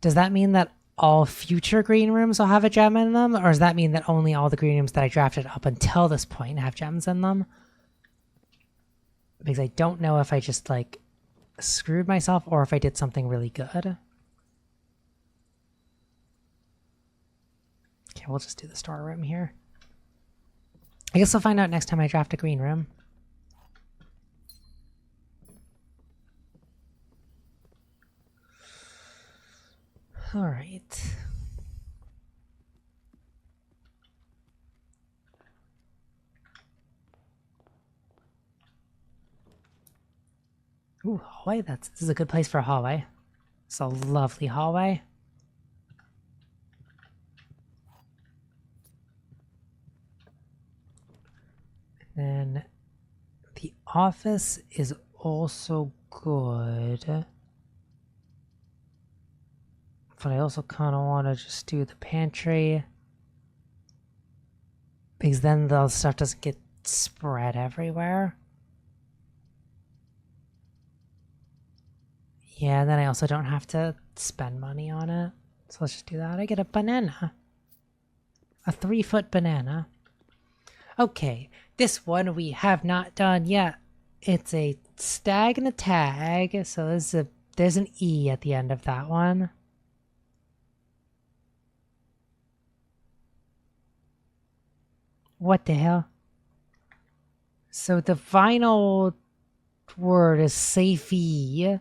Does that mean that all future green rooms will have a gem in them? Or does that mean that only all the green rooms that I drafted up until this point have gems in them? Because I don't know if I just, like, screwed myself or if I did something really good. Okay, we'll just do the storeroom here. I guess I'll find out next time I draft a green room. All right. Ooh, hallway. This is a good place for a hallway. It's a lovely hallway. And then the office is also good. But I also kind of want to just do the pantry. Because then the stuff doesn't get spread everywhere. Yeah, and then I also don't have to spend money on it. So let's just do that. I get a banana. A 3-foot banana. Okay, this one we have not done yet. It's a stag and a tag. So there's an E at the end of that one. What the hell? So the final word is safety.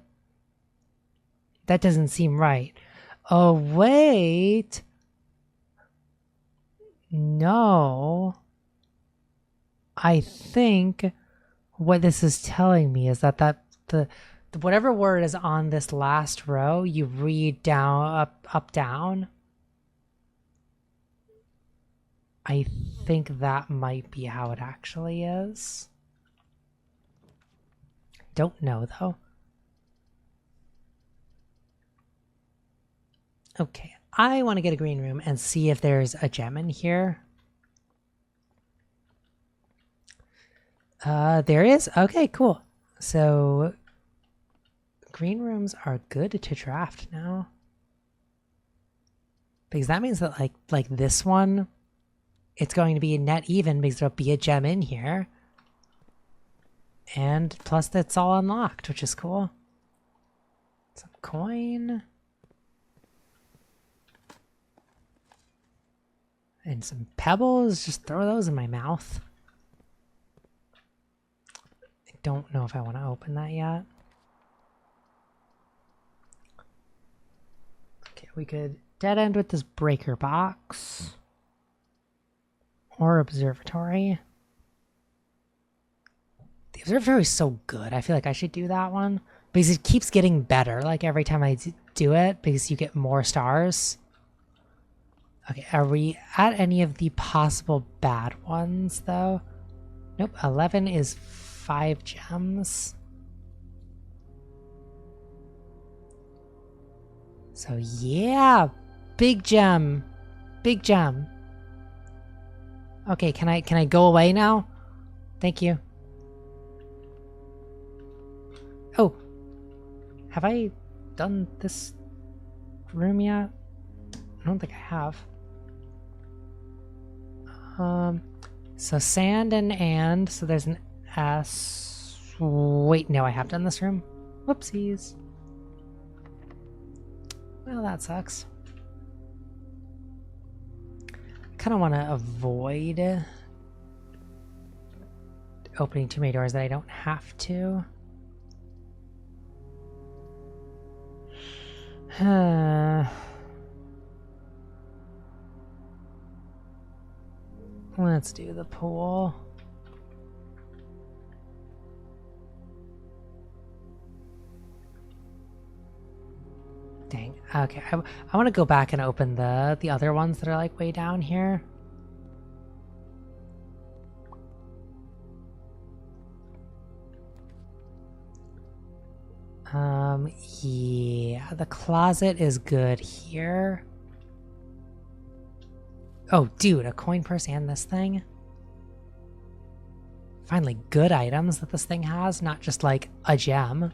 That doesn't seem right. Oh, wait. No. I think what this is telling me is that the whatever word is on this last row, you read down, up, down. I think that might be how it actually is. Don't know, though. Okay, I want to get a green room and see if there's a gem in here. There is? Okay, cool. So, green rooms are good to draft now. Because that means that, like this one, it's going to be a net even because there'll be a gem in here. And plus that's all unlocked, which is cool. Some coin. And some pebbles. Just throw those in my mouth. I don't know if I want to open that yet. Okay, we could dead end with this breaker box. Or observatory. The observatory is so good. I feel like I should do that one. Because it keeps getting better, like every time I do it, because you get more stars. Okay, are we at any of the possible bad ones, though? Nope, 11 is 5 gems. So yeah, big gem. Big gem. Okay, can I go away now? Thank you. Oh, have I done this room yet? I don't think I have. So sand and, so there's an S. Wait, no, I have done this room. Whoopsies. Well, that sucks. kind of want to avoid opening too many doors that I don't have to. Let's do the pool. Dang. Okay, I want to go back and open the other ones that are like way down here. Yeah, the closet is good here. Oh, dude, a coin purse and this thing. Finally, good items that this thing has, not just like a gem.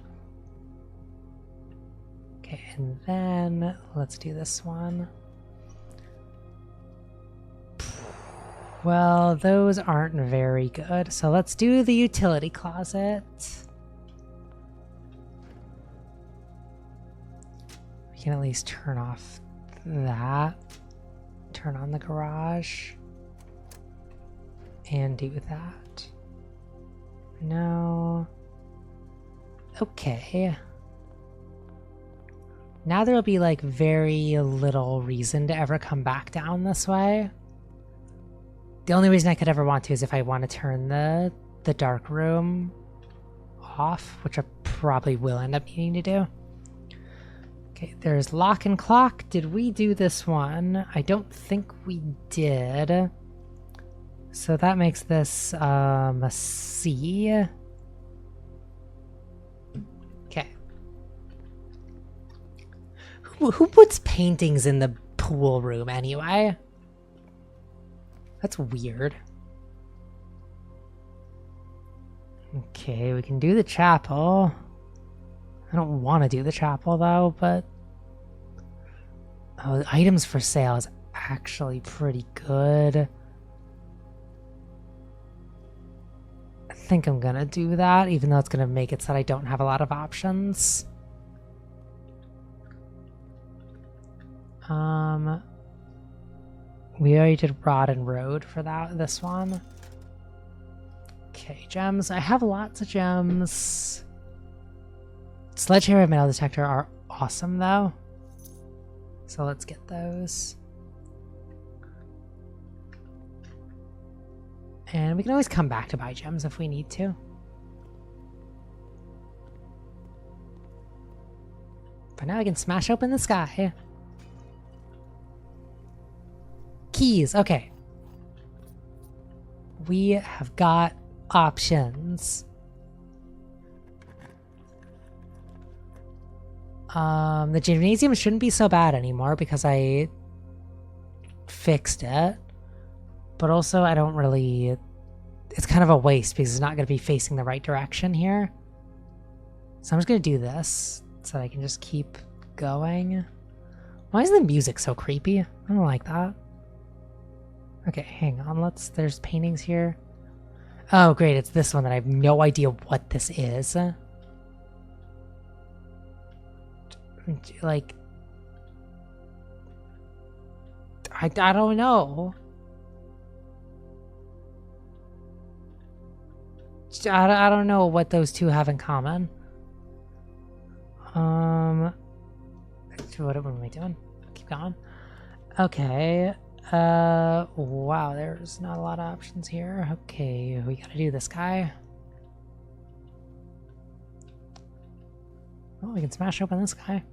Okay, and then let's do this one. Well, those aren't very good, so let's do the utility closet. We can at least turn off that. Turn on the garage. And do that. No. Okay. Now there'll be like very little reason to ever come back down this way. The only reason I could ever want to is if I want to turn the dark room off, which I probably will end up needing to do. Okay, there's lock and clock. Did we do this one? I don't think we did. So that makes this a C. Okay. Who puts paintings in the pool room anyway? That's weird. Okay, we can do the chapel. I don't want to do the chapel though, but oh, the items for sale is actually pretty good. I think I'm gonna do that, even though it's gonna make it so that I don't have a lot of options. We already did Rod and Road for this one. Okay, gems. I have lots of gems. Sledgehammer and metal detector are awesome though. So let's get those. And we can always come back to buy gems if we need to. But now I can smash open the sky. Keys, okay. We have got options. The gymnasium shouldn't be so bad anymore because I fixed it. But also I don't really... It's kind of a waste because it's not going to be facing the right direction here. So I'm just going to do this so I can just keep going. Why is the music so creepy? I don't like that. Okay, hang on. There's paintings here. Oh, great. It's this one that I have no idea what this is. Like... I don't know. I don't know what those two have in common. What am I doing? Keep going. Okay. Wow, there's not a lot of options here. Okay, we gotta do this guy. Oh, we can smash open this guy.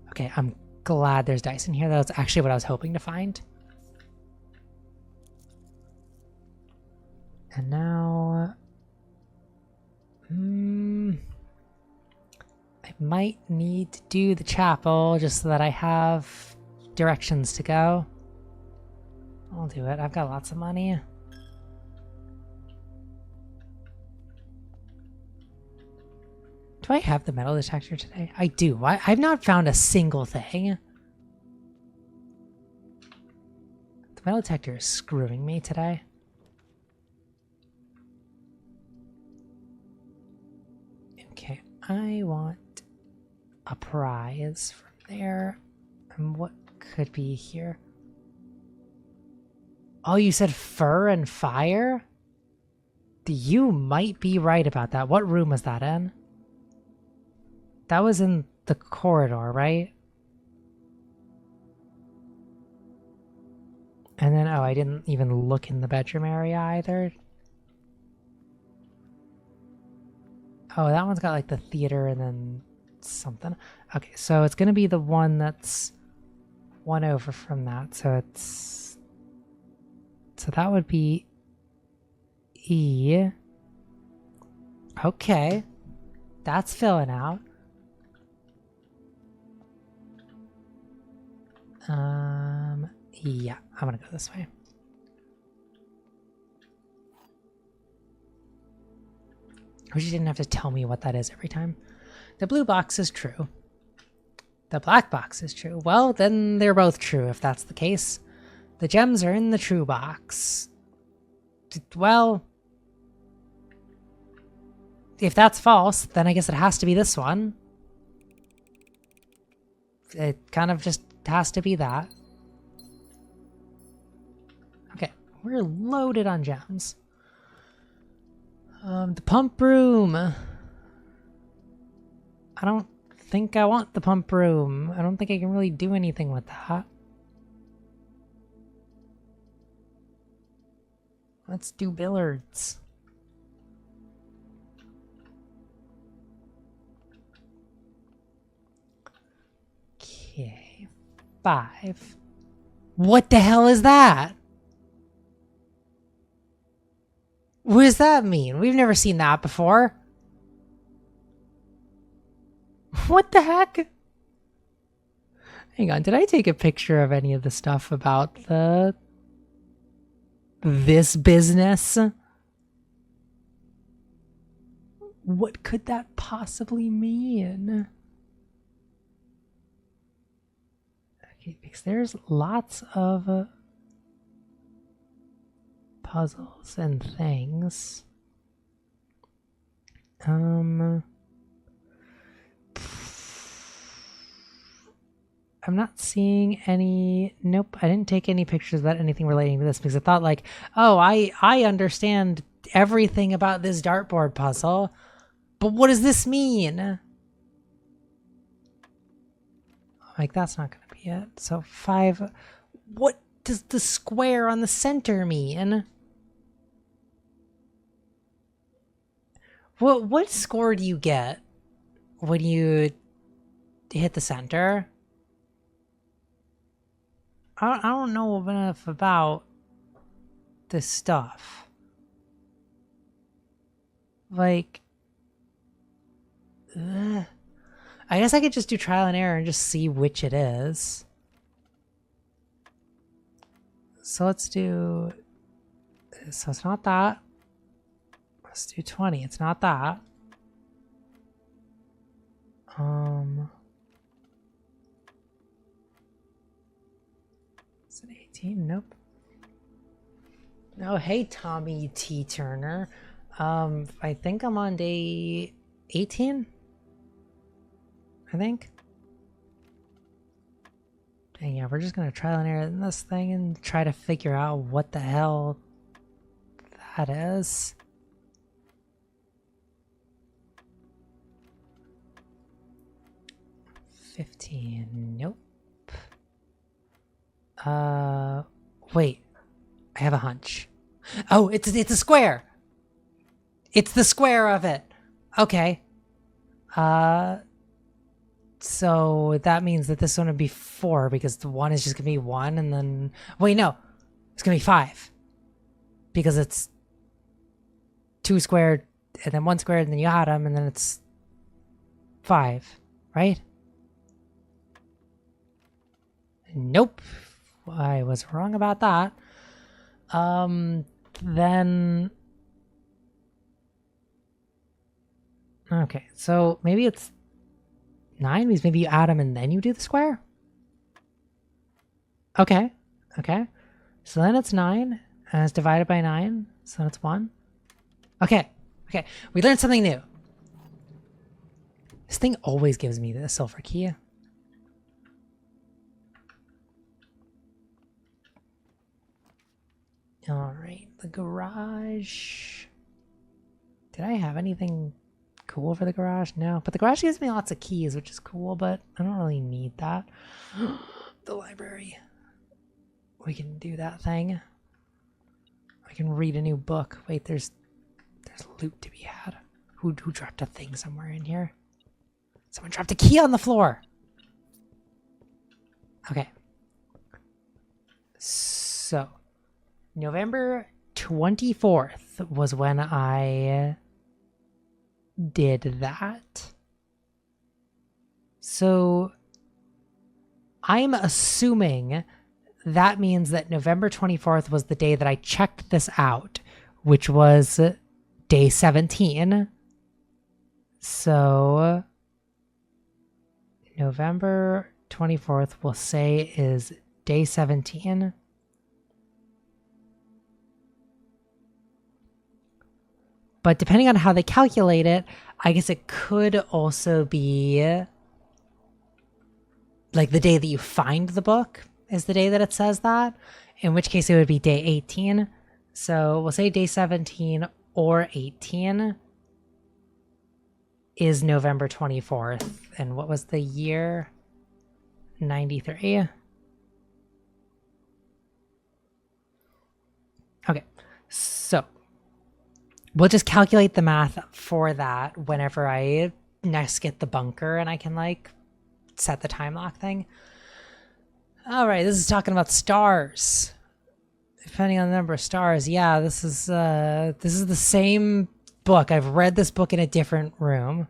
Okay, I'm glad there's dice in here. That's actually what I was hoping to find. And now... I might need to do the chapel just so that I have directions to go. I'll do it. I've got lots of money. Do I have the metal detector today? I do. I've not found a single thing. The metal detector is screwing me today. Okay, I want a prize from there. And what could be here? Oh, you said fur and fire? You might be right about that. What room was that in? That was in the corridor, right? And then, oh, I didn't even look in the bedroom area either. Oh, that one's got like the theater and then something. Okay, so it's gonna be the one that's one over from that. So that would be E. Okay. That's filling out. Yeah, I'm gonna go this way. I wish you didn't have to tell me what that is every time. The blue box is true. The black box is true. Well, then they're both true if that's the case. The gems are in the true box. Well, if that's false, then I guess it has to be this one. It kind of just has to be that. Okay, we're loaded on gems. The pump room. I don't think I want the pump room. I don't think I can really do anything with that. Let's do billiards. Okay, 5. What the hell is that? What does that mean? We've never seen that before. What the heck? Hang on, did I take a picture of any of the stuff about this business? What could that possibly mean? Okay, because there's lots of puzzles and things. I'm not seeing any. Nope, I didn't take any pictures about anything relating to this because I thought like, oh, I understand everything about this dartboard puzzle, but what does this mean? Like, that's not gonna be it. So 5. What does the square on the center mean? What score do you get when you hit the center? I don't know enough about this stuff. Like, I guess I could just do trial and error and just see which it is. So let's do. So it's not that. Let's do 20. It's not that. Is it 18? Nope. Oh, hey, Tommy T. Turner. I think I'm on day 18. I think. And yeah, we're just gonna trial and error in this thing and try to figure out what the hell that is. Nope. Wait. I have a hunch. Oh, it's a square. It's the square of it. Okay. So that means that this one would be 4 because the 1 is just gonna be 1 and then wait, no. It's gonna be 5. Because it's 2 squared and then 1 squared and then you add them and then it's 5, right? Nope. I was wrong about that. Then... Okay, so maybe it's 9 because maybe you add them and then you do the square? Okay, okay. So then it's 9 and it's divided by 9, so it's 1. Okay, okay. We learned something new. This thing always gives me the silver key. The garage. Did I have anything cool for the garage? No, but the garage gives me lots of keys, which is cool, but I don't really need that. The library. We can do that thing. I can read a new book. Wait, there's loot to be had. Who dropped a thing somewhere in here? Someone dropped a key on the floor. Okay. So, November 24th was when I did that. So, I'm assuming that means that November 24th was the day that I checked this out, which was day 17. So, November 24th, we'll say, is day 17. But depending on how they calculate it, I guess it could also be like the day that you find the book is the day that it says that, in which case it would be day 18. So we'll say day 17 or 18 is November 24th. And what was the year? 93. Okay, so we'll just calculate the math for that whenever I next get the bunker and I can like set the time lock thing. All right, this is talking about stars. Depending on the number of stars, yeah, this is the same book. I've read this book in a different room.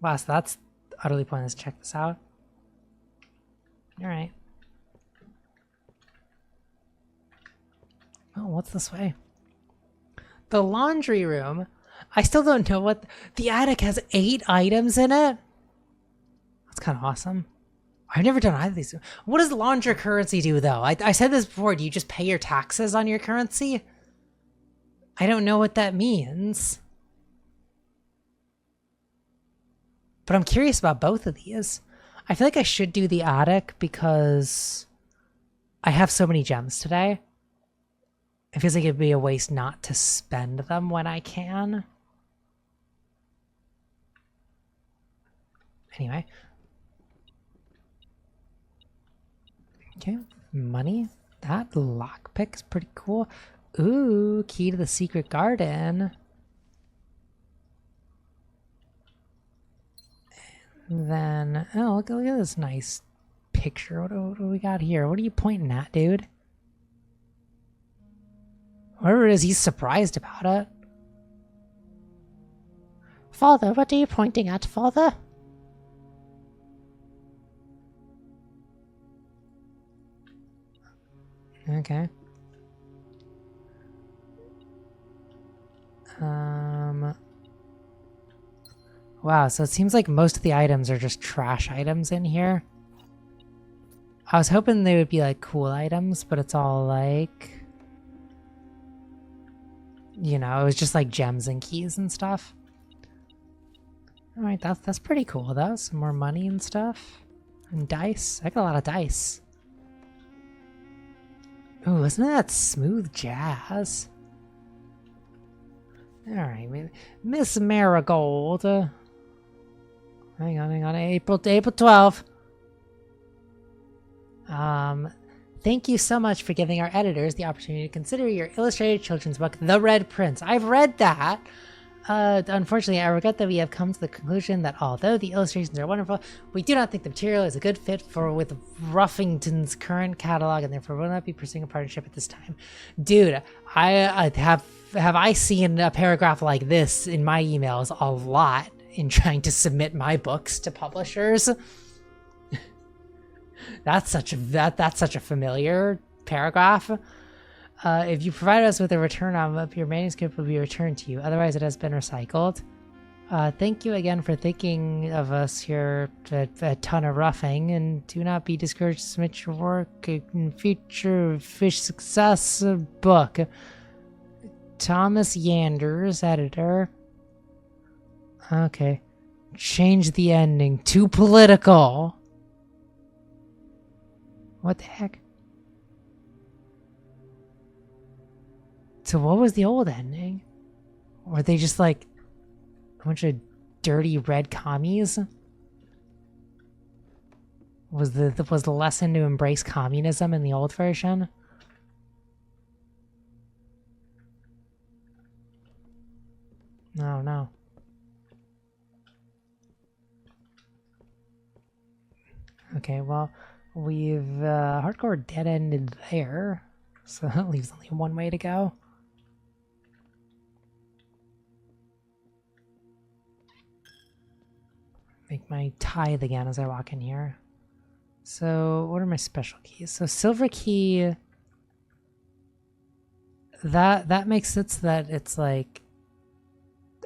Wow, so that's utterly pointless. Check this out. All right. Oh, what's this way? The laundry room. I still don't know what the attic has 8 items in it. That's kind of awesome. I've never done either of these. What does laundry currency do, though? I said this before. Do you just pay your taxes on your currency? I don't know what that means. But I'm curious about both of these. I feel like I should do the attic because I have so many gems today. It feels like it'd be a waste not to spend them when I can. Anyway. Okay, money. That lockpick is pretty cool. Ooh, key to the secret garden. And then, oh, look at this nice picture. What do we got here? What are you pointing at, dude? Whatever it is, he's surprised about it. Father, what are you pointing at, Father? Okay. Wow, so it seems like most of the items are just trash items in here. I was hoping they would be like cool items, but it's all like, you know, it was just like gems and keys and stuff. All right, that's pretty cool though. Some more money and stuff. And dice. I got a lot of dice. Ooh, listen to that smooth jazz. Alright, Miss Marigold. Hang on. April 12. Thank you so much for giving our editors the opportunity to consider your illustrated children's book, The Red Prince. I've read that. Unfortunately, I regret that we have come to the conclusion that although the illustrations are wonderful, we do not think the material is a good fit with Ruffington's current catalog, and therefore will not be pursuing a partnership at this time. Dude, I have I seen a paragraph like this in my emails a lot in trying to submit my books to publishers. That's such a familiar paragraph. If you provide us with a return envelope, your manuscript will be returned to you. Otherwise, it has been recycled. Thank you again for thinking of us here a ton of roughing, and do not be discouraged to submit your work in future Fish Success book. Thomas Yanders, editor. Okay. Change the ending. Too political. What the heck? So what was the old ending? Were they just like a bunch of dirty red commies? Was the lesson to embrace communism in the old version? No, no. Okay, well, we've hardcore dead-ended there, so that leaves only one way to go. Make my tithe again as I walk in here. So, what are my special keys? So, silver key. That makes it so that it's like,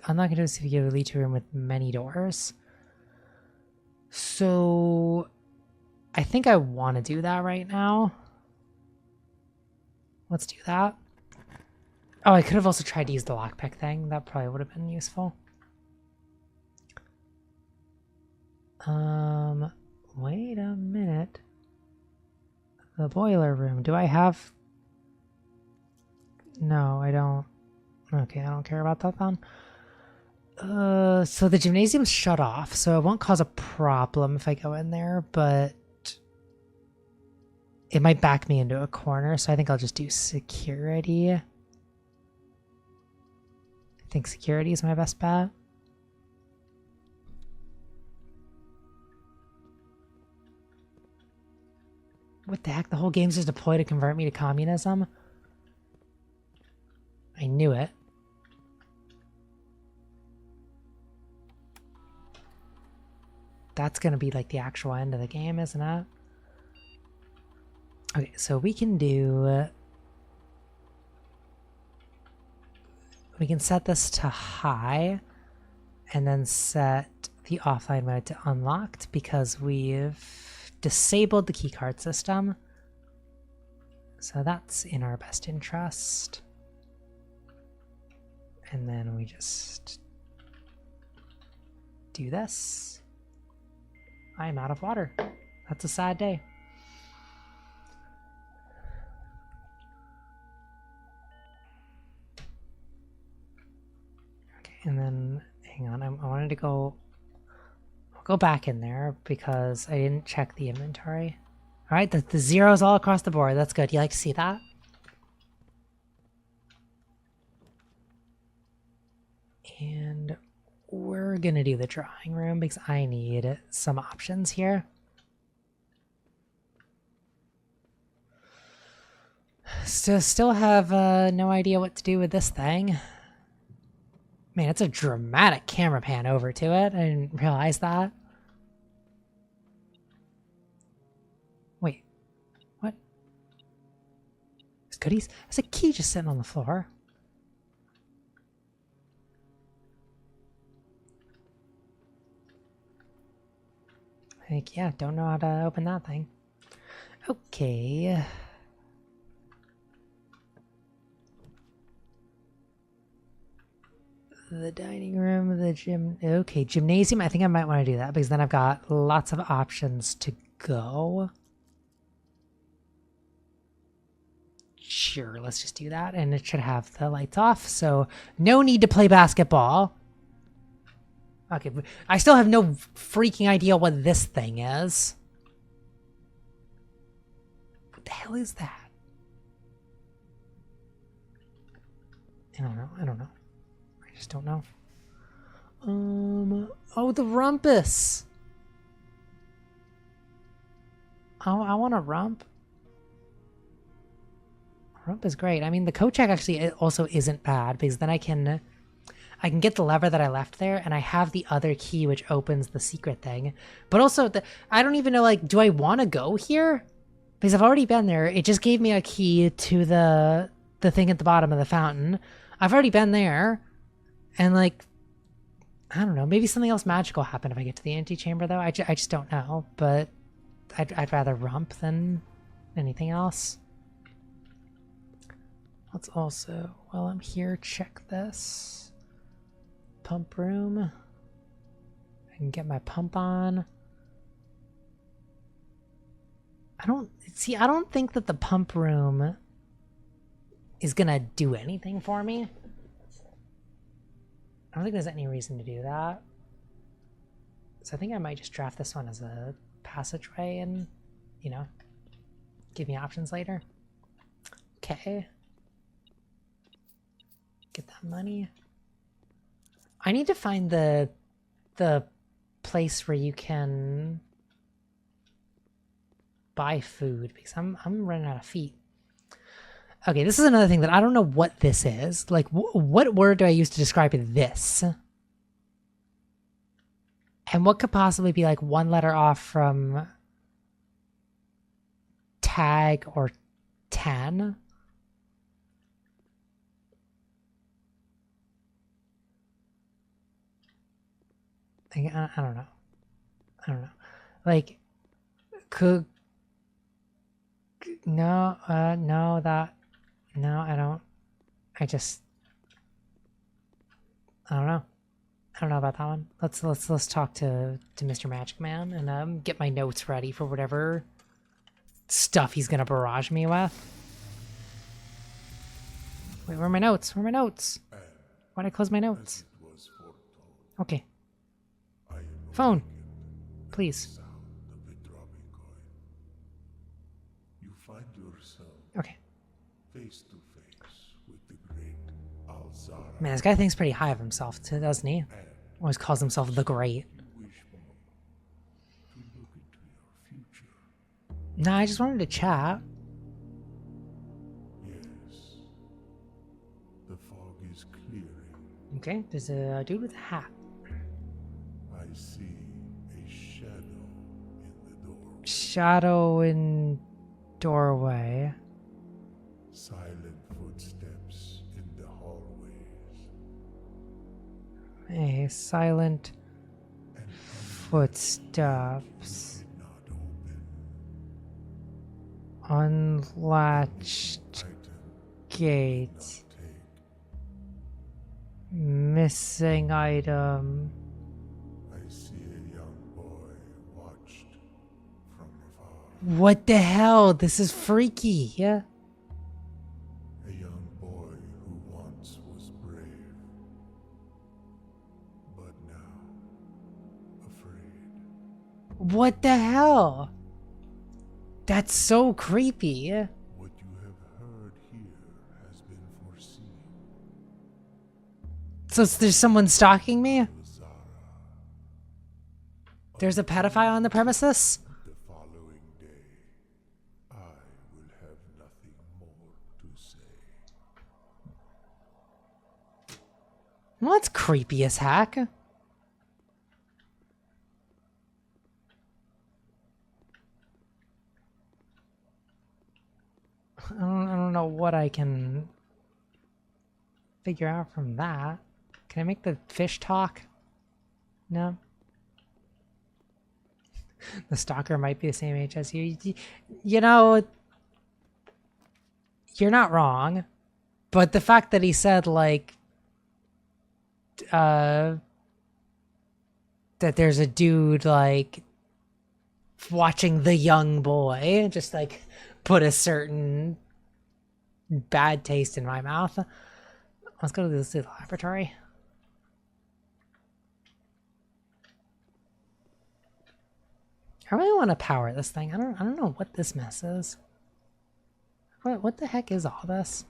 I'm not gonna do see if you get a lead to a room with many doors. So, I think I want to do that right now. Let's do that. Oh, I could have also tried to use the lockpick thing. That probably would have been useful. Wait a minute. The boiler room. Do I have... No, I don't. Okay, I don't care about that then. So the gymnasium's shut off, so it won't cause a problem if I go in there, but it might back me into a corner, so I think I'll just do security. I think security is my best bet. What the heck? The whole game's just deployed to convert me to communism? I knew it. That's gonna be like the actual end of the game, isn't it? Okay, so we can do... we can set this to high and then set the offline mode to unlocked because we've disabled the keycard system. So that's in our best interest. And then we just do this. I'm out of water. That's a sad day. Okay, and then hang on. I wanted to go. I'll go back in there because I didn't check the inventory. All right, the zeros all across the board. That's good. You like to see that? And we're gonna do the drawing room because I need some options here. Still have no idea what to do with this thing. Man, it's a dramatic camera pan over to it. I didn't realize that. Wait, what? There's goodies? There's a key just sitting on the floor. Like, yeah, don't know how to open that thing. Okay. The dining room, the gym. Okay, gymnasium. I think I might want to do that because then I've got lots of options to go. Sure, let's just do that. And it should have the lights off, so no need to play basketball. Okay, I still have no freaking idea what this thing is. What the hell is that? I don't know. I don't know. I just don't know. Oh, the rumpus. Oh, I want a rump. Rump is great. I mean, the coat check actually also isn't bad because then I can get the lever that I left there and I have the other key which opens the secret thing. But also, I don't even know, like, do I want to go here? Because I've already been there. It just gave me a key to the thing at the bottom of the fountain. I've already been there. And, like, I don't know. Maybe something else magical happened if I get to the antechamber, though. I just don't know. But I'd rather rump than anything else. Let's also, while I'm here, check this. Pump room. I can get my pump on. I don't think that the pump room is gonna do anything for me. I don't think there's any reason to do that. So I think I might just draft this one as a passageway and, you know, give me options later. Okay. Get that money. I need to find the place where you can buy food because I'm running out of feet. Okay, this is another thing that I don't know what this is. Like, what word do I use to describe this? And what could possibly be like one letter off from tag or 10? I don't know. I don't know. Like, could... No, no, that... No, I don't. I just... I don't know. I don't know about that one. Let's talk to Mr. Magic Man and get my notes ready for whatever stuff he's gonna barrage me with. Wait, where are my notes? Where are my notes? Why'd I close my notes? Okay. Phone. Please. Okay. Face to face with the great Alzara. Man, this guy thinks pretty high of himself, doesn't he? Always calls himself the Great. Nah, I just wanted to chat. Yes. The fog is clearing. Okay, there's a dude with a hat. I see a shadow in the doorway. Shadow in doorway. Silent footsteps in the hallways. A silent footsteps. Did not open. Unlatched Item gate. take. Missing item. I see a young boy watched from afar. What the hell? This is freaky. Yeah. A young boy who once was brave, but now afraid. What the hell? That's so creepy. What you have heard here has been foreseen. So there's someone stalking me? Zara, There's a pedophile on the premises? the following day, I will have nothing more to say. Well, that's creepy as heck. I don't know what I can figure out from that. Can I make the fish talk? No. The stalker might be the same age as you. You know, you're not wrong. But the fact that he said, like, that there's a dude, like, watching the young boy, just, like, put a certain bad taste in my mouth. Let's go to the laboratory. I really want to power this thing. I don't know what this mess is. What the heck is all this?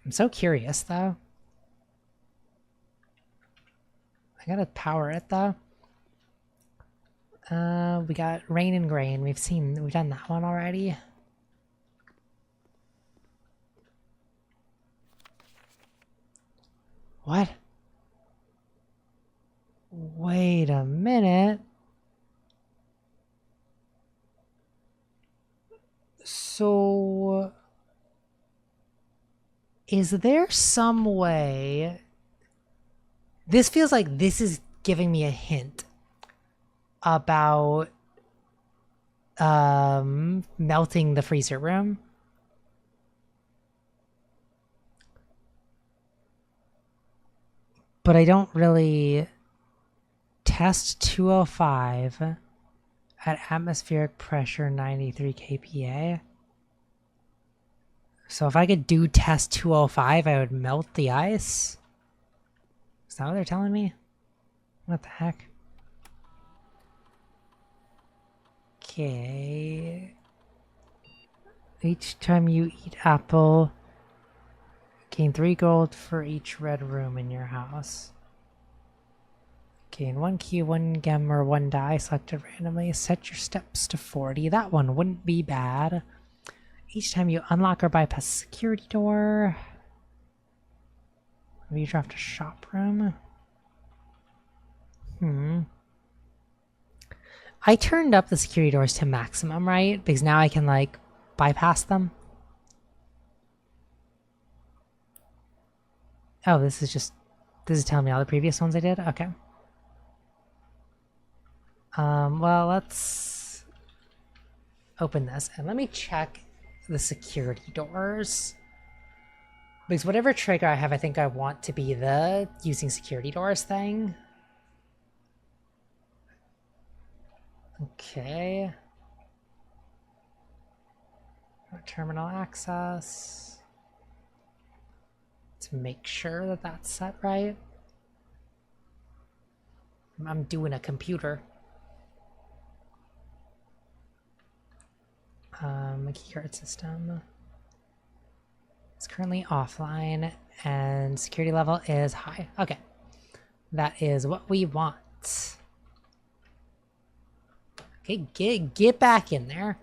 I'm so curious though. I gotta power it though. We got Rain and Grain. We've done that one already. What? Wait a minute. So, is there some way... This feels like this is giving me a hint about melting the freezer room. But I don't really test 205 At atmospheric pressure 93 kPa. So if I could do test 205, I would melt the ice? Is that what they're telling me? What the heck? Okay. Each time you eat apple, gain 3 gold for each red room in your house. Gain 1 key, 1 gem, or 1 die selected randomly. Set your steps to 40. That one wouldn't be bad. Each time you unlock or bypass a security door. Maybe you draft a shop room. I turned up the security doors to maximum, right? Because now I can, like, bypass them. Oh, this is telling me all the previous ones I did? Okay. Well, let's open this and let me check the security doors. Because whatever trigger I have, I think I want to be the using security doors thing. Okay. Terminal access. To make sure that that's set right. I'm doing a computer. Keycard system. It's currently offline and security level is high. Okay. That is what we want. Okay, get back in there.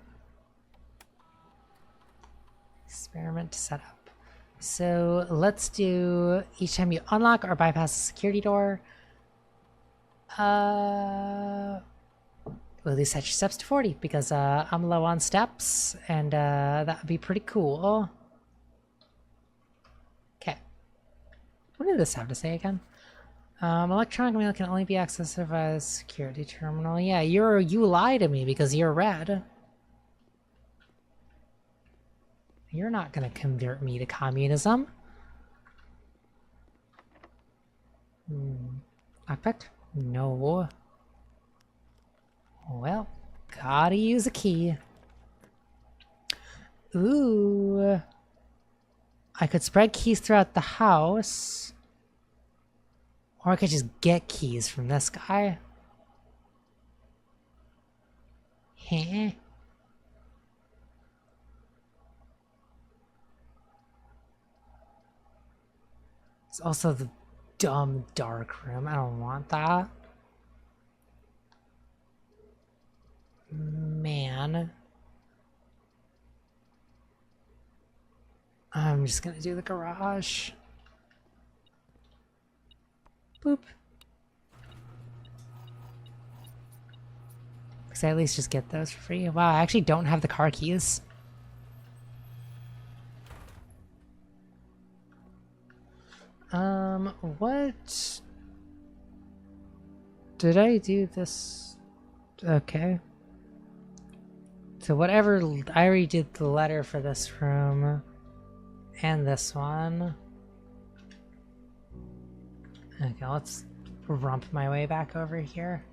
Experiment to set up. So let's do each time you unlock or bypass a security door. Will you set your steps to 40 because I'm low on steps and that would be pretty cool. Okay. What did this have to say again? Electronic mail can only be accessed via security terminal. Yeah, you lie to me because you're red. You're not gonna convert me to communism. Lockpick? No. Well, gotta use a key. Ooh. I could spread keys throughout the house. Or I could just get keys from this guy. Heh. It's also the dumb dark room. I don't want that. Man. I'm just gonna do the garage. Boop. Because I at least just get those for free. Wow, I actually don't have the car keys. What? Did I do this? Okay. So whatever, I already did the letter for this room. And this one. Okay, let's rump my way back over here.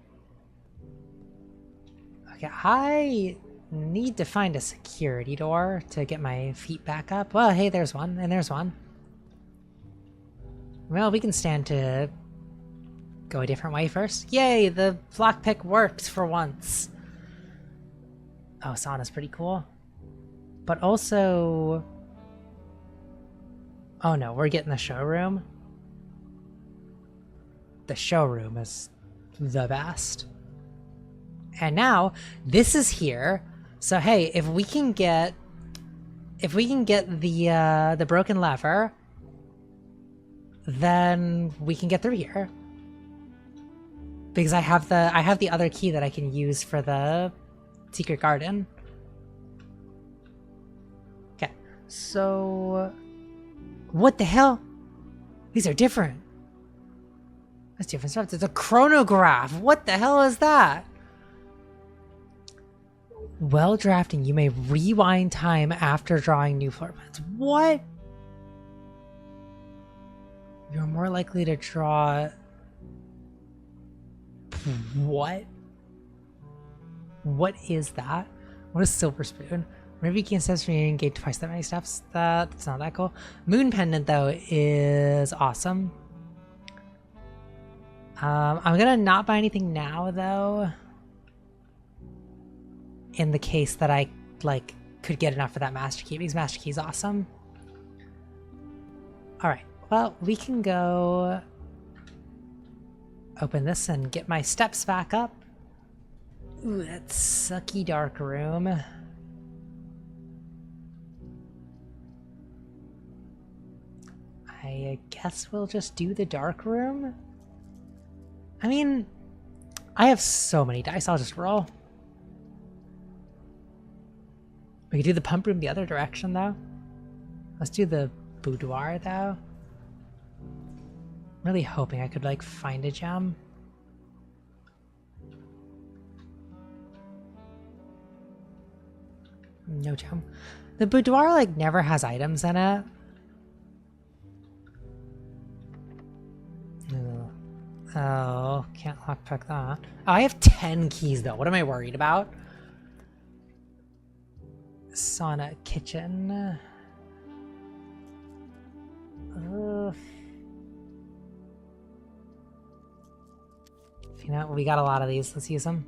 Okay, I need to find a security door to get my feet back up. Well, hey, there's one, and there's one. Well, we can stand to go a different way first. Yay, the lockpick worked for once. Oh, sauna's pretty cool. But also... Oh no, we're getting the showroom. The showroom is the best. And now, this is here. So hey, if we can get the broken lever, then we can get through here. Because I have the other key that I can use for the secret garden. Okay, so what the hell? These are different. That's different stuff. It's a chronograph. What the hell is that? While drafting, you may rewind time after drawing new floor plans. What? You're more likely to draw... What? What is that? What is silver spoon? Whenever you gain steps when you engage twice that many steps, that's not that cool. Moon pendant though is awesome. I'm gonna not buy anything now though. In the case that I like could get enough for that master key, because master key is awesome. All right, well we can go open this and get my steps back up. Ooh, that sucky dark room. I guess we'll just do the dark room. I mean, I have so many dice, I'll just roll. We could do the pump room the other direction though. Let's do the boudoir though. I'm really hoping I could like find a gem. No gem. The boudoir like never has items in it. Oh, can't lockpick that. Oh, I have 10 keys though. What am I worried about? Sauna kitchen. You know, we got a lot of these. Let's use them.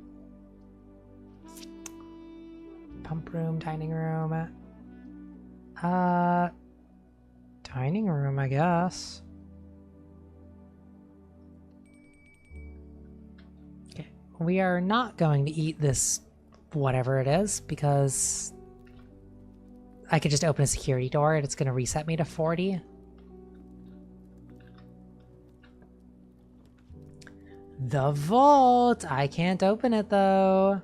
Pump room, dining room. Dining room, I guess. Okay, we are not going to eat this whatever it is because I could just open a security door and it's going to reset me to 40. The vault! I can't open it though.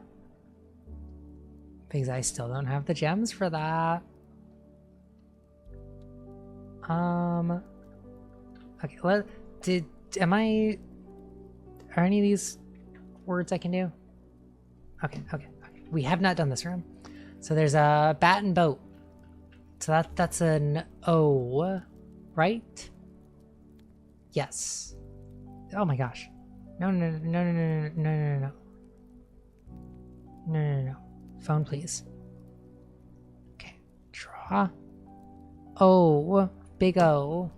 Because I still don't have the gems for that. Okay, are any of these words I can do? Okay. We have not done this room. So there's a bat and boat. So that's an O, right? Yes. Oh my gosh. No. Phone, please. Okay. Draw. O. Big O.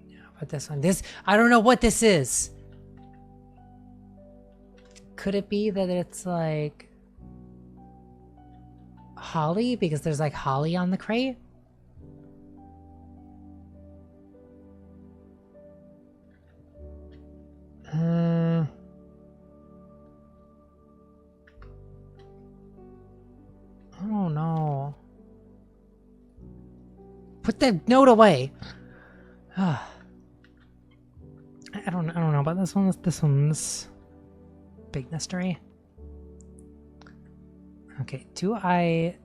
How about this one? I don't know what this is. Could it be that it's like holly? Because there's like holly on the crate? Oh no. Put that note away. I don't know about this one. This one's big mystery. Okay, do I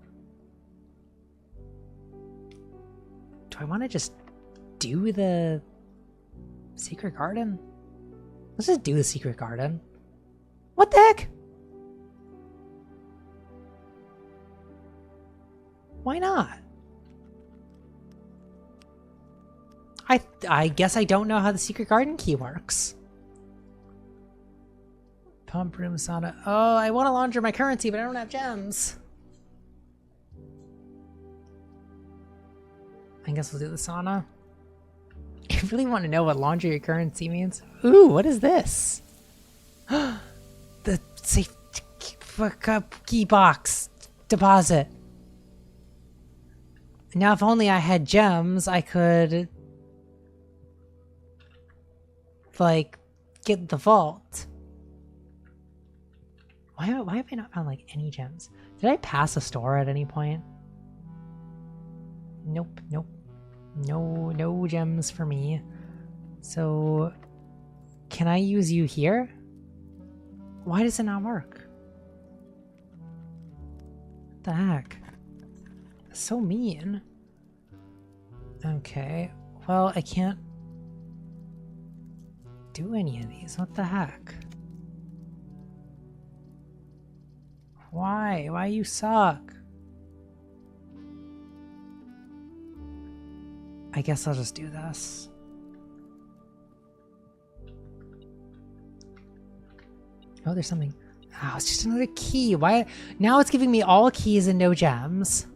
want to just do the secret garden? Let's just do the secret garden. What the heck? Why not? I guess I don't know how the secret garden key works. Pump room sauna. Oh, I want to launder my currency, but I don't have gems. I guess we'll do the sauna. I really want to know what launder your currency means. Ooh, what is this? The safe key box deposit. Now, if only I had gems, I could like get the vault. Why have I not found like any gems? Did I pass a store at any point? Nope. No gems for me. So can I use you here? Why does it not work? What the heck? So mean. Okay. Well, I can't do any of these. What the heck? Why? Why you suck? I guess I'll just do this. Oh, there's something. Oh, it's just another key. Why? Now it's giving me all keys and no gems.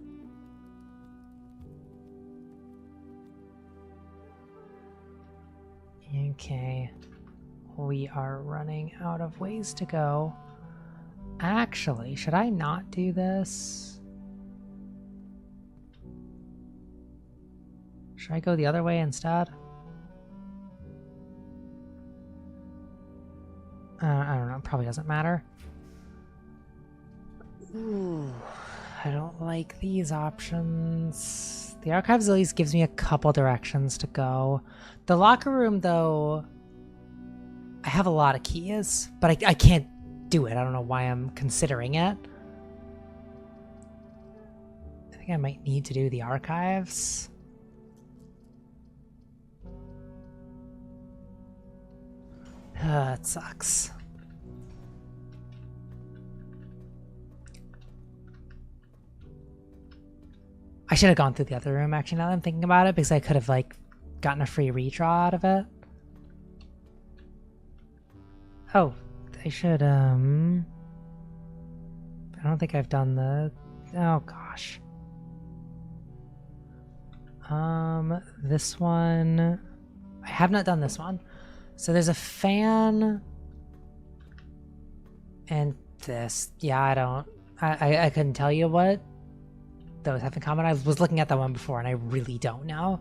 Okay. We are running out of ways to go. Actually, should I not do this? Should I go the other way instead? I don't know. Probably doesn't matter. Ooh, I don't like these options. The archives at least gives me a couple directions to go. The locker room, though, I have a lot of keys, but I can't do it. I don't know why I'm considering it. I think I might need to do the archives. It sucks. I should have gone through the other room, actually, now that I'm thinking about it, because I could have, like, gotten a free redraw out of it. Oh, I should, I don't think I've done the... Oh, gosh. This one... I have not done this one. So there's a fan... And this. Yeah, I don't... I couldn't tell you what those have in common. I was looking at that one before, and I really don't know.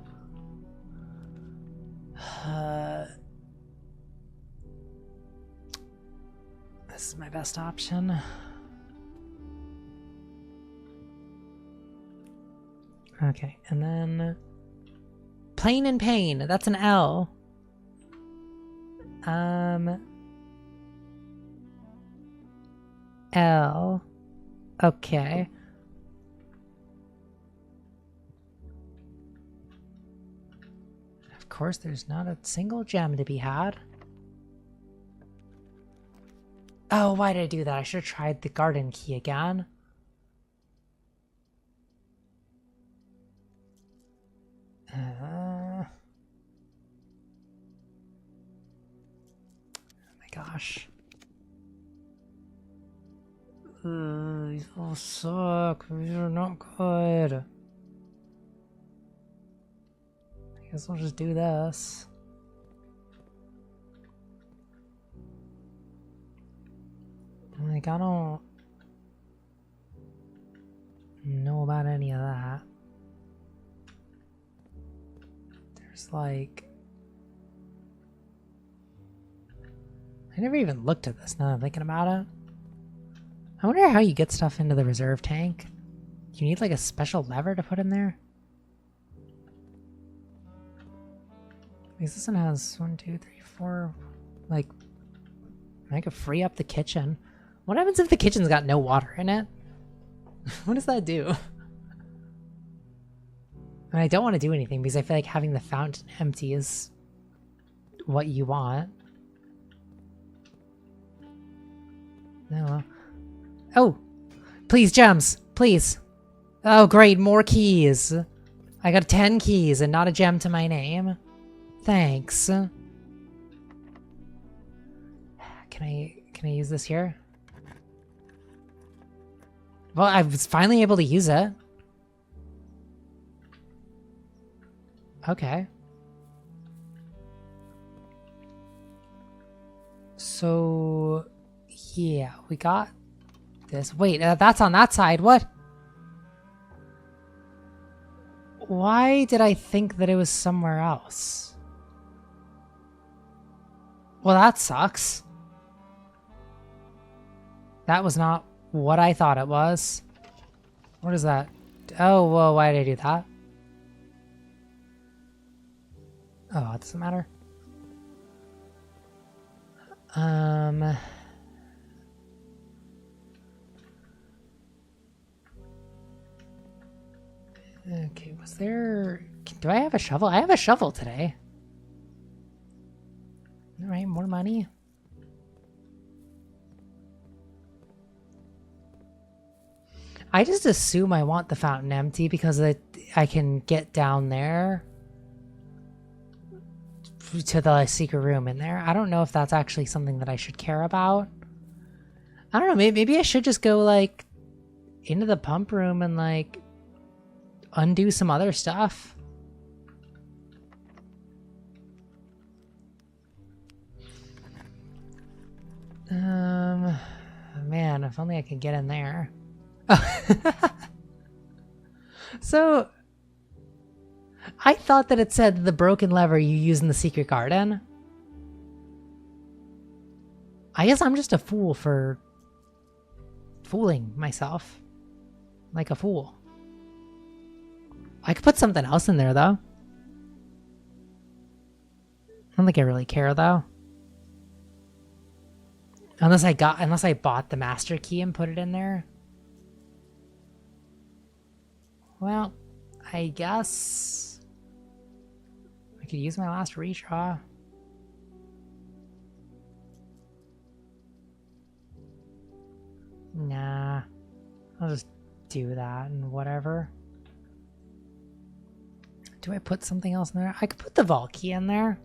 This is my best option. Okay, and then... Plain and Pain. That's an L. L. Okay. Of course, there's not a single gem to be had. Oh, why did I do that? I should have tried the garden key again. Oh my gosh. These all suck. These are not good. I guess I'll just do this. Like, I don't know about any of that. There's like... I never even looked at this now that I'm thinking about it. I wonder how you get stuff into the reserve tank. You need like a special lever to put in there? Because this one has 1, 2, 3, 4... Like... I could free up the kitchen. What happens if the kitchen's got no water in it? What does that do? And I don't want to do anything because I feel like having the fountain empty is what you want. No. Oh! Please, gems! Please! Oh, great, more keys! I got 10 keys and not a gem to my name. Thanks. Can I use this here? Well, I was finally able to use it. Okay. So, yeah, we got this. Wait, that's on that side. What? Why did I think that it was somewhere else? Well, that sucks. That was not what I thought it was. What is that? Oh, well, why did I do that? Oh, it doesn't matter. Okay, was there... Do I have a shovel? I have a shovel today. Alright, more money. I just assume I want the fountain empty because I can get down there to the secret room in there. I don't know if that's actually something that I should care about. I don't know, maybe I should just go, like, into the pump room and, like, undo some other stuff. Man, if only I could get in there. So, I thought that it said the broken lever you use in the secret garden. I guess I'm just a fool for fooling myself. Like a fool. I could put something else in there, though. I don't think I really care, though. Unless I bought the master key and put it in there. Well, I guess I could use my last redraw. Nah, I'll just do that and whatever. Do I put something else in there? I could put the vault key in there.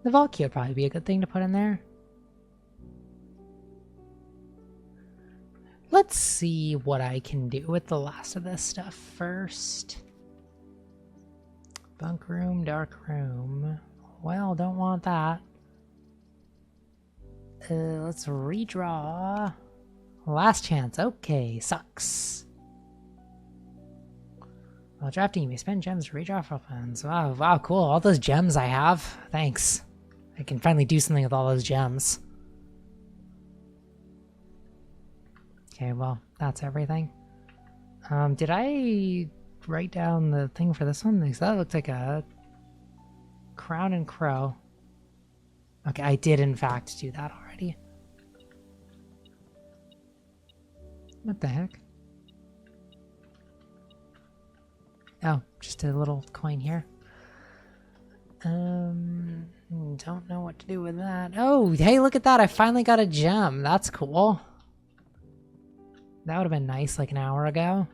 The vault key would probably be a good thing to put in there. Let's see what I can do with the last of this stuff first. Bunk room, dark room. Well, don't want that. Let's redraw. Last chance. Okay, sucks. While drafting, you may spend gems to redraw for plans. Wow, cool. All those gems I have. Thanks. I can finally do something with all those gems. Okay, well, that's everything. Did I write down the thing for this one? Because that looks like a crown and crow. Okay, I did in fact do that already. What the heck? Oh, just a little coin here. Don't know what to do with that. Oh, hey, look at that. I finally got a gem. That's cool. That would have been nice like an hour ago.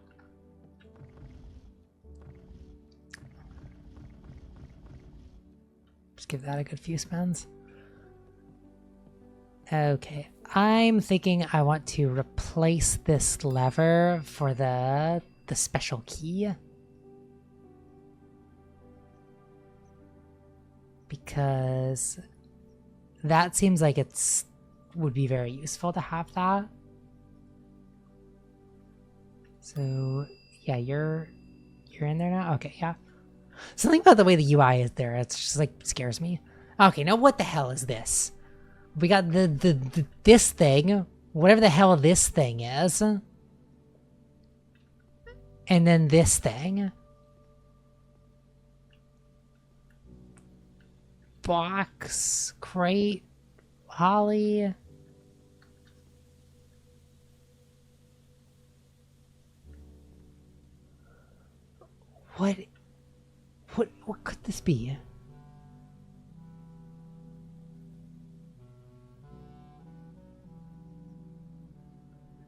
Just give that a good few spins. Okay, I'm thinking I want to replace this lever for the special key. Because that seems like would be very useful to have that. So yeah, you're in there now? Okay, yeah. Something about the way the UI is there, it's just like scares me. Okay, now what the hell is this? We got this thing, whatever the hell this thing is. And then this thing. Box, crate, holly. What could this be?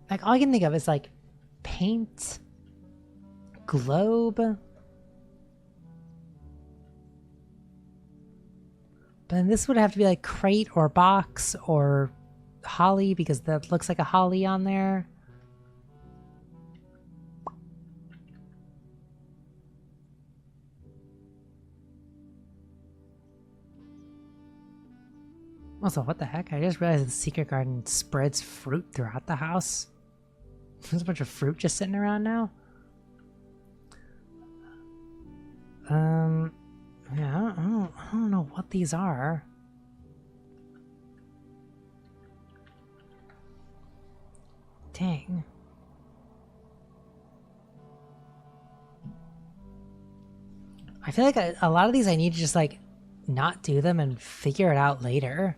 Like, all I can think of is like paint, globe. But then this would have to be like crate or box or holly, because that looks like a holly on there. Also, what the heck? I just realized the secret garden spreads fruit throughout the house. There's a bunch of fruit just sitting around now. Yeah, I don't know what these are. Dang. I feel like a lot of these I need to just like not do them and figure it out later.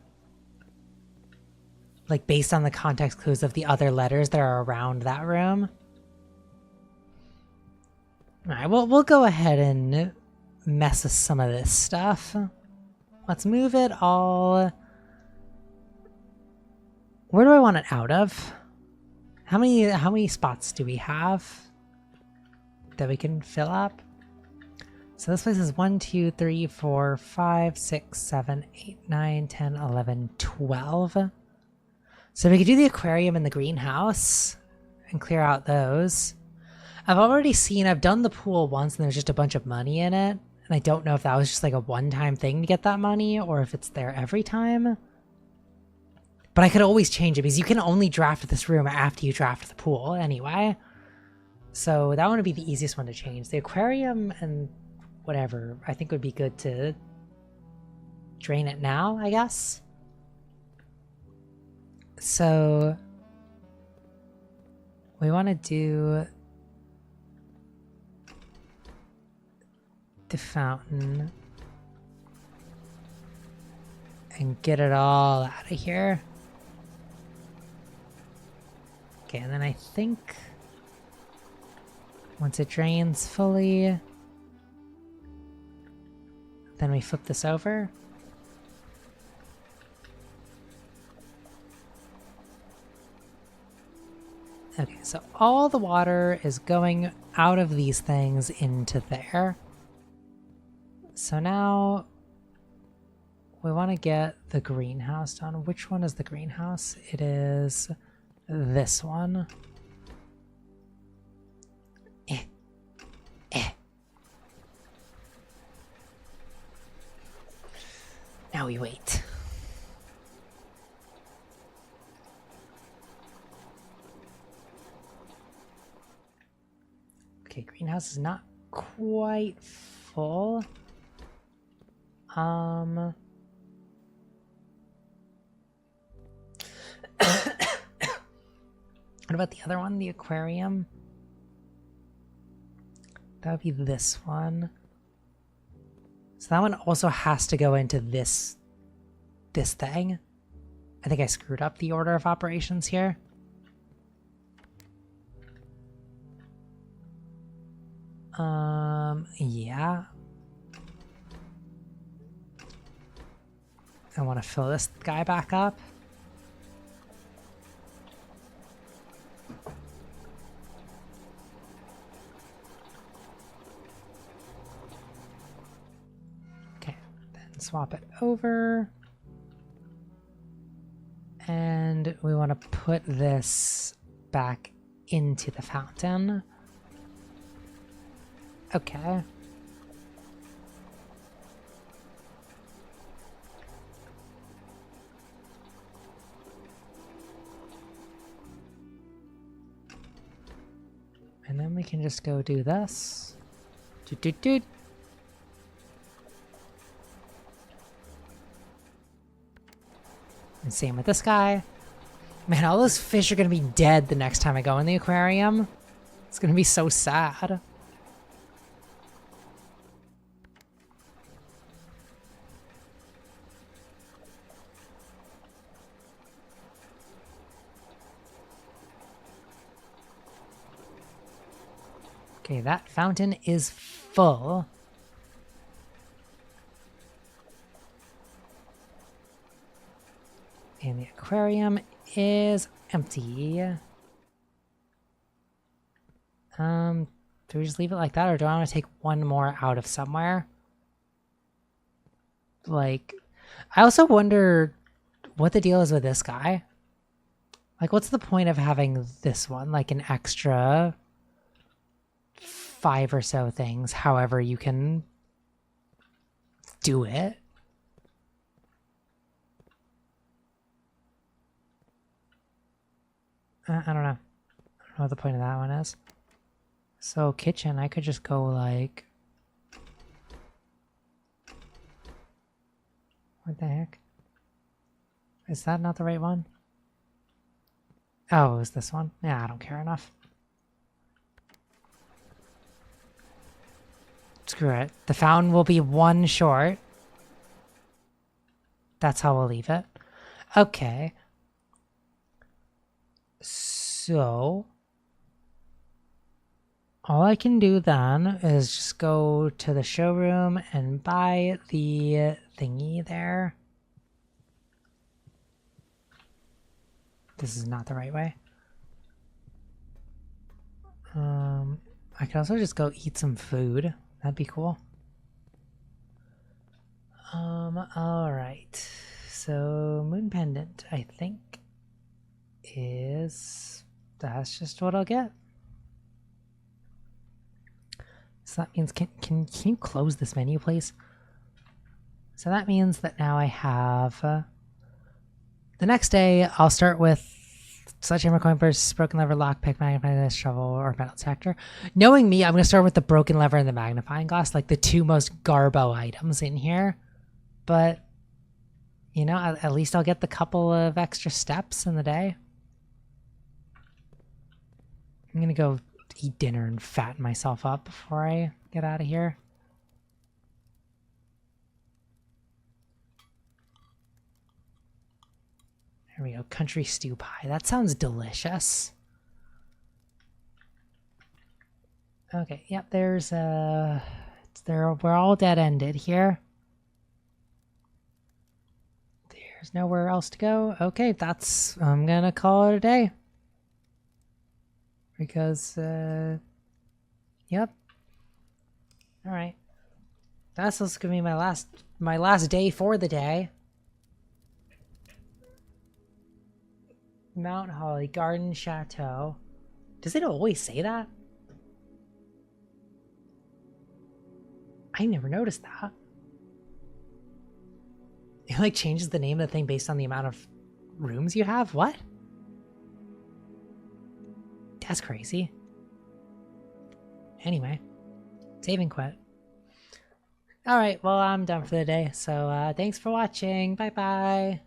Like based on the context clues of the other letters that are around that room. Alright, well, we'll go ahead and mess with some of this stuff. Let's move it all. Where do I want it out of? How many spots do we have that we can fill up? So this place is 1, 2, 3, 4, 5, 6, 7, 8, 9, 10, 11, 12. So we could do the aquarium and the greenhouse and clear out those. I've done the pool once and there's just a bunch of money in it. And I don't know if that was just like a one-time thing to get that money or if it's there every time. But I could always change it because you can only draft this room after you draft the pool anyway. So that one would be the easiest one to change. The aquarium and whatever, I think would be good to drain it now, I guess. So we want to do the fountain and get it all out of here. Okay, and then I think once it drains fully, then we flip this over. Okay, so all the water is going out of these things into there. So now we want to get the greenhouse done. Which one is the greenhouse? It is this one. Now we wait. Okay, greenhouse is not quite full. What about the other one, the aquarium? That would be this one. So that one also has to go into this thing. I think I screwed up the order of operations here. Yeah. I want to fill this guy back up. Okay, then swap it over. And we want to put this back into the fountain. Okay. And then we can just go do this. Doot, doot, doot. And same with this guy. Man, all those fish are gonna be dead the next time I go in the aquarium. It's gonna be so sad. Okay, that fountain is full. And the aquarium is empty. Do we just leave it like that, or do I want to take one more out of somewhere? Like, I also wonder what the deal is with this guy. Like, what's the point of having this one? Like an extra 5 or so things, however you can do it. I don't know. I don't know what the point of that one is. So kitchen, I could just go like... What the heck? Is that not the right one? Oh, it was this one? Yeah, I don't care enough. Screw it. The fountain will be one short. That's how we'll leave it. Okay. So... all I can do then is just go to the showroom and buy the thingy there. This is not the right way. I could also just go eat some food. That'd be cool. Alright. So, moon pendant, I think. is... That's just what I'll get. So that means, can you close this menu, please? So that means that now I have... the next day, I'll start with Sledgehammer, Coin Purse, Broken Lever, Lockpick, Magnifying Glass, Shovel, or Metal Detector. Knowing me, I'm going to start with the Broken Lever and the Magnifying Glass, like the two most garbo items in here. But, you know, at least I'll get the couple of extra steps in the day. I'm going to go eat dinner and fatten myself up before I get out of here. There we go. Country stew pie. That sounds delicious. Okay, yep, there's we're all dead-ended here. There's nowhere else to go. Okay, I'm gonna call it a day. Because, yep. Alright. That's supposed to be my last day for the day. Mount Holly, Garden Chateau. Does it always say that? I never noticed that. It like changes the name of the thing based on the amount of rooms you have? What? That's crazy. Anyway, save and quit. Alright, well, I'm done for the day. So, thanks for watching. Bye-bye.